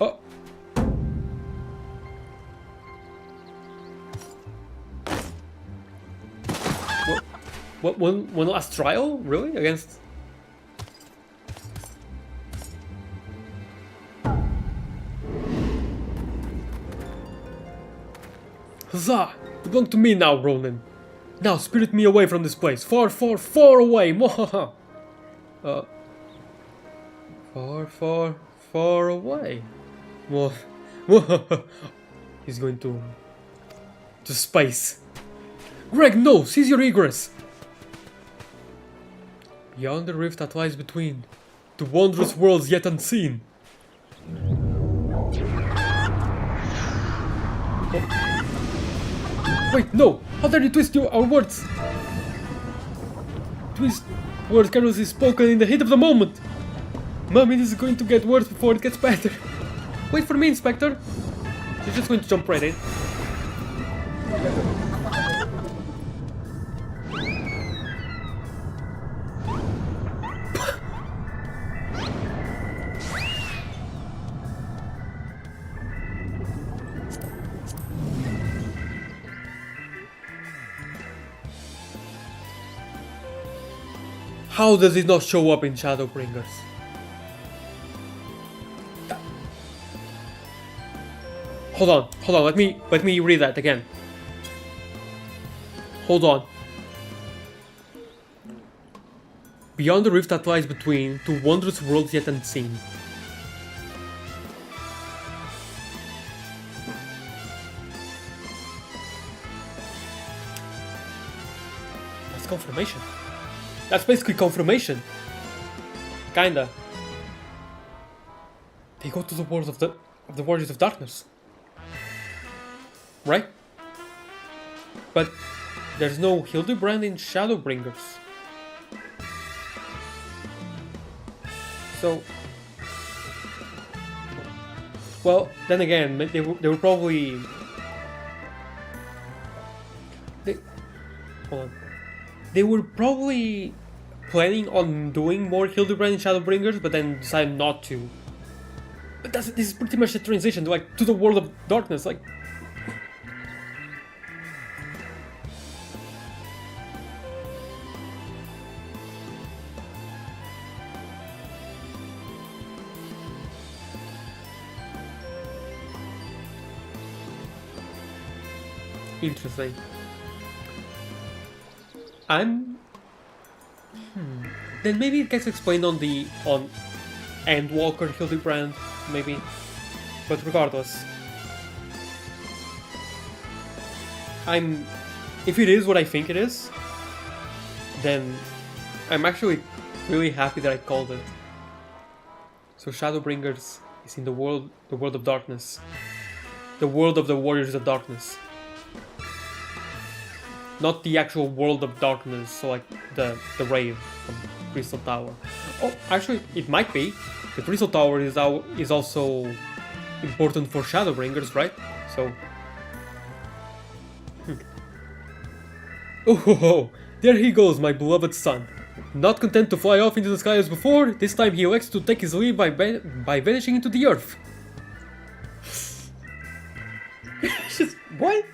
Oh. What one last trial? Really? Against... Huzzah! You belong to me now, Ronan. Now spirit me away from this place. Far, far, far away. Mwahaha. Far, far, far away. He's going to space. Greg, no! Seize your egress! Beyond the rift that lies between, to wondrous worlds yet unseen. Oh. Wait, no! How dare you twist our words? Twist words carelessly spoken in the heat of the moment. Mommy, this is going to get worse before it gets better. Wait for me, Inspector. She's just going to jump right in. How does it not show up in Shadowbringers? Hold on, let me read that again. Hold on. Beyond the rift that lies between, to wondrous worlds yet unseen. That's confirmation. That's basically confirmation. Kinda. They go to the world of the Warriors of Darkness. Right? But there's no Hildibrand in Shadowbringers. So, well, then again, they were probably hold on. They were probably planning on doing more Hildibrand in Shadowbringers, but then decided not to. But this is pretty much the transition to the world of darkness. Like, interesting. Then maybe it gets explained on Endwalker Hildibrand, maybe. But regardless, if it is what I think it is, then I'm actually really happy that I called it. So Shadowbringers is in the world of darkness, the world of the Warriors of Darkness. Not the actual world of darkness, so like the rave from Crystal Tower. Oh, actually, it might be. The Crystal Tower is also important for Shadowbringers, right? So, Oh, there he goes, my beloved son. Not content to fly off into the sky as before, this time he elects to take his leave by vanishing into the earth. What?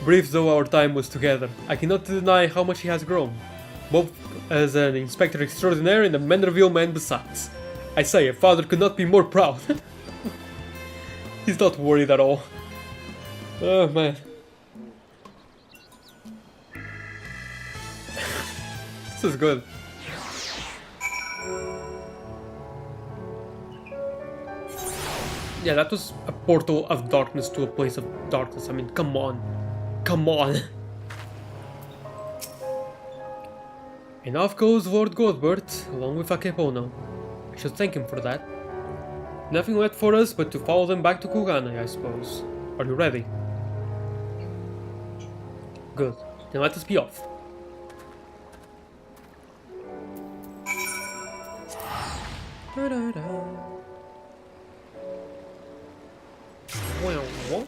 Brief though our time was together, I cannot deny how much he has grown, both as an inspector extraordinaire and a Manderville man besides. I say, a father could not be more proud. He's not worried at all. Oh man. This is good. Yeah, that was a portal of darkness to a place of darkness. I mean, come on. Come on. And off goes Lord Godbert, along with Akepono. I should thank him for that. Nothing left for us but to follow them back to Kugane, I suppose. Are you ready? Good. Then let us be off. Well, what?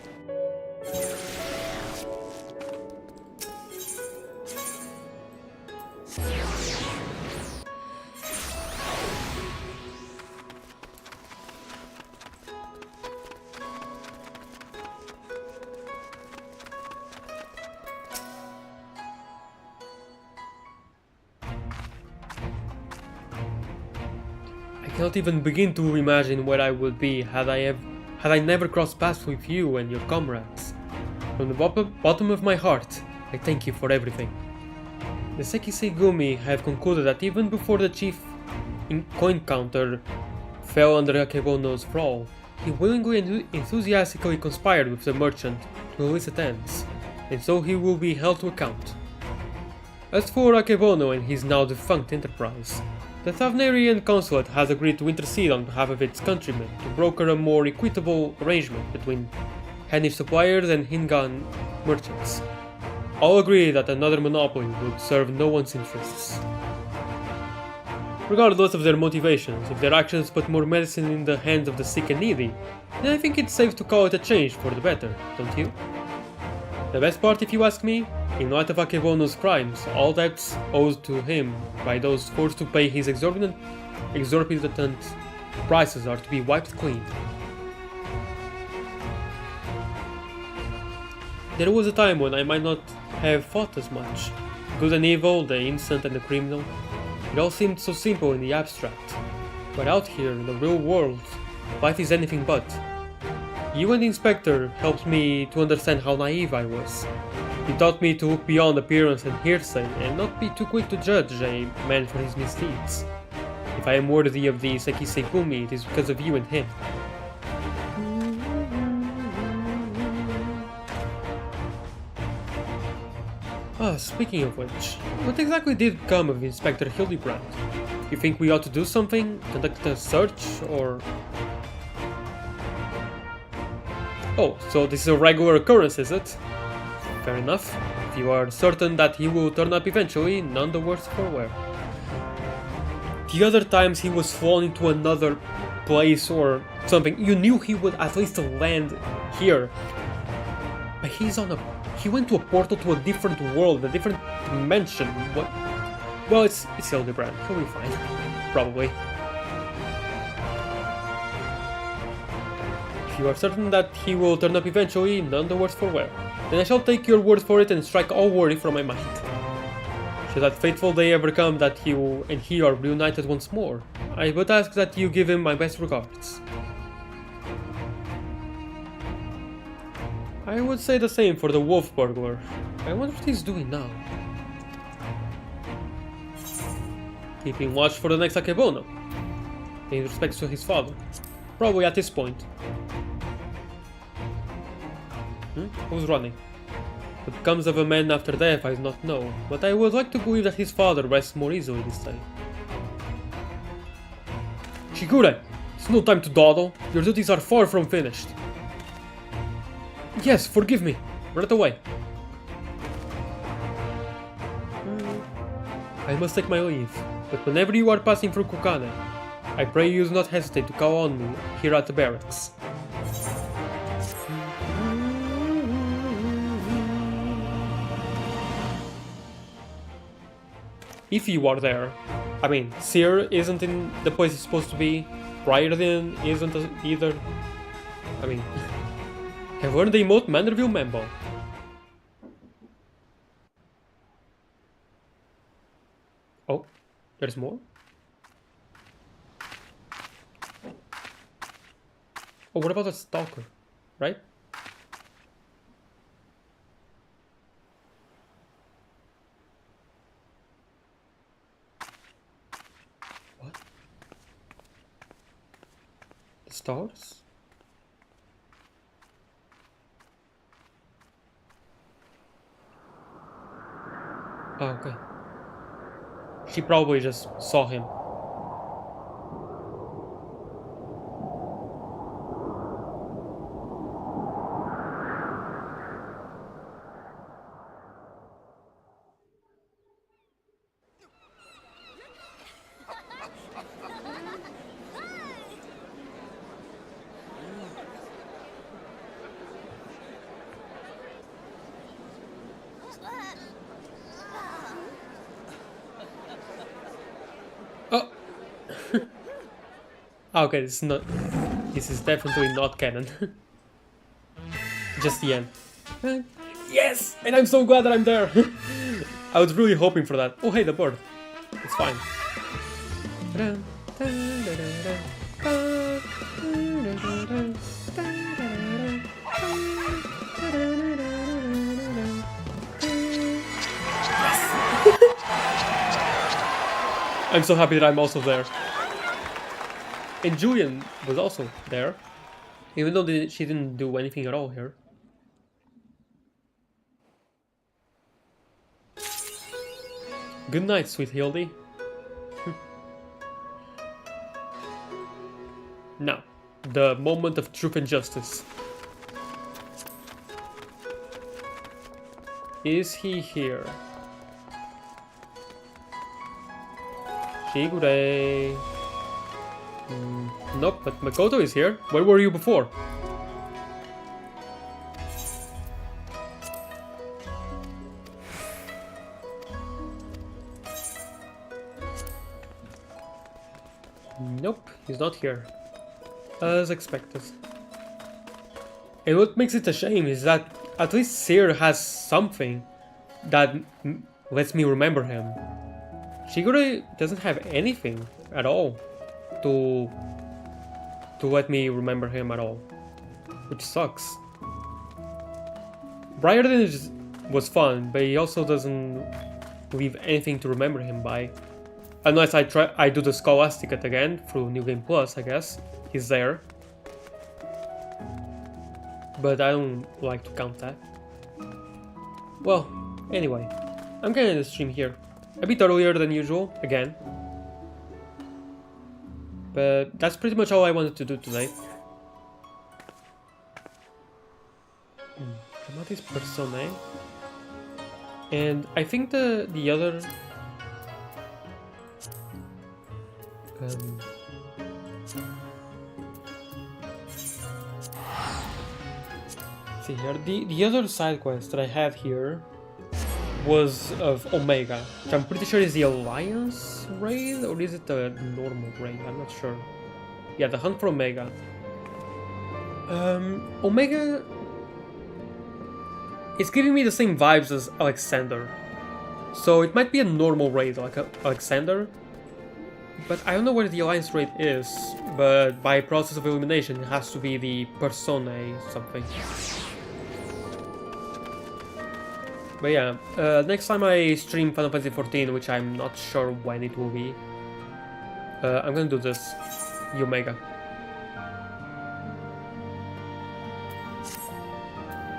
I cannot even begin to imagine where I would be had I had I never crossed paths with you and your comrades. From the bottom of my heart, I thank you for everything. The Sekisei Gumi have concluded that even before the chief coin counter fell under Akebono's thrall, he willingly and enthusiastically conspired with the merchant to illicit ends, and so he will be held to account. As for Akebono and his now defunct enterprise, the Thavnarian consulate has agreed to intercede on behalf of its countrymen to broker a more equitable arrangement between Hanish suppliers and Hingan merchants. All agree that another monopoly would serve no one's interests. Regardless of their motivations, if their actions put more medicine in the hands of the sick and needy, then I think it's safe to call it a change for the better, don't you? The best part, if you ask me, in light of Akebono's crimes, all debts owed to him by those forced to pay his exorbitant prices are to be wiped clean. There was a time when I might not have thought as much. Good and evil, the innocent and the criminal. It all seemed so simple in the abstract. But out here, in the real world, life is anything but. You and the Inspector helped me to understand how naive I was. You taught me to look beyond appearance and hearsay, and not be too quick to judge a man for his misdeeds. If I am worthy of the Sekisei Gumi, it is because of you and him. Speaking of which, what exactly did come of Inspector Hildibrand? You think we ought to do something? Conduct a search, or... Oh, so this is a regular occurrence, is it? Fair enough. If you are certain that he will turn up eventually, none the worse for wear. The other times he was flown into another place or something, you knew he would at least land here. But he went to a portal to a different world, a different dimension. What? Well, it's Hildibrand. He'll be fine. Probably. If you are certain that he will turn up eventually, none the worse for wear, then I shall take your word for it and strike all worry from my mind. Should that fateful day ever come that he are reunited once more, I would ask that you give him my best regards. I would say the same for the wolf burglar. I wonder what he's doing now. Keeping watch for the next Akebono. In respect to his father. Probably at this point. Who's running? What becomes of a man after death I do not know, but I would like to believe that his father rests more easily this time. Shigure! It's no time to dawdle. Your duties are far from finished. Yes, forgive me. Right away. I must take my leave, but whenever you are passing through Kokane, I pray you do not hesitate to call on me here at the barracks. If you are there. I mean, Seer isn't in the place it's supposed to be, Briarden isn't either. I mean... Have learned the emote Manderville Membo. Oh, there's more? Oh, what about the stalker? Right? What? The stars? Oh, okay. She probably just saw him. Oh! Okay, this is definitely not canon. Just the end. Yes! And I'm so glad that I'm there! I was really hoping for that. Oh hey, the bird. It's fine. I'm so happy that I'm also there. And Julian was also there, even though she didn't do anything at all here. Good night, sweet Hildy. Now, the moment of truth and justice. Is he here? Shigure. Nope, but Makoto is here. Where were you before? Nope, he's not here. As expected. And what makes it a shame is that at least Seer has something that lets me remember him. Shigure doesn't have anything at all to let me remember him at all, which sucks. Briarden was fun, but he also doesn't leave anything to remember him by. Unless I do the Scholastic at again through New Game Plus, I guess. He's there. But I don't like to count that. Well, anyway, I'm gonna end the stream here. A bit earlier than usual, again. But that's pretty much all I wanted to do today. Dramatis Personae. And I think the other... see here, the other side quest that I have here was of Omega, which I'm pretty sure is the Alliance raid, or is it the normal raid? I'm not sure. Yeah, the hunt for Omega. Omega is giving me the same vibes as Alexander, so it might be a normal raid like Alexander, but I don't know where the Alliance raid is, but by process of elimination it has to be the Personae something. But yeah, next time I stream Final Fantasy XIV, which I'm not sure when it will be, I'm gonna do this, the Omega.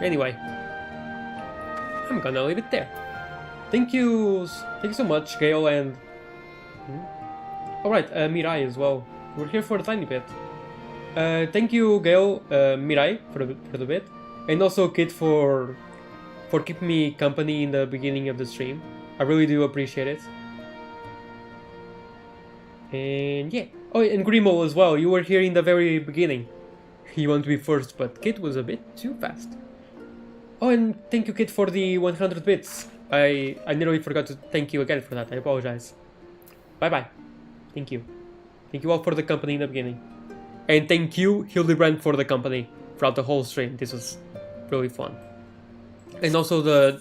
Anyway, I'm gonna leave it there. Thank you so much, Gale, and... Alright, Mirai as well. We're here for a tiny bit. Thank you, Gale, Mirai, for the bit, and also Kit for keeping me company in the beginning of the stream. I really do appreciate it. And yeah. Oh, and Grimo as well. You were here in the very beginning. You want to be first, but Kit was a bit too fast. Oh, and thank you, Kit, for the 100 bits. I nearly forgot to thank you again for that. I apologize. Bye-bye. Thank you. Thank you all for the company in the beginning. And thank you, Hildibrand, for the company throughout the whole stream. This was really fun. And also the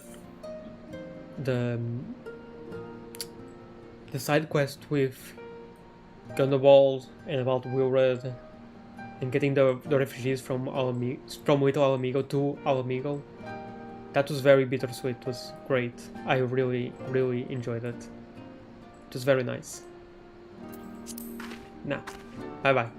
side quest with Gundaball and about Wilred and getting the refugees from Little Alamigo to Alamigo. That was very bittersweet. It was great. I really enjoyed it. It was very nice. Now, bye bye.